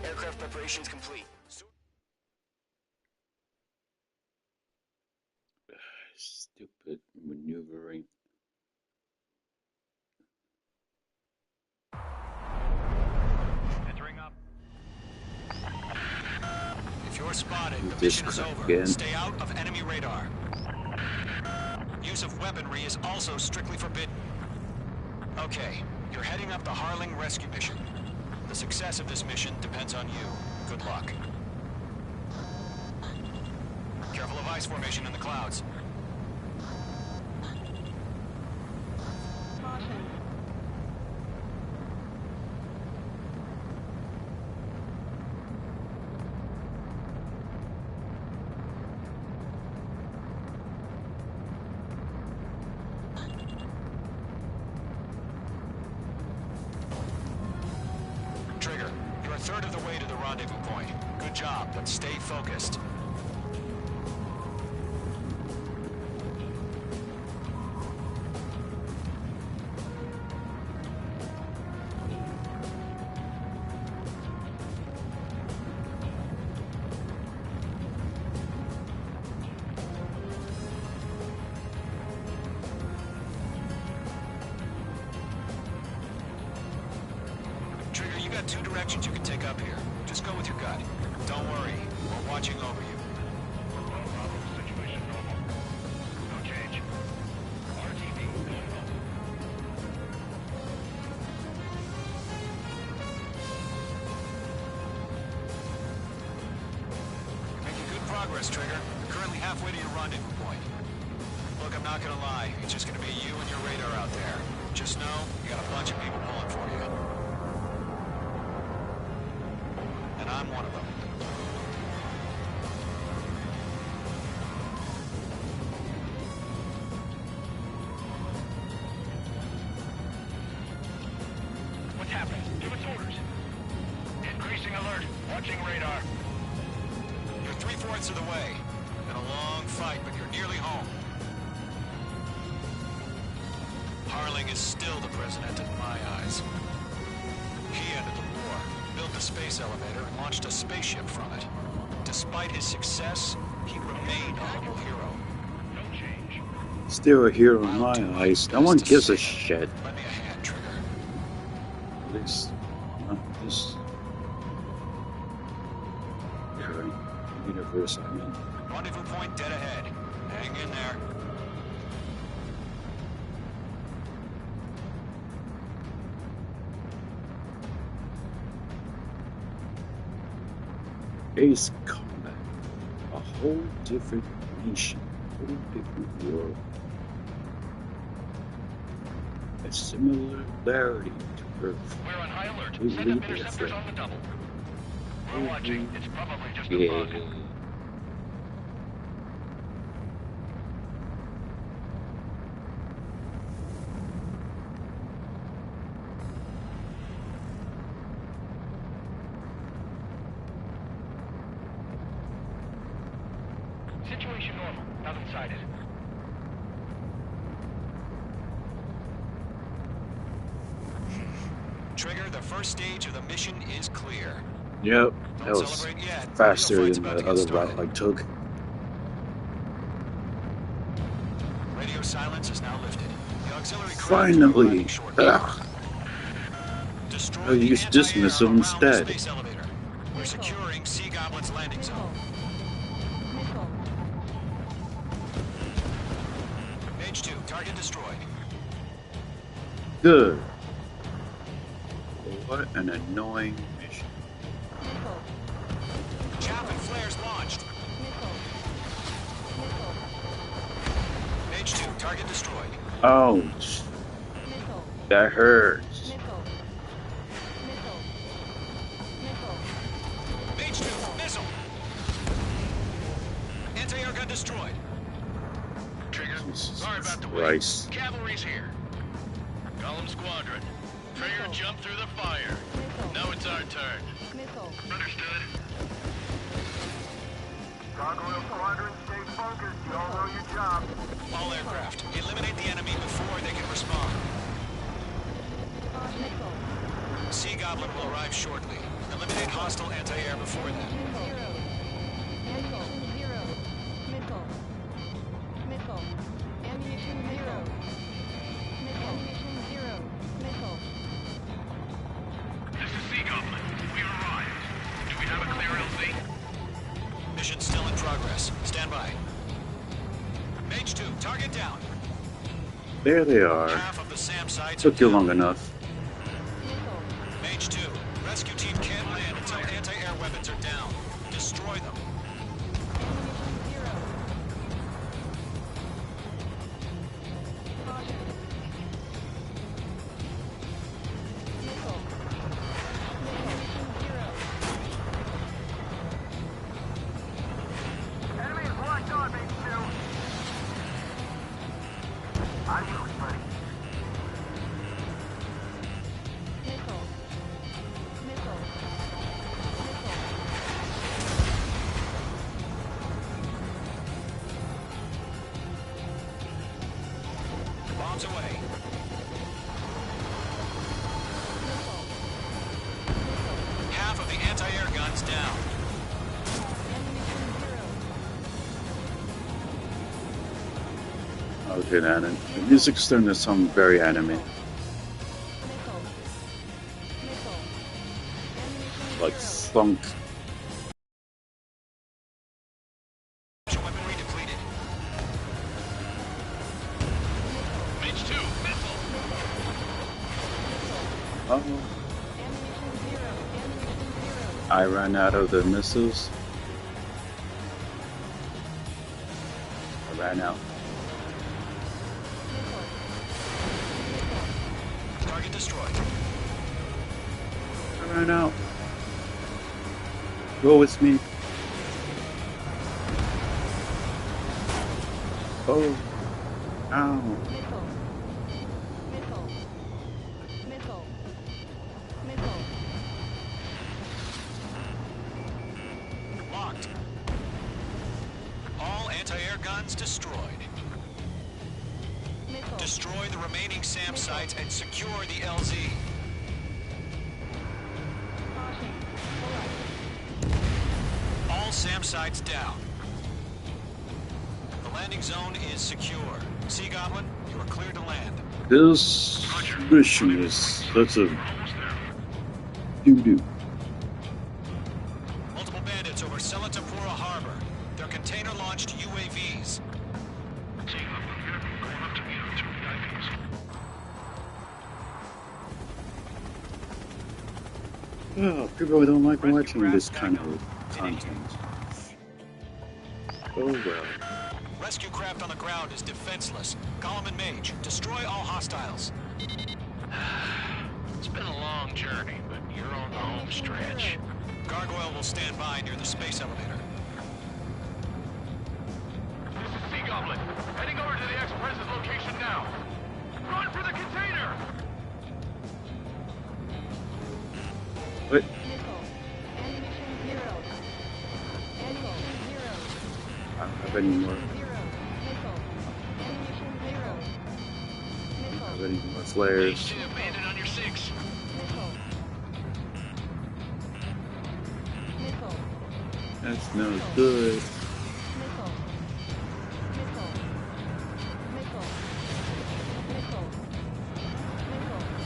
Aircraft preparations complete. Stupid maneuvering. Entering up. If you're spotted, the This mission is over. again. Stay out of enemy radar. Use of weaponry is also strictly forbidden. Okay, you're heading up the Harling rescue mission. The success of this mission depends on you. Good luck. Careful of ice formation in the clouds. Trigger, you're a third of the way to the rendezvous point. Good job, but stay focused. Trigger, you got two directions you can take up here. Just go with your gut. Don't worry, we're watching over you. Situation normal. No change. RTV normal. You're making good progress, Trigger. You're currently halfway to your rendezvous point. Look, I'm not gonna lie. It's just gonna be you and your radar out there. Just know, you got a bunch of people pulling for you. And I'm one of them. What's happening? Give us orders. Increasing alert. Watching radar. You're 3/4 of the way. Been a long fight, but you're nearly home. Harling is still the president in my eyes. He ended the war, built a space elevator, and launched a spaceship from it. Despite his success, he remained a local hero. No change. Still a hero in my eyes. No one gives a shit. Lend me a hand, Trigger. At least not this current universe I'm in. Rendezvous point dead ahead. Hang in there. Ace Combat. A whole different nation. A whole different world. similarity to Earth. We're on high alert. We Send lead up interceptors on the double. We're watching. It's probably just a bug. Situation normal. Nothing sighted. Trigger, the first stage of the mission is clear. Yep, that was faster than the other route I took. Radio silence is now lifted. The auxiliary Finally! I'll use this missile instead. We're securing Sea Goblin's landing zone. Mage 2, target destroyed. Good. What an annoying mission. Chaff and flares launched. Mage 2, target destroyed. Ouch. That hurts. Mage 2, missile. Anti-air gun destroyed. Trigger, sorry about the Christ. wait. Cavalry's here. Column squadron. Trigger jump through the fire. Now it's our turn. Understood. Gargoyle Squadron, stay focused. You all know your job. All aircraft, eliminate the enemy before they can respond. Sea Goblin will arrive shortly. Eliminate hostile anti-air before that. This is Sea Goblin. We arrived. Do we have a clear LZ? Mission still in progress. Stand by. Mage 2, target down. There they are. Half of the SAM sites Took you long enough. Mage 2, rescue team can't land until anti-air weapons are down. Destroy them. Enemy is locked on, Mage 2. Adios, buddy. Bombs away. Half of the anti-air guns down. Okay, then. The music's starting to sound very anime. Like funk. Weaponry depleted. Mage 2, missile. Oh. I ran out of the missiles. I ran out. Target destroyed. I ran out. Go with me. Oh. Ow. Locked. All anti-air guns destroyed. Destroy the remaining SAM sites and secure the LZ. All SAM sites down. The landing zone is secure. Sea Goblin, you are cleared to land. This mission is such a doo-doo. Multiple bandits over Selatapura Harbor. They're container-launched UAVs. Oh, people don't like watching this kind of content. Oh well. Rescue craft on the ground is defenseless. Column and Mage, destroy all hostiles. It's been a long journey, but you're on the home stretch. Gargoyle will stand by near the space elevator. This is Sea Goblin. Heading over to the Express's location now. Run for the container! What? I don't have any more. I don't have any more flares. Bandit on your 6. That's no good.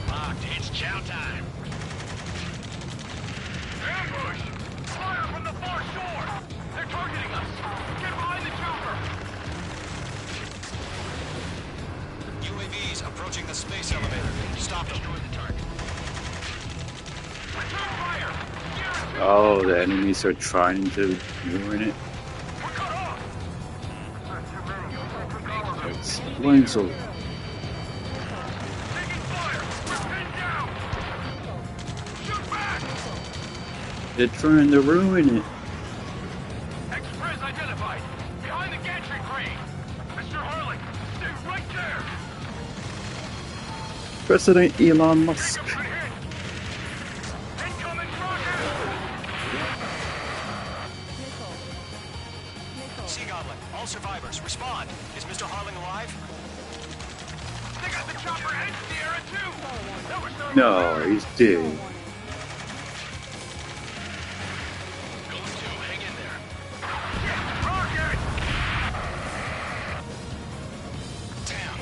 Locked. It's chow time. Ambush! Fire from the far shore! They're targeting us! Get behind the chopper! UAVs approaching the space elevator. Stop them. Destroy the target. Return fire! Oh, the enemies are trying to ruin it. We're cut off! Explain so. Taking fire! We're pinned down! Shoot back! They're trying to ruin it. Express identified! Behind the gantry crane! Mr. Harlan, stay right there! President Elon Musk. Sea Goblin, all survivors, respond. Is Mr. Harling alive? They got the chopper and Sierra too! That was their No, he's dead. Hang in there. rocket! Damn.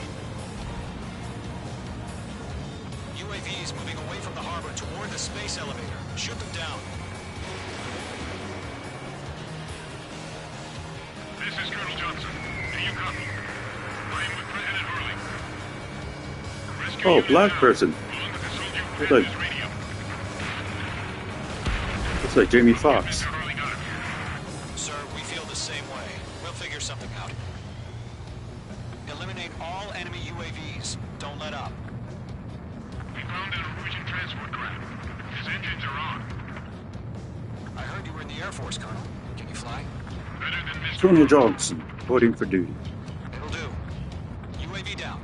UAVs moving away from the harbor toward the space elevator. Shoot them down. This is Colonel Johnson. Do you copy? I am with President Hurley. Rescue Oh, unit black down, person. along with the soldier who Looks ran like, his radio. looks like Jamie Foxx. Mr. Hurley got him. Sir, we feel the same way. We'll figure something out. Eliminate all enemy UAVs. Don't let up. We found an Norwegian transport craft. His engines are on. I heard you were in the Air Force, Colonel. Can you fly? Better than Mr. Colonel Johnson, reporting for duty. It'll do. UAV down.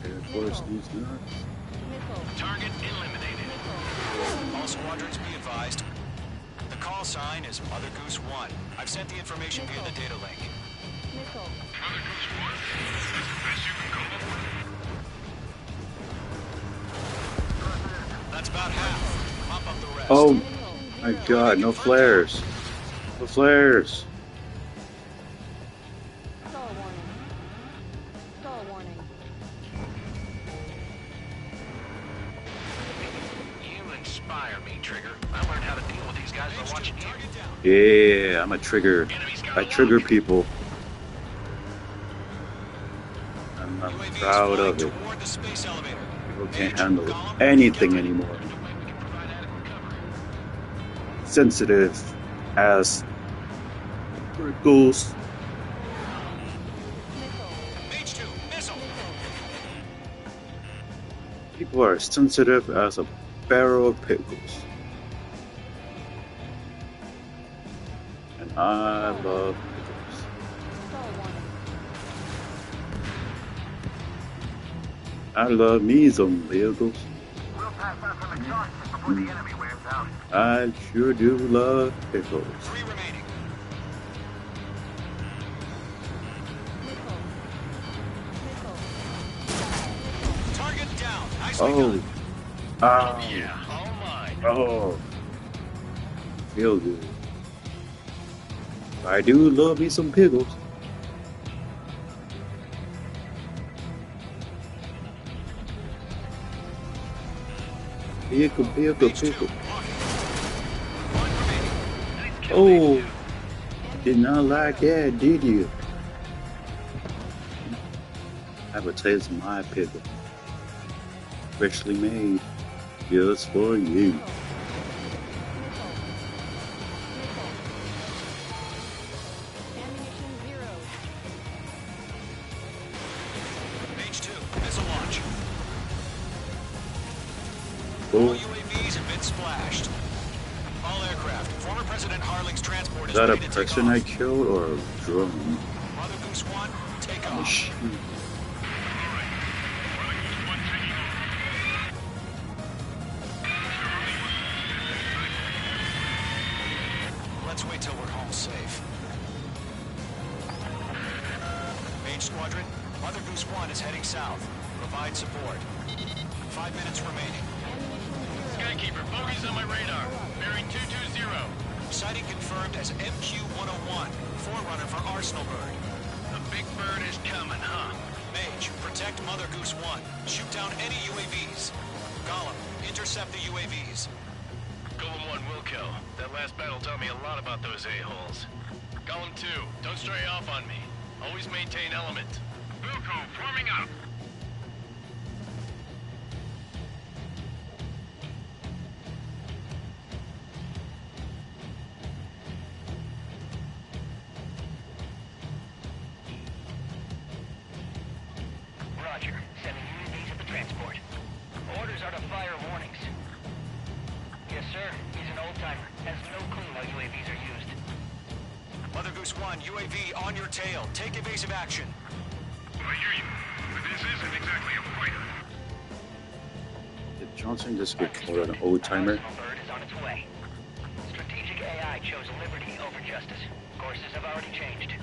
Air Force needs nuts. Target eliminated. All squadrons be advised. The call sign is Mother Goose 1. I've sent the information via the data link. Mother Goose 1. That's the best you can come up with. That's about half. Mop up the rest. Oh my god, no flares. No flares. You inspire me, Trigger. I learned how to deal with these guys by watching you. Yeah, I'm a trigger. I trigger people. I'm proud of it. Toward the space elevator. People can't handle anything anymore. Sensitive as prickles. Mage 2, missile. People are sensitive as a barrel of pickles. And I love pickles. I love me some pickles. We'll pass out some exhaustion before the enemy wears out. I sure do love pickles. 3 remaining. Target down. Nicely Oh. done. Ah. Yeah, all mine. Oh. Feel good. I do love me some pickles. Pickle, pickle, pickle. Oh. Did not like that, did you? Have a taste of my pickle. Freshly made. Just for you. flashed. All aircraft, former President Harling's transport Is that a person I killed or a drone? Mother Goose 1, take off. Machine. Let's wait till we're home safe. Mage Squadron, Mother Goose 1 is heading south. Provide support. 5 minutes remaining. Skykeeper, bogeys on my radar. Bearing 220. Sighting confirmed as MQ-101, forerunner for Arsenal Bird. The big bird is coming, huh? Mage, protect Mother Goose 1. Shoot down any UAVs. Gollum, intercept the UAVs. Golem 1 will kill. That last battle taught me a lot about those a-holes. Golem 2, don't stray off on me. Always maintain element. Wilco, forming up. Roger. Sending UAVs at the transport. Orders are to fire warnings. Yes, sir. He's an old-timer. Has no clue how UAVs are used. Mother Goose 1, UAV on your tail. Take evasive action. I hear you, but this isn't exactly a fighter. Did Johnson just get called an old timer? Bird is on its way. Strategic AI chose liberty over justice. Courses have already changed.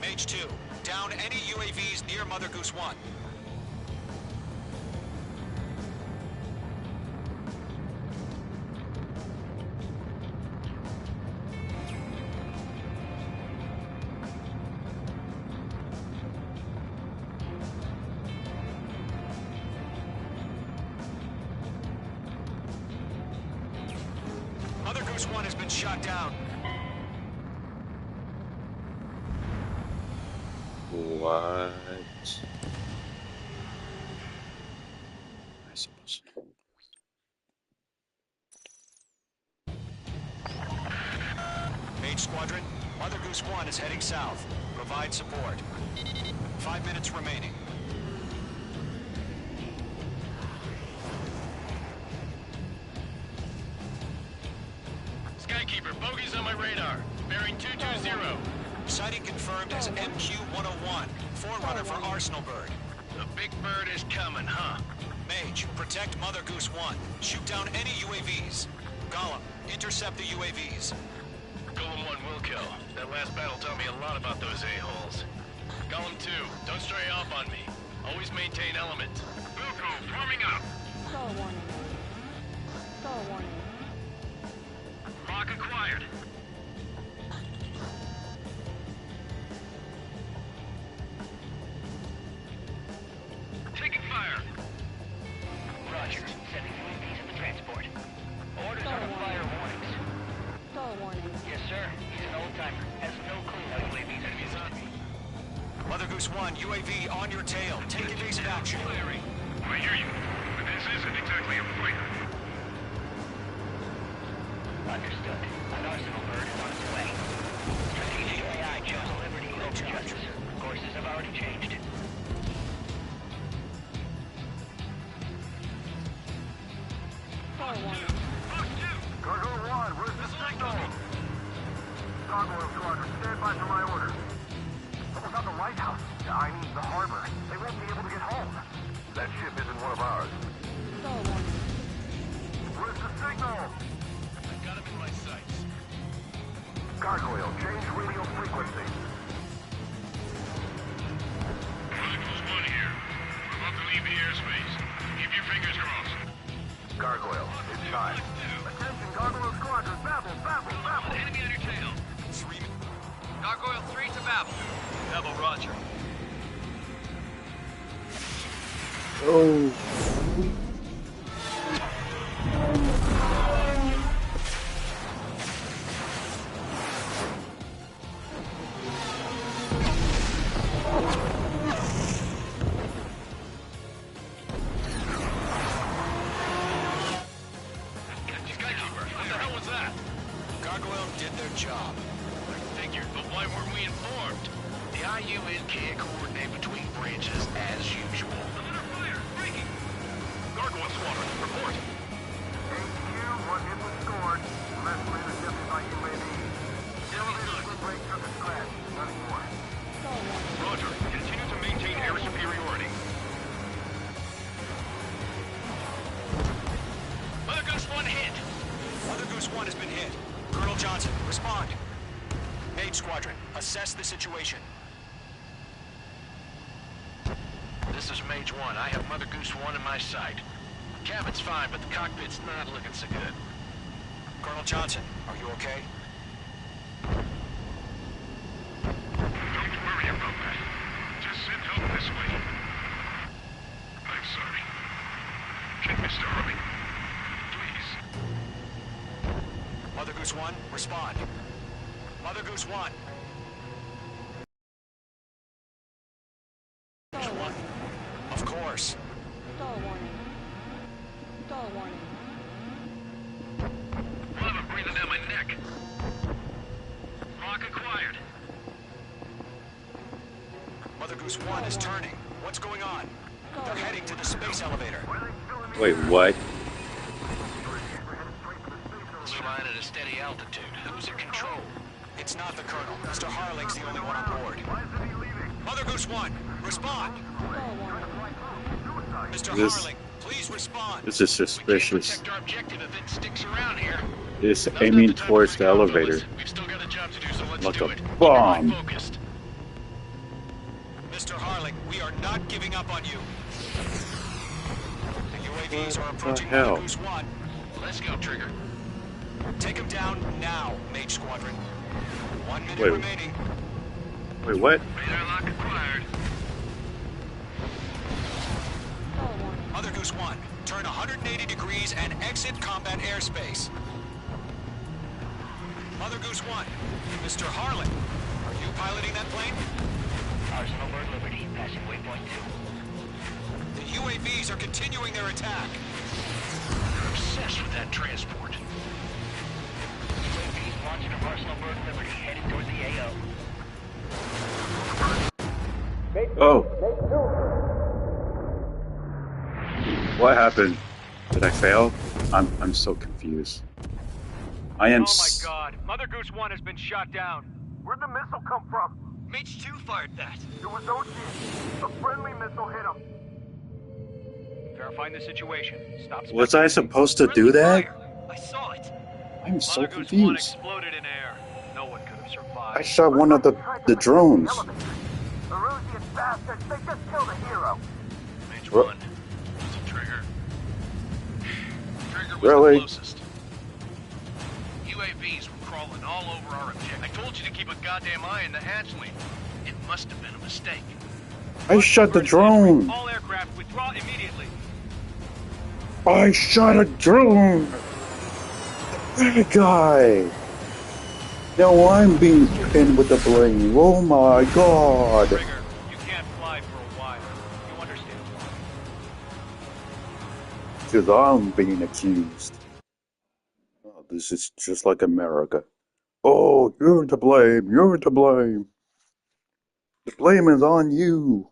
Mage 2, down any UAVs near Mother Goose 1. Mother Goose 1 has been shot down. What? I suppose. Mage Squadron, Mother Goose 1 is heading south. Provide support. 5 minutes remaining. Skykeeper, bogeys on my radar. Bearing 220. Sighting confirmed as MQ-101, forerunner for Arsenal Bird. The big bird is coming, huh? Mage, protect Mother Goose 1. Shoot down any UAVs. Gollum, intercept the UAVs. Golem 1 will kill. That last battle taught me a lot about those a-holes. Golem 2, don't stray off on me. Always maintain element. Wilco, forming up. Call warning. Call warning. Lock acquired. Taking fire. Roger. Sending UAVs at the transport. Orders are to fire warnings. Call warning. Yes, sir. He's an old-timer. Has no clue how UAVs are used. Mother Goose 1, UAV on your tail. Take evasive action. I hear you, but this isn't exactly a fighter. Understood. An Arsenal Bird is on its way. Strategic AI chose liberty over justice. Courses have already changed. Call warning. Cargo 1, where's the signal? Gargoyle Squadron, stand by for my orders. What about the lighthouse? I mean, the harbor. They won't be able to get home. That ship isn't one of ours. Call warning. Where's the signal? I got him in my sights. Gargoyle, change radio frequency. Mother Goose 1 here. We're about to leave the airspace. Keep your fingers crossed. Gargoyle, it's time. Attention, Gargoyle Squadron, Babel, Babel, Babel. Enemy on your tail. Gargoyle 3 to Babel. Babel, roger. Oh. Skykeeper, what the hell was that? Gargoyle did their job. I figured, but why weren't we informed? The IUN can't coordinate between branches as usual. 1 has been hit. Colonel Johnson, respond. Mage Squadron, assess the situation. This is Mage 1. I have Mother Goose 1 in my sight. Cabin's fine, but the cockpit's not looking so good. Colonel Johnson, are you okay? Don't worry about that. Just send help this way. I'm sorry. Get Mr. Harling. Please. Mother Goose 1, respond. Mother Goose 1. Stall warning. Of course. Stall warning. Stall warning. Well, I'm breathing down my neck. Lock acquired. Mother Goose 1 is turning. What's going on? They're heading to the space elevator. Wait, what? Flying at a steady altitude. Who's in control? It's not the Colonel. Mr. Harling's the only one on board. Mother Goose 1, respond. Mr. Harling, please respond. This is suspicious. Our objective if it sticks around here. It's aiming towards the elevator. We've still got a job to do, so let's Like do a it. bomb. Focused. Mr. Harling, we are not giving up on you. The UAVs are approaching Mother Goose 1. Let's go, Trigger. Take him down now, Mage Squadron. 1 minute Wait. remaining. Wait, what? Radar lock acquired. Mother Goose 1, turn 180 degrees and exit combat airspace. Mother Goose 1, Mr. Harling, are you piloting that plane? Arsenal Bird Liberty, passing waypoint 2. The UAVs are continuing their attack. They're obsessed with that transport. UAVs launching from Arsenal Bird Liberty, headed towards the AO. Oh. What happened? Did I fail? I'm so confused. I am. Oh my God! Mother Goose 1 has been shot down. Where'd the missile come from? Mage 2 fired that. It was Ocean. A friendly missile hit him. Verifying the situation. Stop. Was I supposed to do that? I saw it. I'm so Mother Goose 1 confused. exploded in air. No one could have survived. I shot one of the drones. Erusian bastards, they just killed a hero. Mage What? 1. Was it Trigger? Trigger was Really? the closest. UAVs were crawling all over our objective. I told you to keep a goddamn eye on the hatchling. It must have been a mistake. I shot the drone. All aircraft withdraw immediately. I shot a drone. That guy. Now I'm being pinned with the blame. Oh my God. Trigger, you can't fly for a while. You understand why? Because I'm being accused. Oh, this is just like America. Oh, you're to blame. You're to blame. The blame is on you.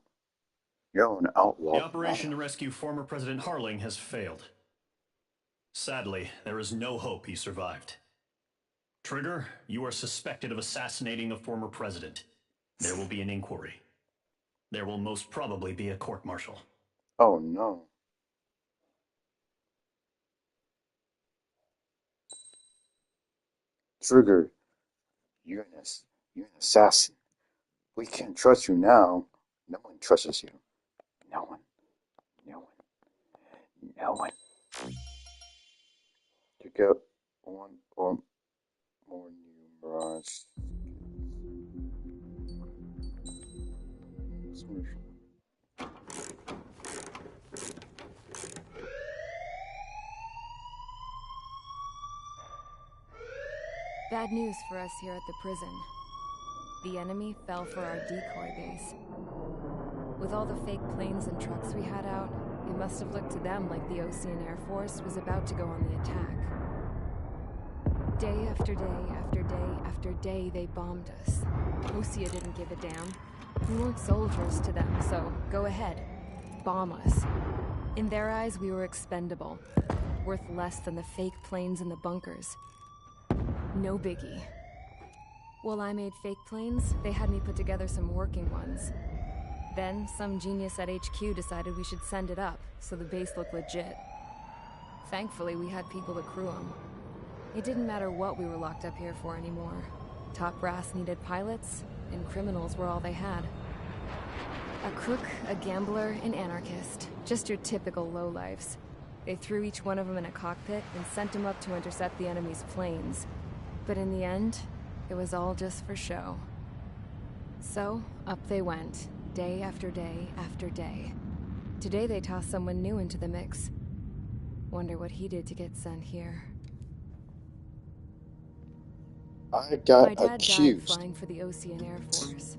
You're an outlaw. The operation to rescue former President Harling has failed. Sadly, there is no hope he survived. Trigger, you are suspected of assassinating the former president. There will be an inquiry. There will most probably be a court-martial. Oh no. Trigger, you're an assassin. We can't trust you now. No one trusts you. No one. No one. No one. To get one or more numerous. Bad news for us here at the prison. The enemy fell for our decoy base. With all the fake planes and trucks we had out, it must have looked to them like the Osean Air Force was about to go on the attack. Day after day after day after day, they bombed us. Osea didn't give a damn. We weren't soldiers to them, so go ahead. Bomb us. In their eyes, we were expendable. Worth less than the fake planes in the bunkers. No biggie. While I made fake planes, they had me put together some working ones. Then, some genius at HQ decided we should send it up, so the base looked legit. Thankfully, we had people to crew them. It didn't matter what we were locked up here for anymore. Top brass needed pilots, and criminals were all they had. A crook, a gambler, an anarchist. Just your typical lowlifes. They threw each one of them in a cockpit and sent them up to intercept the enemy's planes. But in the end, it was all just for show. So, up they went, day after day after day. Today they tossed someone new into the mix. Wonder what he did to get sent here. I got My dad accused. died flying for the Osean Air Force.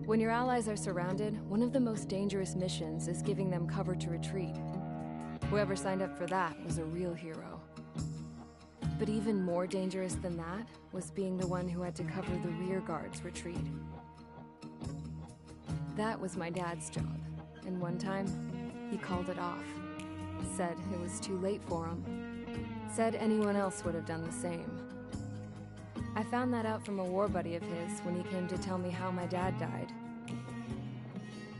When your allies are surrounded, one of the most dangerous missions is giving them cover to retreat. Whoever signed up for that was a real hero. But even more dangerous than that was being the one who had to cover the rear guard's retreat. That was my dad's job, and one time, he called it off. Said it was too late for him. Said anyone else would have done the same. I found that out from a war buddy of his when he came to tell me how my dad died.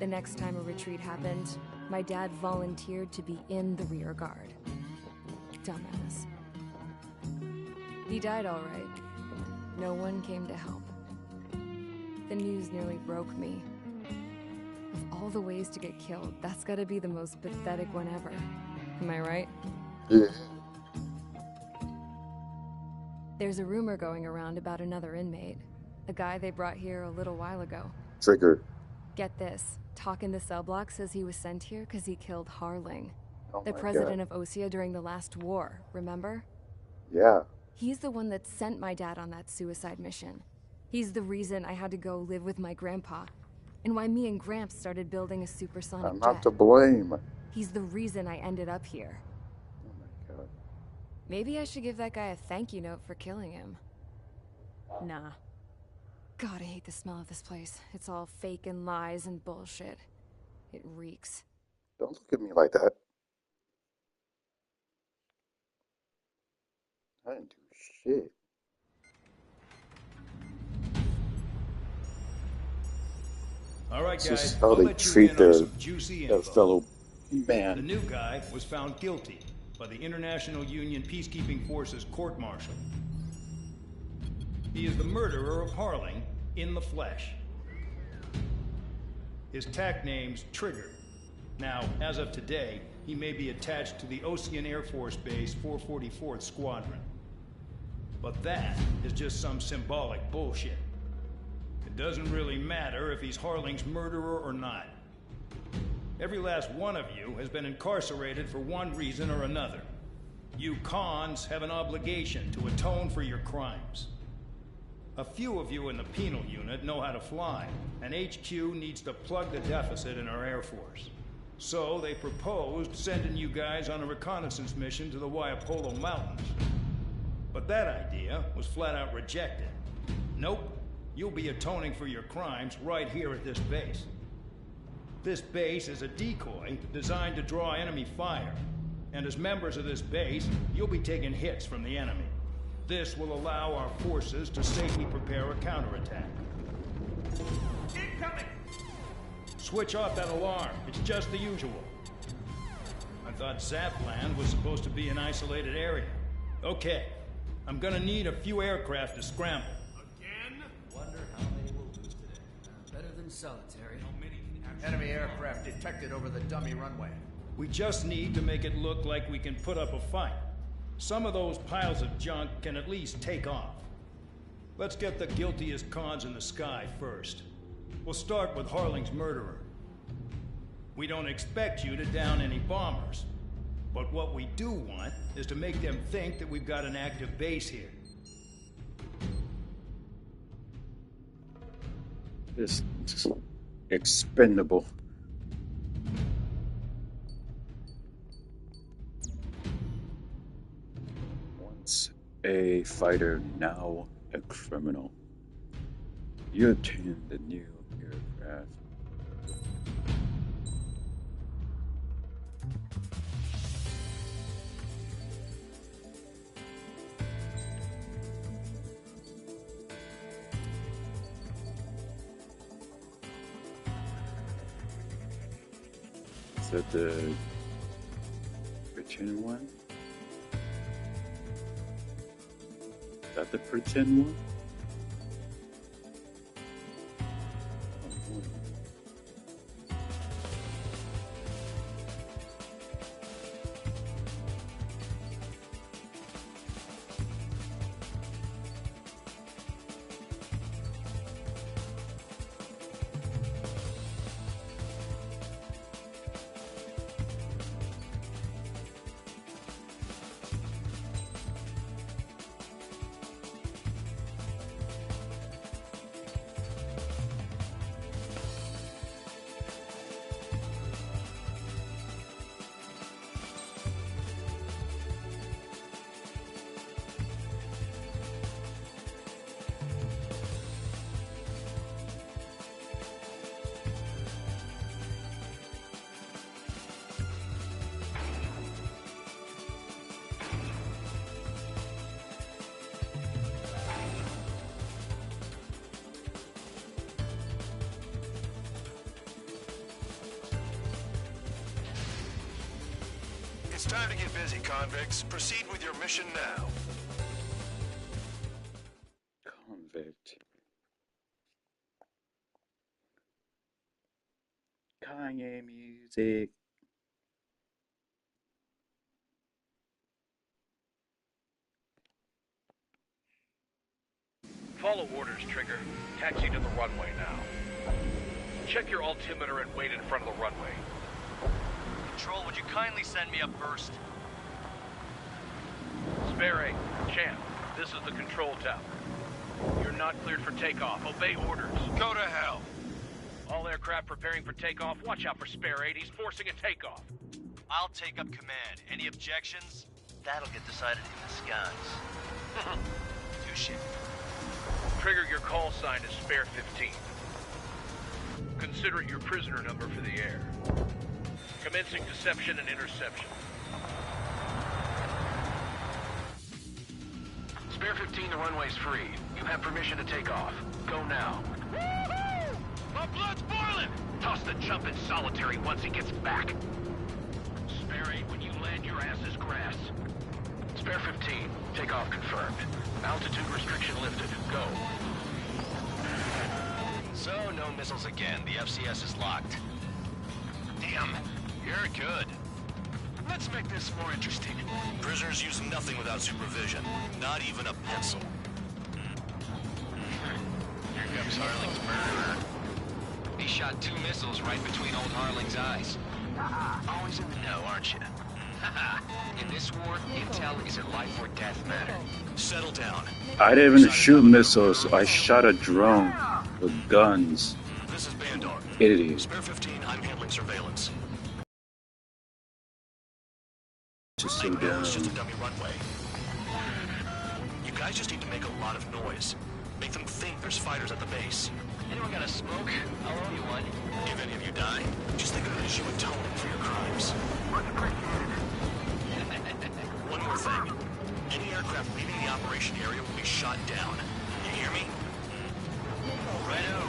The next time a retreat happened, my dad volunteered to be in the rear guard. Dumbass. He died all right. No one came to help. The news nearly broke me. Of all the ways to get killed, that's gotta be the most pathetic one ever. Am I right? Yeah. There's a rumor going around about another inmate. A guy they brought here a little while ago. Trigger. Get this. Talk in the cell block says he was sent here because he killed Harling. Oh The my president God. of Osea during the last war, remember? Yeah. He's the one that sent my dad on that suicide mission. He's the reason I had to go live with my grandpa, and why me and Gramps started building a supersonic I'm jet. not to blame. He's the reason I ended up here. Oh my God. Maybe I should give that guy a thank you note for killing him. Nah. God, I hate the smell of this place. It's all fake and lies and bullshit. It reeks. Don't look at me like that. I didn't do shit. All right, This guys. is how I'll they let you treat in on their some juicy info. fellow The man. new guy was found guilty by the International Union Peacekeeping Forces court-martial. He is the murderer of Harling in the flesh. His TAC name's Trigger. Now, as of today, he may be attached to the Osean Air Force Base 444th Squadron. But that is just some symbolic bullshit. It doesn't really matter if he's Harling's murderer or not. Every last one of you has been incarcerated for one reason or another. You cons have an obligation to atone for your crimes. A few of you in the penal unit know how to fly, and HQ needs to plug the deficit in our Air Force. So they proposed sending you guys on a reconnaissance mission to the Waiapolo Mountains. But that idea was flat out rejected. Nope, you'll be atoning for your crimes right here at this base. This base is a decoy designed to draw enemy fire. And as members of this base, you'll be taking hits from the enemy. This will allow our forces to safely prepare a counterattack. Incoming! Switch off that alarm. It's just the usual. I thought Zapland was supposed to be an isolated area. Okay, I'm gonna need a few aircraft to scramble. Again? Wonder how they will lose today. Better than solitary. Enemy aircraft detected over the dummy runway. We just need to make it look like we can put up a fight. Some of those piles of junk can at least take off. Let's get the guiltiest cons in the sky first. We'll start with Harling's murderer. We don't expect you to down any bombers. But what we do want is to make them think that we've got an active base here. This is expendable. Once a fighter, now a criminal. You obtain the new aircraft. Is that the Britain one? that the pretend one? It's time to get busy, convicts. Proceed with your mission now. Convict. Kanye music. Follow orders, Trigger. Taxi to the runway now. Check your altimeter and wait in front of the runway. Control, would you kindly send me up first? Spare 8, Champ, this is the control tower. You're not cleared for takeoff. Obey orders. Go to hell. All aircraft preparing for takeoff. Watch out for Spare 8. He's forcing a takeoff. I'll take up command. Any objections? That'll get decided in the skies. Touche. Trigger, your call sign is Spare 15. Consider it your prisoner number for the air. Commencing deception and interception. Spare 15, the runway's free. You have permission to take off. Go now. Woohoo! My blood's boiling! Toss the jump in solitary once he gets back. Spare 8, when you land, your ass is grass. Spare 15, takeoff confirmed. Altitude restriction lifted. Go. So, no missiles again. The FCS is locked. Damn, you're good. Let's make this more interesting. Prisoners use nothing without supervision. Not even a pencil. Here comes Harling's murderer. He shot 2 missiles right between old Harling's eyes. Always in the know, aren't you? In this war, intel is a life or death matter. Settle down. I didn't even shoot missiles. I shot a drone with guns. This is Bandar. Idiot. Spare 15, I'm handling surveillance. Just Right now, it's just a dummy runway. You guys just need to make a lot of noise. Make them think there's fighters at the base. Anyone got a smoke? I'll owe you one. If any of you die, just think of it as you atone for your crimes. Much appreciated. One more thing. Any aircraft leaving the operation area will be shot down. You hear me? Righto.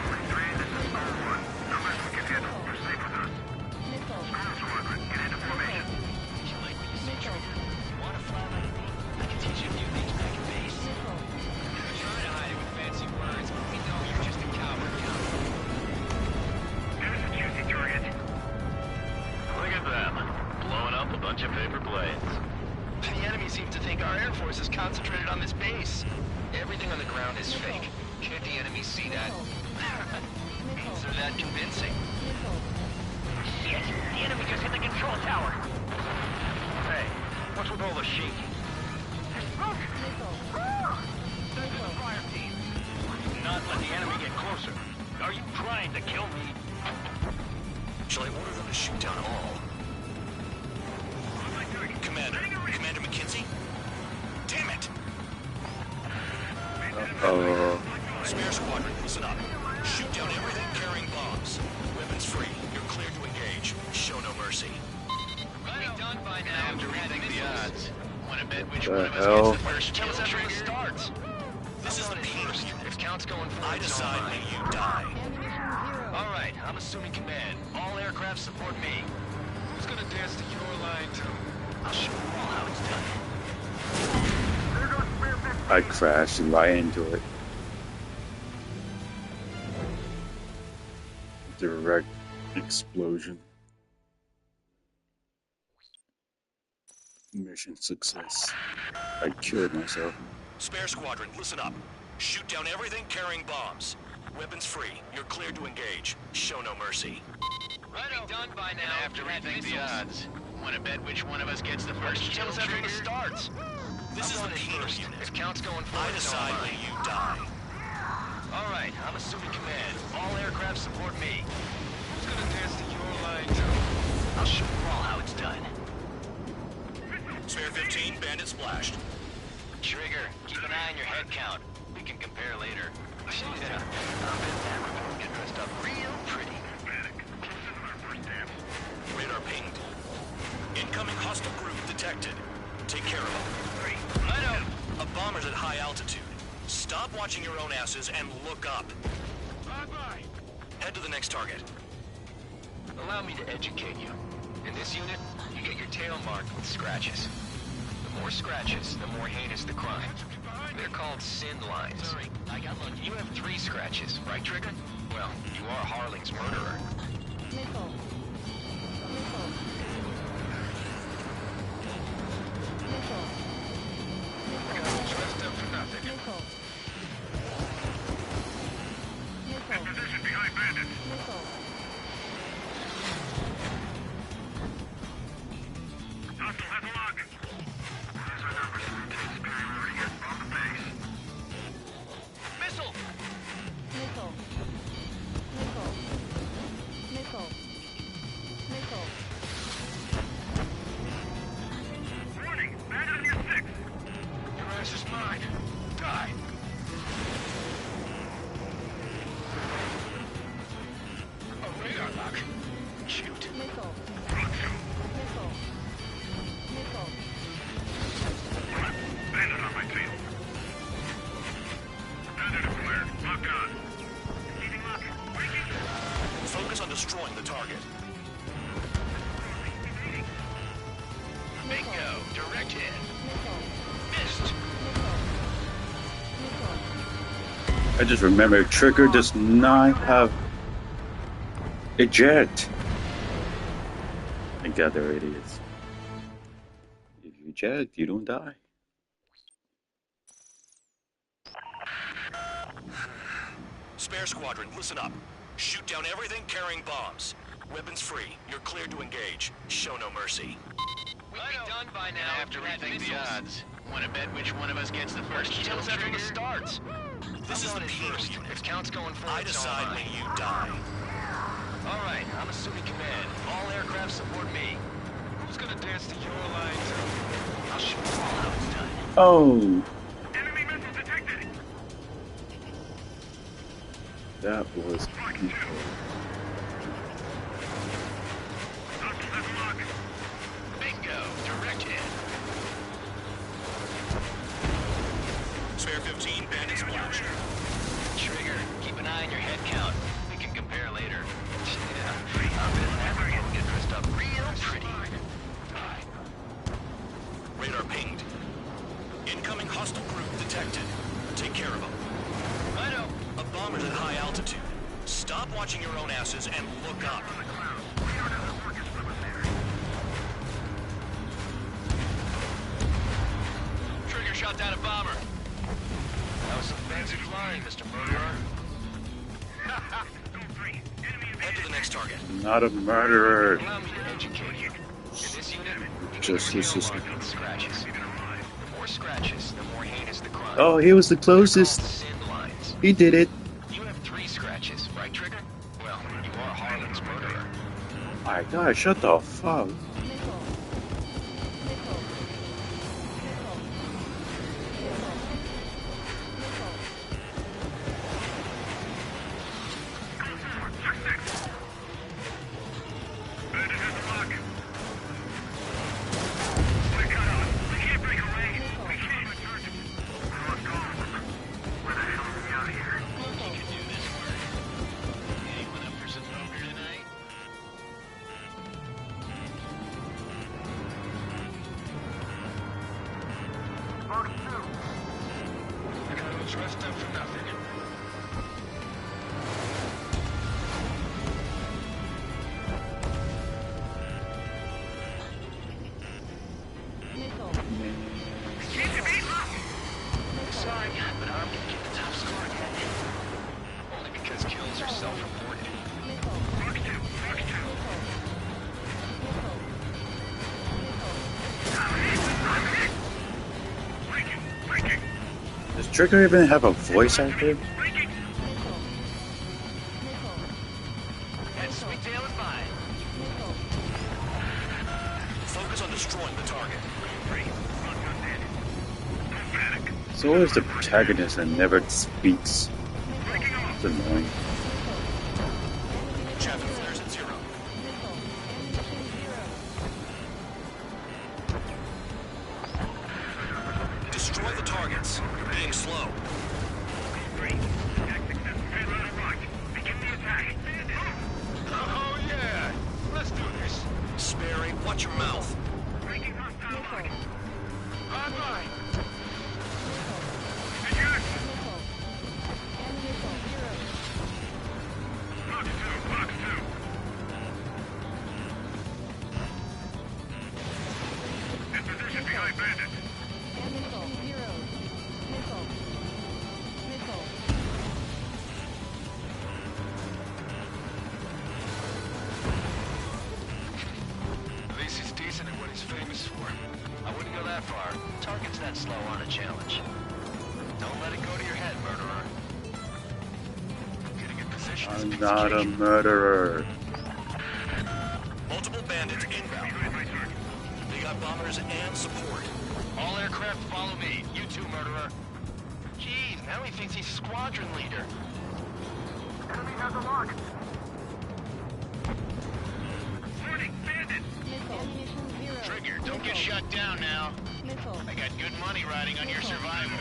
23, this is Star 1. No less we can handle. Proceed with us. Squirrel Squadron, get into formation. You like what you see, Trigger? Want to fly like me? I can teach you a few things back at base. You're trying to hide it with fancy words, but we know you're just a coward. There's a juicy target. Look at them. Blowing up a bunch of paper planes. The enemy seems to think our Air Force is concentrated on this base. Everything on the ground is fake. Can't the enemy see that? Means they're that convincing. Shit! The enemy just hit the control tower! Hey, what's with all the shaking? There's smoke! Send in the fire team. Do not let the enemy get closer. Are you trying to kill me? Shall I order them to shoot down all? Commander McKenzie? Damn it! Spare Squadron, listen up. Shoot down everything carrying bombs. Weapons free. You're cleared to engage. Show no mercy. Right done by now. Have to rethink the odds. Want to bet which one of us gets the first kill, Trigger? Starts. This is the penis. If count's going for I decide when you die. All right, I'm assuming command. All aircraft support me. Who's gonna dance to your line, too? I'll show you all how it's done. I crashed right into it. Direct explosion. Mission success. I killed myself. Spare squadron, listen up. Shoot down everything carrying bombs. Weapons free. You're cleared to engage. Show no mercy. Righto. Done by now. And after rethink the odds. Want to bet which one of us gets the first kill after the starts? This is the penal unit. If count's going for I decide when you die. All right, I'm assuming command. All aircraft support me. Who's gonna dance to your line, Joe? I'll show you all how it's done. Spare 15, bandit splashed. Trigger, keep an eye on your head count. We can compare later. Yeah, I'll bet that we're gonna get dressed up real pretty. Radar pinged. Incoming hostile group detected. Take care of them. I know. A bomber's at high altitude. Stop watching your own asses and look up. Bye-bye. Head to the next target. Allow me to educate you. In this unit, you get your tail marked with scratches. The more scratches, the more heinous the crime. They're called sin lines. Sorry, I got lucky. You have 3 scratches, right, Trigger? Well, you are Harling's murderer. Nickel. Dressed up for nothing. In position behind bandits. Hostile has a lock. These are numbers. Take superiority here. Bomb the base. Missile! Warning! Bandit on your 6. Your ass is mine. Die! A radar lock. Shoot. Bandit on my tail. Bandit is cleared. Locked on. Receiving lock. Breaking. Focus on destroying the target. Bingo! Direct hit. Missed. I just remember Trigger does not have eject. I gather it is. If you eject, you don't die. Spare squadron, listen up. Shoot down everything carrying bombs. Weapons free. You're cleared to engage. Show no mercy. We'll be done by now. And after rethink the odds. Want to bet which one of us gets the first kill after the starts? This is the penal unit. If count's going for I decide when you die. All right, I'm assuming command. All aircraft support me. Who's gonna dance to your line, I'll show you all how it's done. Oh, Enemy missile detected. that was people. Hostile has a lock. Bingo! Direct hit. Spare 15, bandit splashed. Trigger, keep an eye on your head count. We can compare later. Yeah, I'll bet that we're gonna get dressed up real pretty. Radar pinged. Incoming hostile group detected. Take care of them. I know. A bomber's at high altitude. Stop watching your own asses and look up. Trigger shot down a bomber. That was some fancy flying, Mr. Murderer. Head to the next target. Not a murderer. Allow me to educate you. In this unit, Justice system. scratches. The more scratches, the more heinous the crime. Oh, he was the closest. Sin lines. He did it. You have 3 scratches, right, Trigger? Well, you are Harlan's murderer. My God, shut the fuck. Bandit has a lock. We're cut off. We can't break away. We can't even charge him. Let's go. Where the hell are we out of here? You can do this work. Anyone up for some poker tonight? dressed up for nothing. Sorry, but I'm gonna get the top score again. Only because kills are self-reported. Does Trigger even have a voice actor? And Sweetdale is mine. Focus on destroying the target. It's always the protagonist that never speaks. It's annoying. Chaffin flares at 0. Destroy the targets. You're being slow. Oh yeah! Let's do this. Sperry, watch your mouth. Bye-bye. At least he's decent at what he's famous for. I wouldn't go that far. Target's that slow on a challenge. Don't let it go to your head, murderer. Getting in position is a I'm piece of not a cake. murderer. Multiple bandits inbound. They got bombers and support. All aircraft follow me. You too, murderer. Jeez, now he thinks he's squadron leader. Enemy has a lock. Trigger, don't get shut down now. I got good money riding on your survival.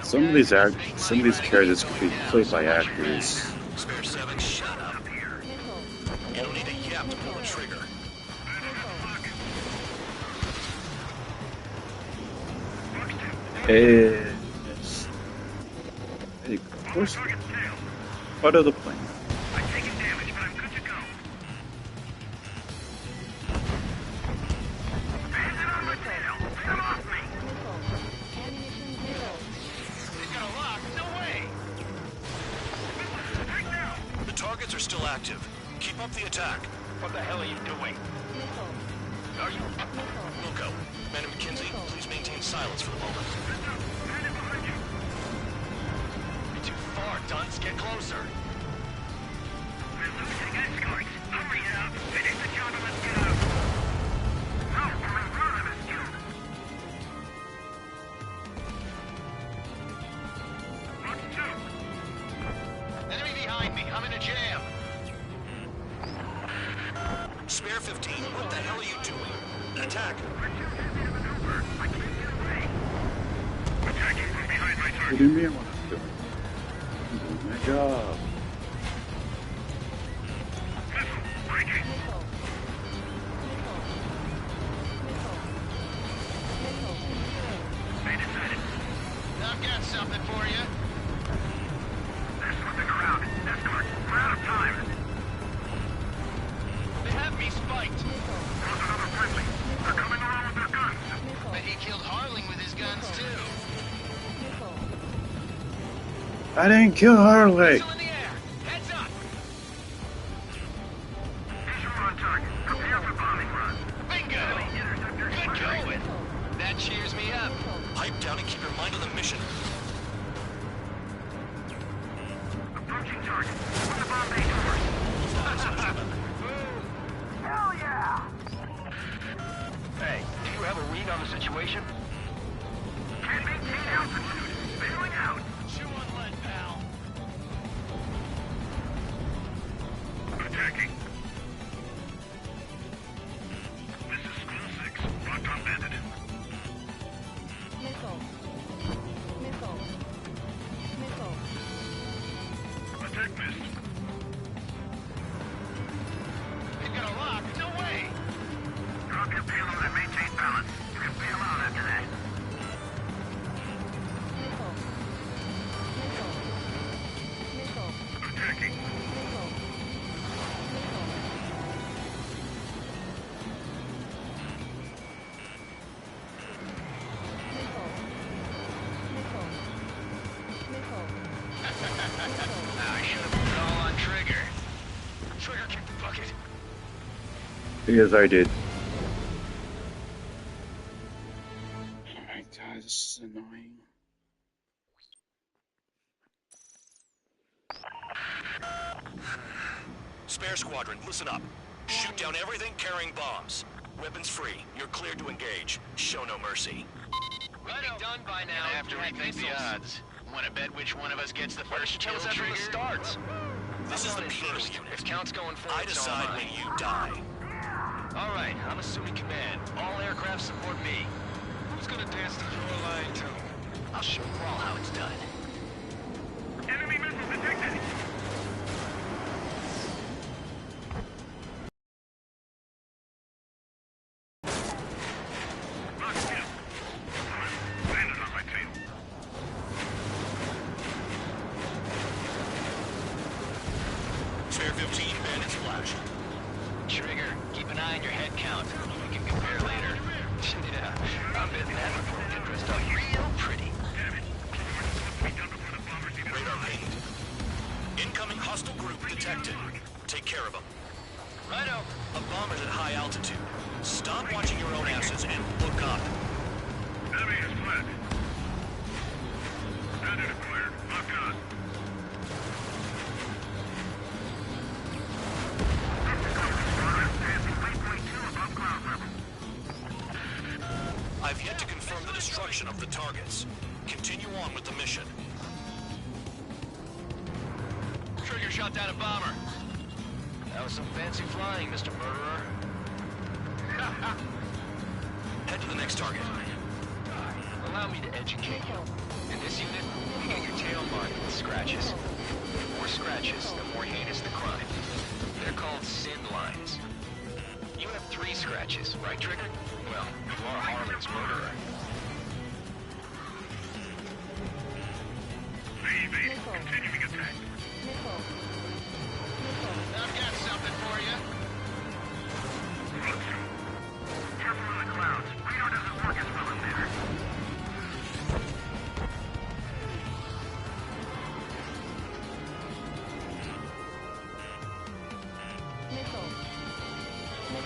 Some of these characters could be played by actors. Spare 7, shut up. You don't need a yap to pull a trigger. Yes. Hey, of course. Part of the plane. The targets are still active. Keep up the attack. What the hell are you doing? Are you... Wilco, Madam McKinsey, please maintain silence for the moment. You're too far, dunce. Get closer. We're losing escorts. Hurry up. Finish the job and let's get out. No, we're in front of us, you. Enemy behind me. I'm in a jam. Spare 15, what the hell are you doing? Attack. What do you mean what I'm doing? I'm doing my job. I've got something for you. There's something around. Escort, we're out of time. They have me spiked. There's another friendly. They're coming around with their guns. But he killed Harling with his guns, too. I didn't kill Harley. Missile in the air. Heads up. Visual on target. Prepare for bombing run. Bingo. Good going. That cheers me up. Pipe down and keep your mind on the mission. Approaching target. Open the bomb bay doors. Hell yeah! Hey, do you have a read on the situation? Can't maintain altitude. Bailing out. Chew on lead, pal. Attacking. This is School 6. Locked on bandit. Attack missed. They've got a lock. No way. Drop your payload and maintain balance. You can bail out after that. Yes, I did. Oh my god, this is annoying. Spare squadron, listen up. Shoot down everything carrying bombs. Weapons free. You're cleared to engage. Show no mercy. Right done by now. And after we think the odds, wanna bet which one of us gets the first kill Tell us after the starts. This is the penal unit. If count's going forward, I decide when you die. All right, I'm assuming command. All aircraft support me. Who's gonna dance the draw line too? I'll show you all how it's done. Enemy missiles detected! Landed on my tail. Spare 15, bandits flash. Trigger, keep an eye on your head count. We can compare later. Yeah, I'm betting that report can dressed up real pretty. Radar pinged. Incoming hostile group detected. Take care of them. Righto. A bomber's at high altitude. Stop watching your own asses and look up. Enemy is fled. Bandit acquired. Lock on. I've yet to confirm the destruction of the targets. Continue on with the mission. Trigger shot down a bomber. That was some fancy flying, Mr. Murderer. Head to the next target. Allow me to educate you. In this unit, you get your tail marked with scratches. The more scratches, the more heinous the crime. They're called sin lines. You have 3 scratches, right, Trigger? Well, you are Harlan's murderer. Continuing attack. I've got something for you. Careful of the clouds. Radar doesn't work as well in there.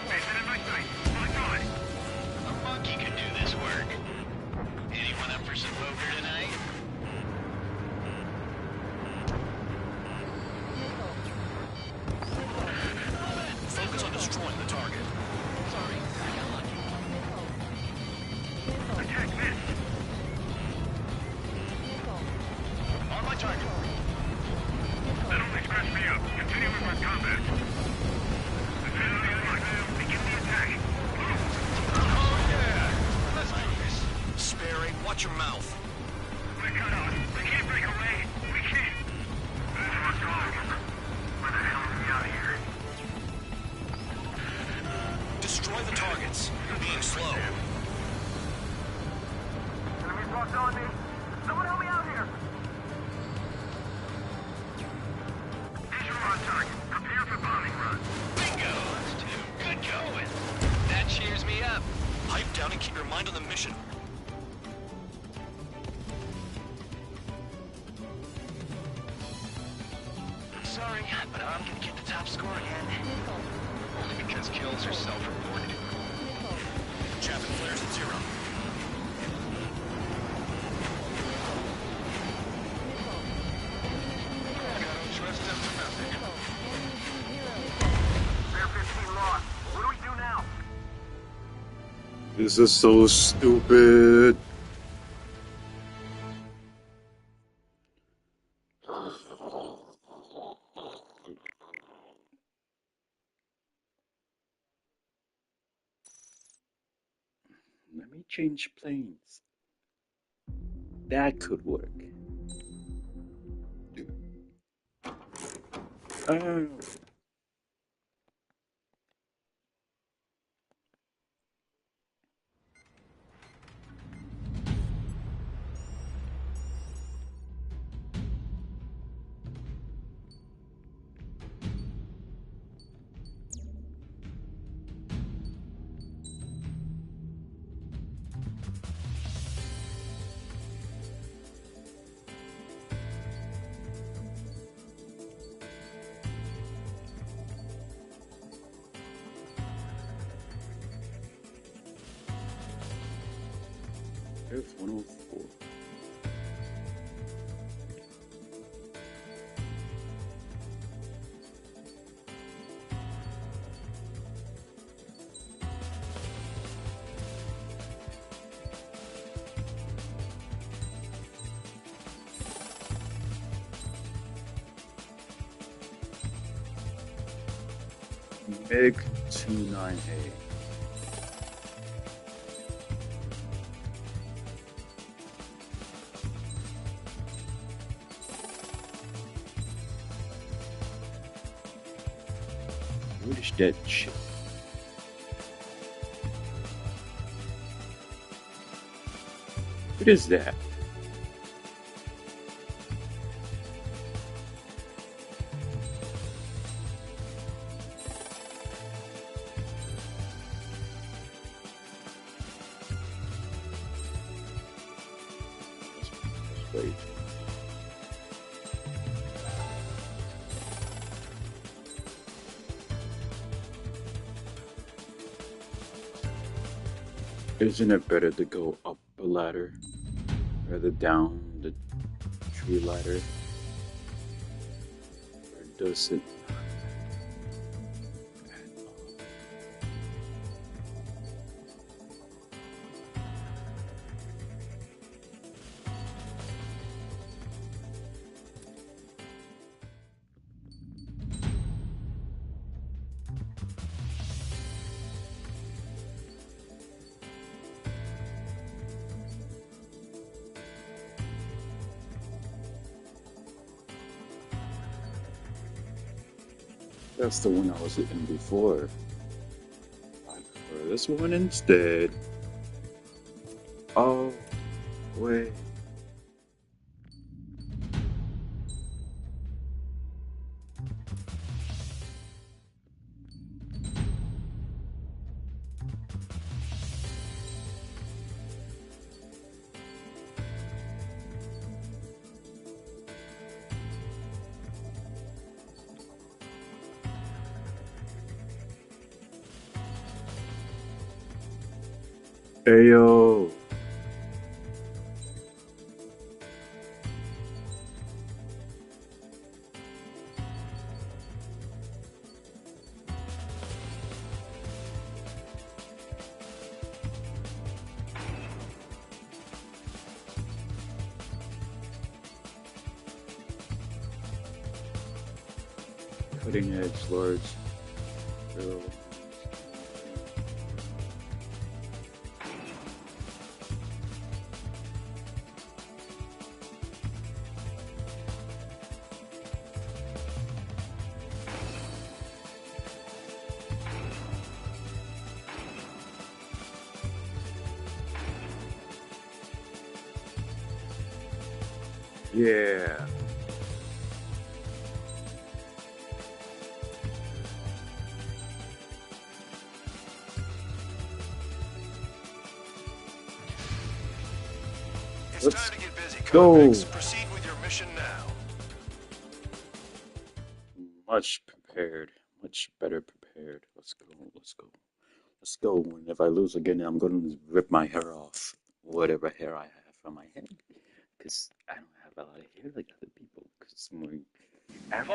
Mason in my sight. My God. A monkey can do this work. Anyone up for some poker tonight? Focus on destroying the target. Sorry, I got lucky. Attack missed. On my target. That only scratched me up. Continuing with combat. The enemy is locked. Begin the attack. Oh yeah! Let's do this. Sperry, watch your mouth. We're cut off. We can't break away. We can't. We're gone. Where the hell are we out of here? Destroy the targets. You're being slow. Enemies locked on me. Someone help me out here. Visual on target. Prepare for bombing run. Bingo! Good going. That cheers me up. Pipe down and keep your mind on the mission. Sorry, but I'm gonna get the top score again. Only because kills are self-reported. Chapin flares at 0. I don't trust them for nothing. Bear 15 lost. What do we do now? This is so stupid. Let me change planes. That could work. Oh. F-104. MiG-29A. What is that shit? What is that? Wait. Isn't it better to go up a ladder rather down the tree ladder? Or does it? That's the one I was in before. I prefer this one instead. Oh, wait. Ayo. Cutting edge, large. Barrel. Yeah. It's time to get busy, go. convicts. Proceed with your mission now. Much prepared. Much better prepared. Let's go. Let's go. Let's go. And if I lose again, I'm going to rip my hair off. Whatever hair I have on my head. Because I don't have a lot of hair like other people. Because I'm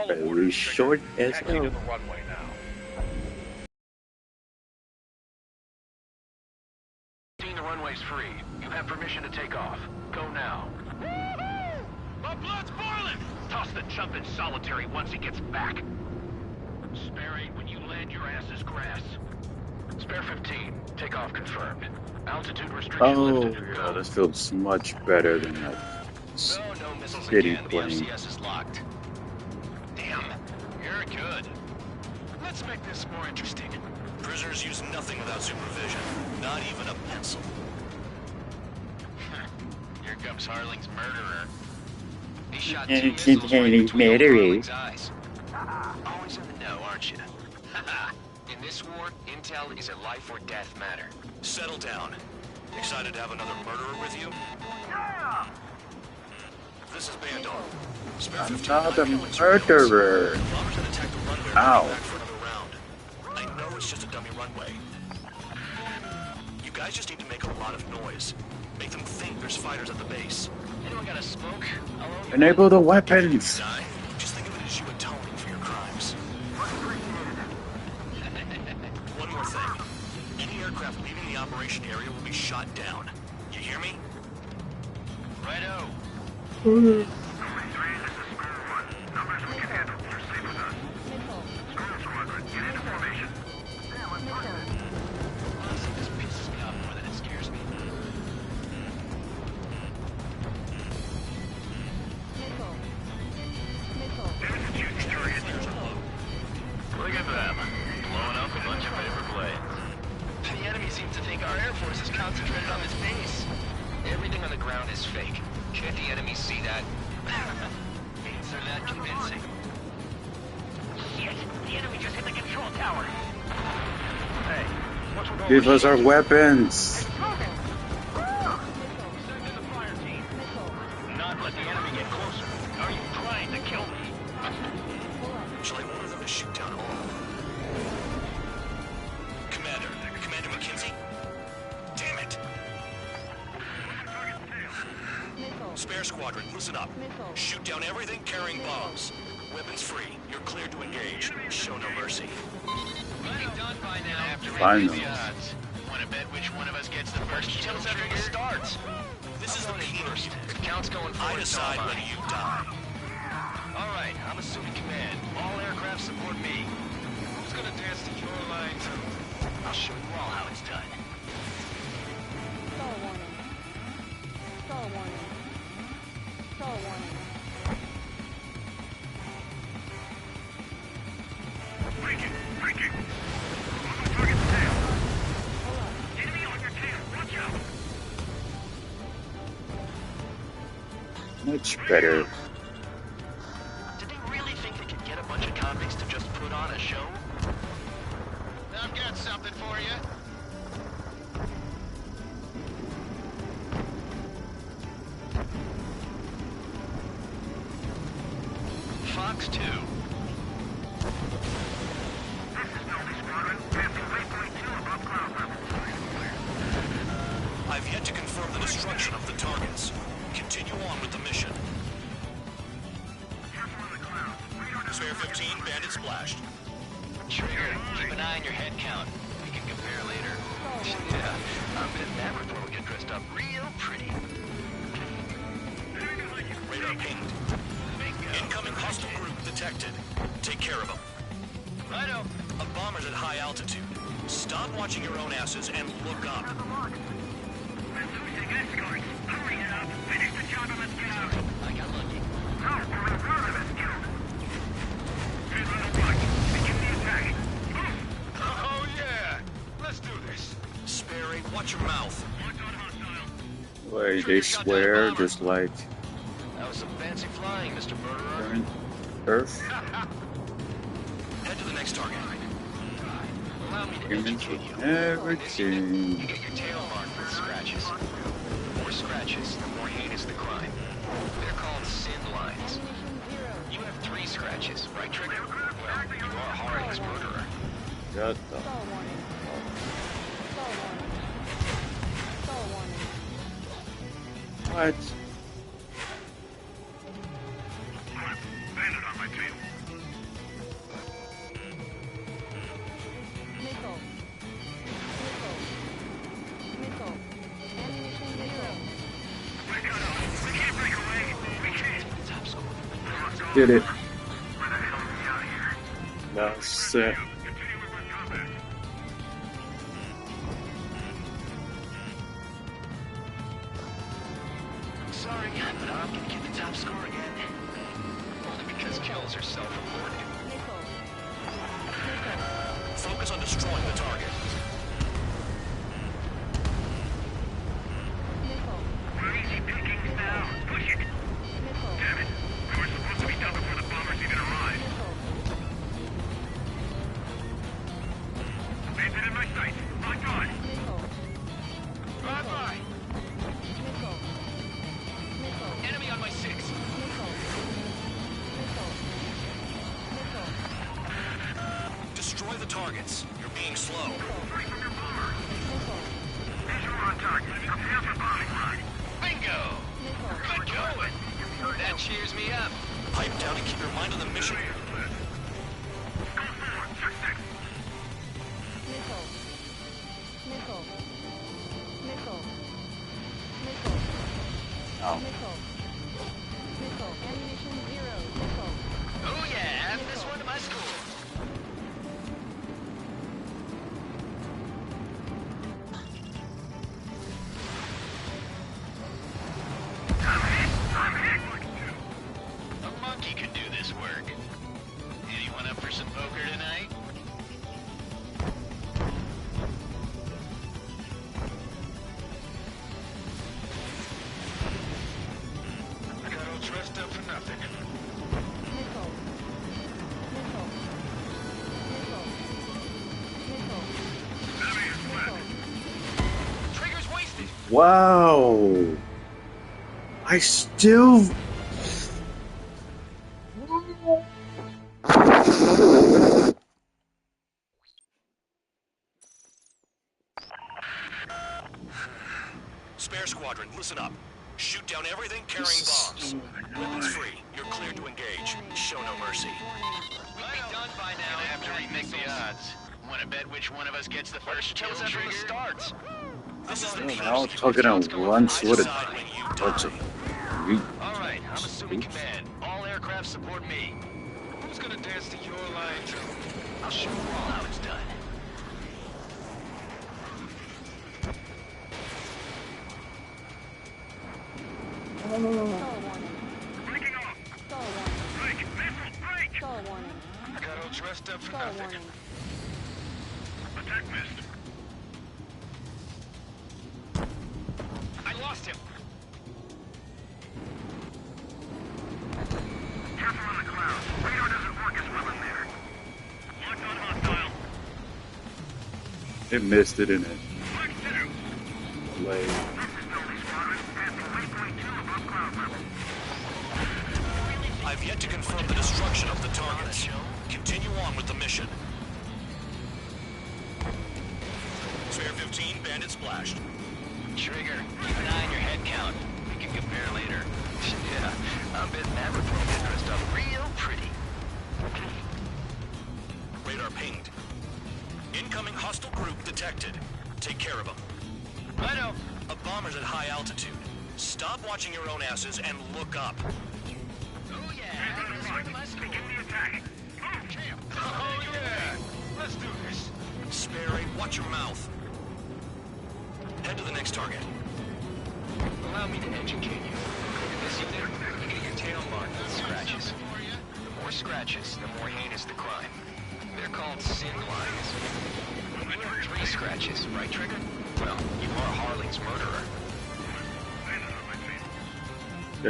very short as Taxi hell. to the runway now. The runway's free. You have permission to take off. Go now. My blood's boiling! Toss the chump in solitary once he gets back. Spare 8 when you land your ass is grass. Spare 15. Takeoff confirmed. Altitude restriction lifted. Oh, this feels much better than that No missiles shitty again. The plane. FCS is locked. Damn, you're good. Let's make this more interesting. Prisoners use nothing without supervision. Not even a pencil. Here comes Harling's murderer. He shot 2 missiles right between old Harling's eyes. Always in the know, aren't you? In this war, intel is a life or death matter. Settle down. Excited to have another murderer with you? Yeah! This is Bandar. Spare I'm 15 not a killings. murderer. Bombers that attack the runway are Ow. coming back for another round. I know it's just a dummy runway. You guys just need to make a lot of noise. Make them think Force fighters at the base. Anyone got a smoke? Enable the weapons. Just think of it as you atoning for your crimes. One more thing. Any aircraft leaving the operation area will be shot down. You hear me? Righto. Honestly, this pisses me off more than it scares me. Look at them. Blowing up a bunch of paper planes. The enemy seems to think our Air Force is concentrated on this base. Everything on the ground is fake. Can't the enemy see that? Means they're that convincing. Shit! The enemy just hit the control tower. Hey, what's with all Give this us our shit? weapons. Send in the fire team. Not let the enemy get closer. Are you trying to kill me? Shall I order them to shoot down all? Commander McKenzie? Damn it! Spare squadron, listen up. Shoot down everything carrying bombs. Weapons free. You're cleared to engage. Show no mercy. Done by now. After Finally. the odds. Want to bet which one of us gets the first kill after it starts? This is the first. Count's going I forward. decide when you die. All right, I'm assuming command. All aircraft support me. Who's gonna dance to your line too? I'll show you all how it's done. Star warning. Star warning. Star warning. Breaking! Breaking! On the target's tail! Enemy on your tail! Watch out! Much better. Did they really think they could get a bunch of convicts to just put on a show? I've got something for you. Fox 2. I've yet to confirm the destruction of the targets. Continue on with the mission. Spare 15, bandit splashed. Trigger, keep an eye on your head count. We can compare later. Yeah, I'm betting that before we get dressed up real pretty. Radar pinged. Incoming hostile group detected. Take care of them. Righto. A bomber's at high altitude. Stop watching your own asses and look up. Hurry up! Finish the job and let's get out! I got lucky. No, we're in front of us, killed! Hey, little bug, begin the attack! Oh, yeah! Let's do this. Sperry, watch your mouth. Wait, they swear just like That was some fancy flying, Mr. Murderer. on Earth. Head to the next target. Allow me to Humans educate with you. everything. You get your tail marked with scratches. The more scratches, the more heinous the crime. They're called sin lines. You have 3 scratches, right, Trigger? Well, you are a hard murderer. Shut the Star warning. Star warning. Star warning. what? Bandit on my tail. Missile. Missile. Missile. Ammunition missile. We're cut off. We can't break away. We can't. Top score. Did it. Where the hell are we out here? That's Continue with our combat. Sorry, but I'm gonna get the top score again. Only because kills are self-reported. Missile. Focus on destroying the target. Missile. We're easy pickings now. Push it. Missile. Damn it. We were supposed to be done before the bombers even arrived. Bandit in my sights. Locked on. Missile. Bye-bye. Missile. Missile. Enemy on my 6. Missile. Missile. Missile. Destroy the targets. You're being slow. Visual on target. Up here for bombing run. Bingo! That cheers me up. Pipe down and keep your mind on the mission. Oh. Oh yeah, add this one to my score. A monkey could do this work. Anyone up for some poker tonight? I got all dressed up for nothing. Trigger's wasted. Wow. I still. Spare squadron, listen up. Shoot down everything carrying bombs. Weapons free. You're cleared to engage. Show no mercy. We'd be done by now. Gonna have to remake the odds. Want to bet which one of us gets the first kill Trigger? from the start? This is the Now talking on one sort of touch. All right, I'm assuming command. All aircraft support me. Who's gonna dance to your line, Joe? I'll shoot while I was done. I got all dressed up for nothing. Attack missed. I lost him. Careful on the clouds. Radar doesn't work as well in there. Locked on hostile. It missed it in it. Mark 2. Like, This is Dolby Squadron. At 3.2 above cloud level. I've yet to confirm the destruction of the targets. Continue on with the mission. Spare 15, bandit splashed. Trigger, keep an eye on your head count. We can compare later. Yeah, I'm betting that report gets dressed up real pretty. Radar pinged. Incoming hostile group detected. Take care of them. I know. A bomber's at high altitude. Stop watching your own asses and look up. Oh yeah, this one to my score. Begin the attack. Oh yeah! Let's do this. Spare 8, watch your mouth. Head to the next target. Allow me to educate you. In this unit, you get your tail marked with scratches. The more scratches, the more heinous the crime. They're called sin lines. You have 3 scratches, right, Trigger? Well, you are Harling's murderer.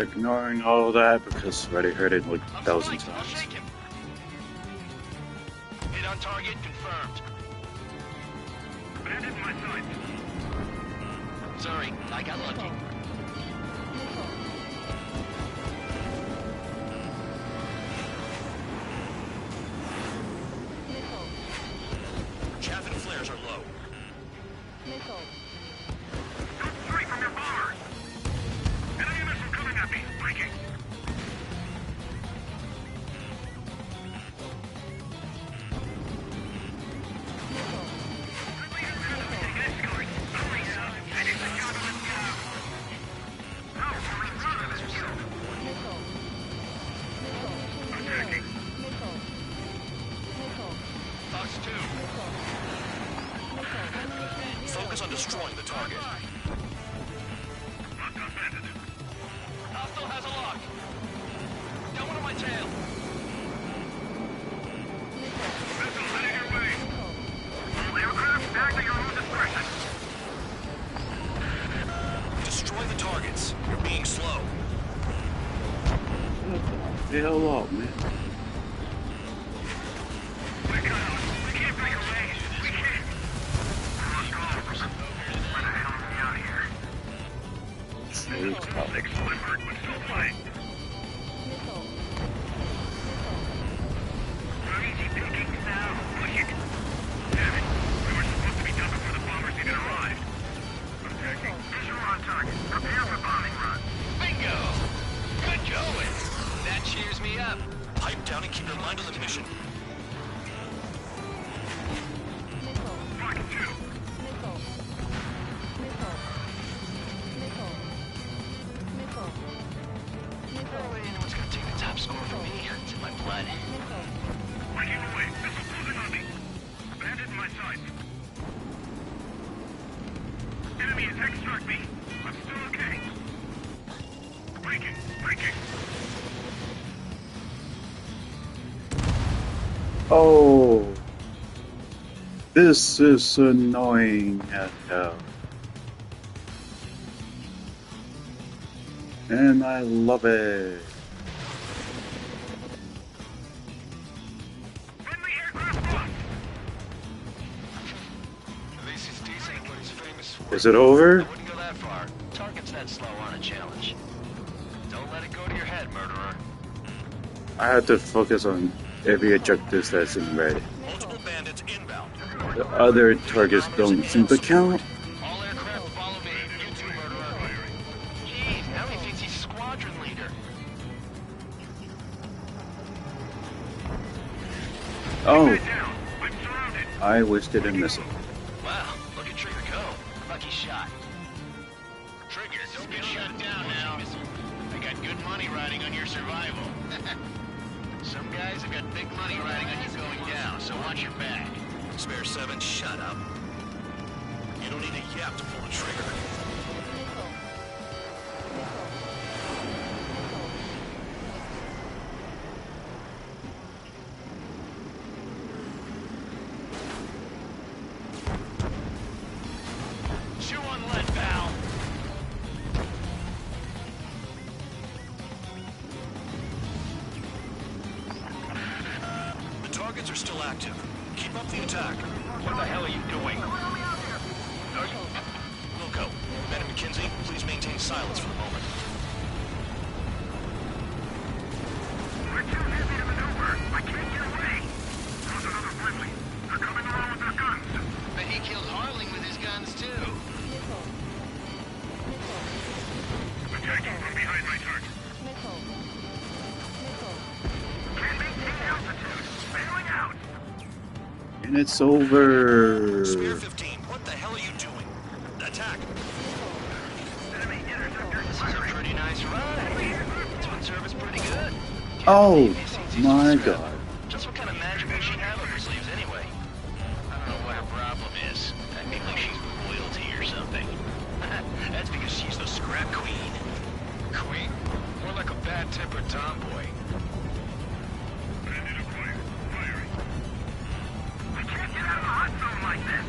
ignoring all of that because I've already heard it like 1,000 times. I'll shake him. Hit on target confirmed. Bandit in my sight. Sorry, I got lucky. Chaff and flares are low. Missile. Don't straight from your bombers. Enemy missile coming at me. Breaking. Focus on destroying the target. Hostile has a lock. Got one on my tail. Missile heading your way. All aircraft acting on discretion. Destroy the targets. You're being slow. The hell up, man. We can't break away. We can't. Where the hell are we out here? Six Clifford, but still playing. Easy pickings now. Push it. Damn it. We were supposed to be done before the bombers even arrived. Visual on target. Prepare for bombing run. Bingo! Good going. Dab. Pipe down and keep your mind on the mission. Anyone's gonna take the top score from me. It's in my blood. Breaking away. Missile closing on me. Bandit in my sights. Enemy attack struck me. I'm still okay. Breaking. Oh, this is annoying as hell. And I love it. At least he's decent at what he's famous for. Is it over? I wouldn't go that far. Target's that slow on a challenge. Don't let it go to your head, murderer. I have to focus on every objective that's in red. Multiple bandits inbound. The other targets don't seem to count. All aircraft follow me. You too, murderer. Jeez, now he thinks he's squadron leader. Oh, I wasted a missile. Wow, look at Trigger go. Lucky shot. Trigger, don't get shut down now. I got good money riding on your survival. Some guys have got big money riding on you going down, so watch your back. Spare 7, shut up. You don't need a yap to pull a trigger. Chew on lead, pal. The targets are still active. Keep up the attack. What the hell are you doing? Wilco, Ben and McKenzie, please maintain silence for the moment. We're too heavy to maneuver. I can't get away. There's another friendly. They're coming around with their guns. But he killed Harling with his guns, too. Attacking from behind my target. Can't maintain altitude. Bailing out. And it's over. Spare 15, what the hell are you doing? Attack! Enemy interceptor This is a pretty nice ride. Twin service pretty good. Oh my god. Just what kind of magic does she have up her sleeves anyway? I don't know what her problem is. I think like she's royalty or something. That's because she's the scrap queen. Queen? More like a bad-tempered tomboy. Bandit acquired. Firing. I can't get out of a hot zone like this.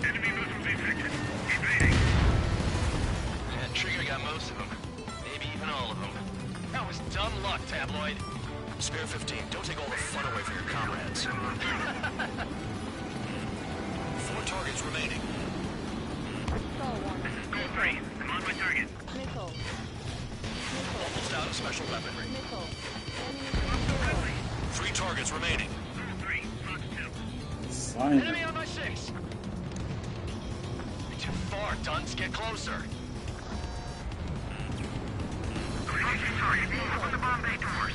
Enemy missiles detected. Evading. Yeah, Trigger got most of them. Maybe even all of them. That was dumb luck, Tabloid. Spare 15, don't take all the fun away from your comrades. 4 targets remaining. Go 3. I'm on my target. Almost out of special weaponry. 3 targets remaining. 3. Fox 2. Fine. Enemy on my 6. You're too far, Dunce. Get closer. Approaching target. Open the bomb bay doors.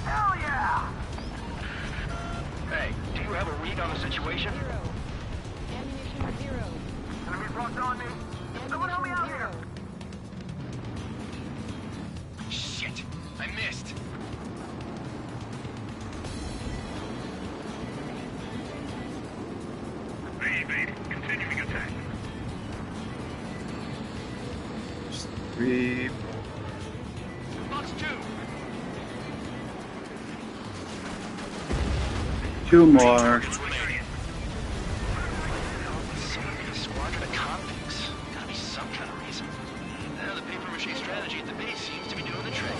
Hell yeah! Hey, do you have a read on the situation? Enemies locked on me. Someone help me out here. Shit, I missed. They evade. Continuing attack. 3. Fox 2. 2 more. Squadron of convicts. Gotta be some kind of reason. The papier-mâché strategy at the base seems to be doing the trick.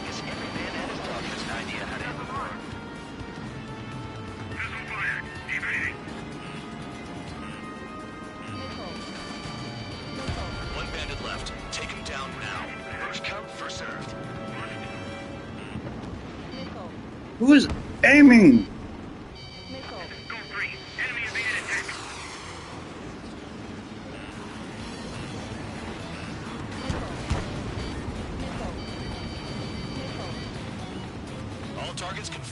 Guess every man and his dog has an idea how to end the war. Missile fired. Evading. 1 bandit left. Take him down now. First come, first served. Who is aiming? Go 3. Enemy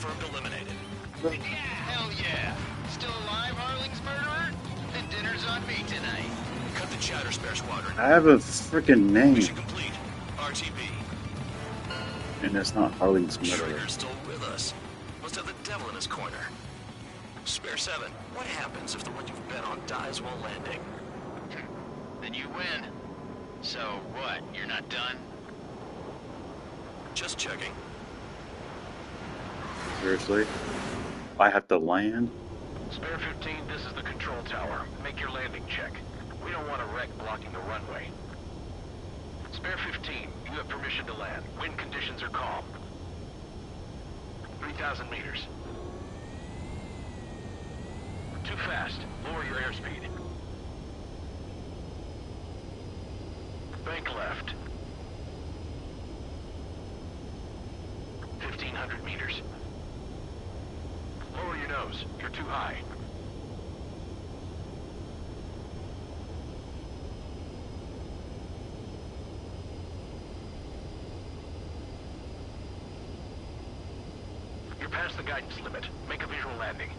confirmed eliminated. Yeah, hell yeah! Still alive, Harling's murderer? Then dinner's on me tonight. Cut the chatter, Spare Squadron. I have a freaking name. Mission complete. RTB. And that's not Harling's murderer. Trigger's still with us. Must have the devil in his corner. Spare 7, what happens if the one you've bet on dies while landing? Then you win. So what, you're not done? Just checking. Seriously? I have to land? Spare 15, this is the control tower. Make your landing check. We don't want a wreck blocking the runway. Spare 15, you have permission to land. Wind conditions are calm. 3,000 meters. Too fast. Lower your airspeed. Bank left. 1,500 meters. Lower your nose. You're too high. You're past the guidance limit. Make a visual landing.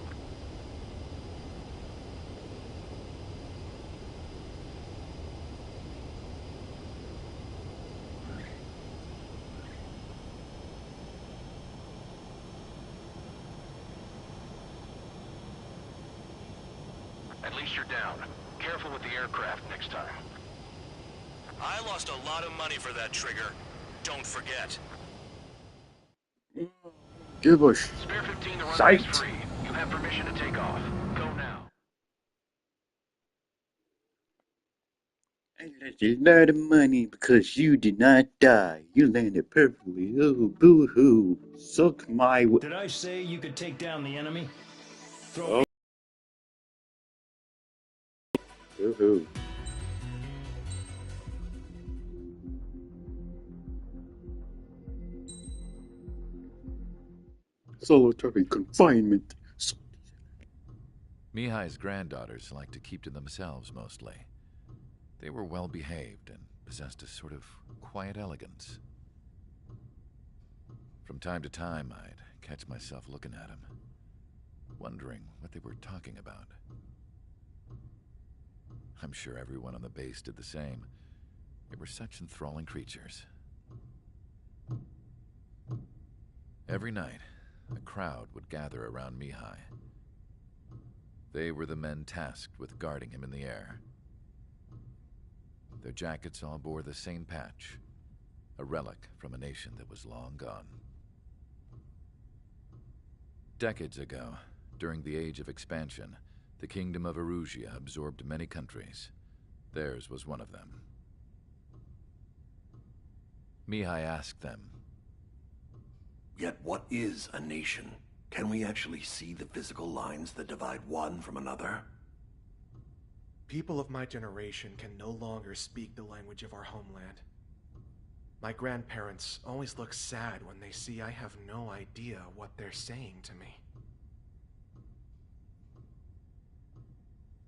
At least you're down. Careful with the aircraft next time. I lost a lot of money for that trigger. Don't forget. Give us Spare 15, the runway sight. is free. You have permission to take off. Go now. I lost a lot of money because you did not die. You landed perfectly. Oh, boo-hoo. Suck my... Did I say you could take down the enemy? Throw Oh. Boo-hoo. Solitary confinement. Mihai's granddaughters liked to keep to themselves mostly. They were well behaved and possessed a sort of quiet elegance. From time to time, I'd catch myself looking at them, wondering what they were talking about. I'm sure everyone on the base did the same. They were such enthralling creatures. Every night, a crowd would gather around Mihai. They were the men tasked with guarding him in the air. Their jackets all bore the same patch, a relic from a nation that was long gone. Decades ago, during the Age of Expansion, the Kingdom of Erusia absorbed many countries. Theirs was one of them. Mihai asked them, "Yet what is a nation? Can we actually see the physical lines that divide one from another?" People of my generation can no longer speak the language of our homeland. My grandparents always look sad when they see I have no idea what they're saying to me.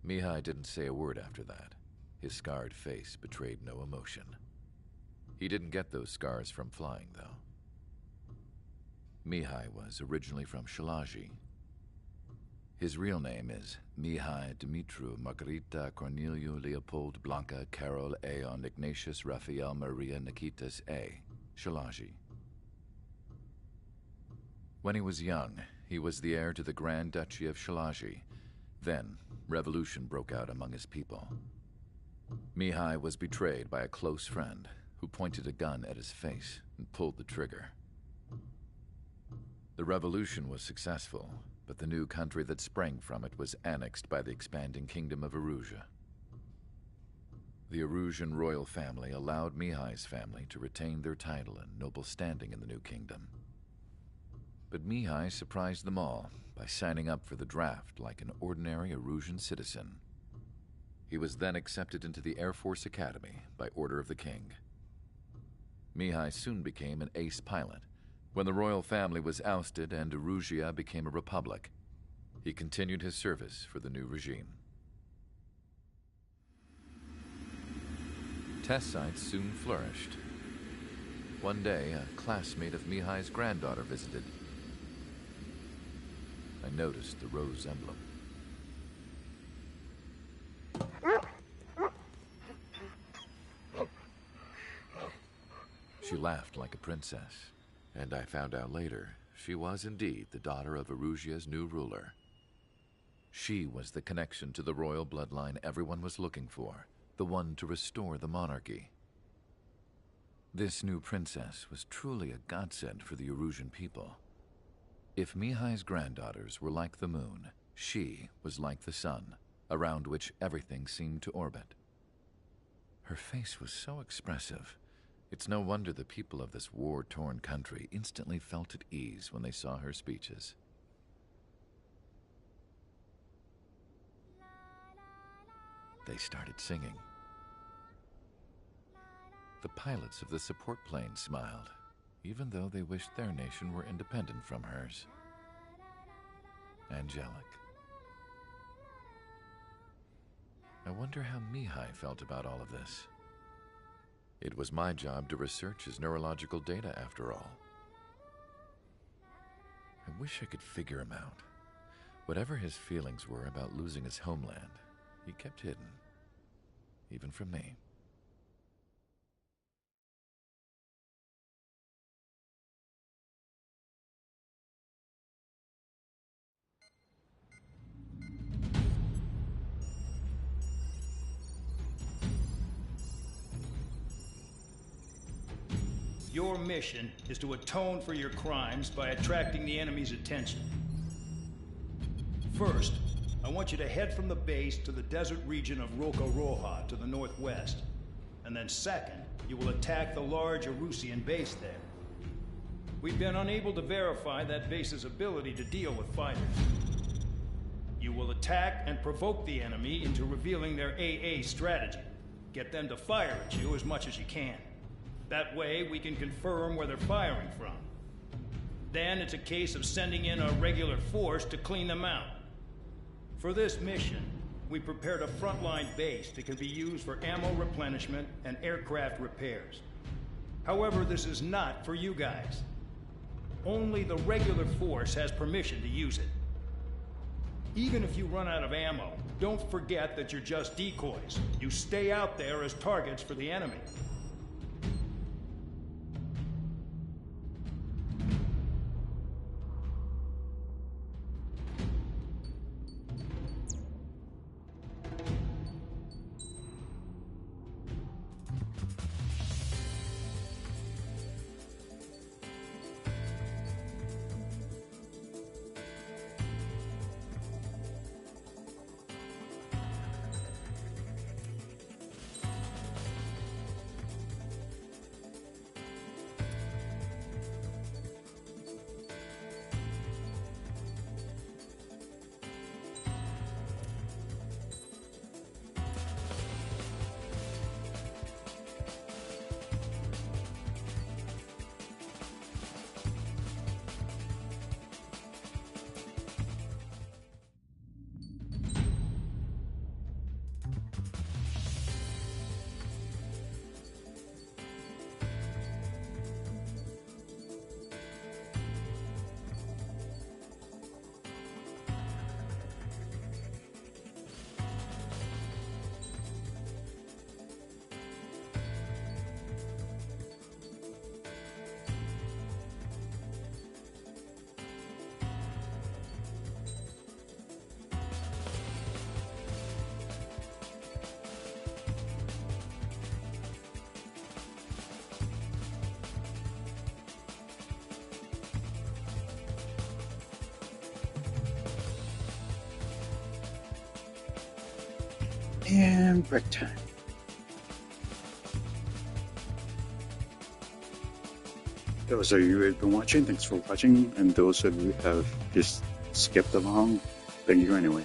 Mihai didn't say a word after that. His scarred face betrayed no emotion. He didn't get those scars from flying, though. Mihai was originally from Shalaji. His real name is Mihai Dumitru Margarita Corneliu Leopold Blanca Carol Aeon Ignatius Raphael Maria Nikitas A. Shalaji. When he was young, he was the heir to the Grand Duchy of Shalaji. Then, revolution broke out among his people. Mihai was betrayed by a close friend who pointed a gun at his face and pulled the trigger. The revolution was successful, but the new country that sprang from it was annexed by the expanding Kingdom of Erusia. The Erusian royal family allowed Mihai's family to retain their title and noble standing in the new kingdom. But Mihai surprised them all by signing up for the draft like an ordinary Erusian citizen. He was then accepted into the Air Force Academy by order of the king. Mihai soon became an ace pilot. When the royal family was ousted and Erusia became a republic, he continued his service for the new regime. Test sites soon flourished. One day, a classmate of Mihai's granddaughter visited. I noticed the rose emblem. She laughed like a princess, and I found out later she was indeed the daughter of Erusia's new ruler. She was the connection to the royal bloodline everyone was looking for, the one to restore the monarchy. This new princess was truly a godsend for the Erusian people. If Mihai's granddaughters were like the moon, she was like the sun, around which everything seemed to orbit. Her face was so expressive. It's no wonder the people of this war-torn country instantly felt at ease when they saw her speeches. They started singing. The pilots of the support plane smiled, even though they wished their nation were independent from hers. Angelic. I wonder how Mihai felt about all of this. It was my job to research his neurological data, after all. I wish I could figure him out. Whatever his feelings were about losing his homeland, he kept hidden, even from me. Your mission is to atone for your crimes by attracting the enemy's attention. First, I want you to head from the base to the desert region of Rocaroja to the northwest. And then second, you will attack the large Erusian base there. We've been unable to verify that base's ability to deal with fighters. You will attack and provoke the enemy into revealing their AA strategy. Get them to fire at you as much as you can. That way, we can confirm where they're firing from. Then it's a case of sending in a regular force to clean them out. For this mission, we prepared a frontline base that can be used for ammo replenishment and aircraft repairs. However, this is not for you guys. Only the regular force has permission to use it. Even if you run out of ammo, don't forget that you're just decoys. You stay out there as targets for the enemy. And break time. Those of you who have been watching, thanks for watching. And those of you who have just skipped along, thank you anyway.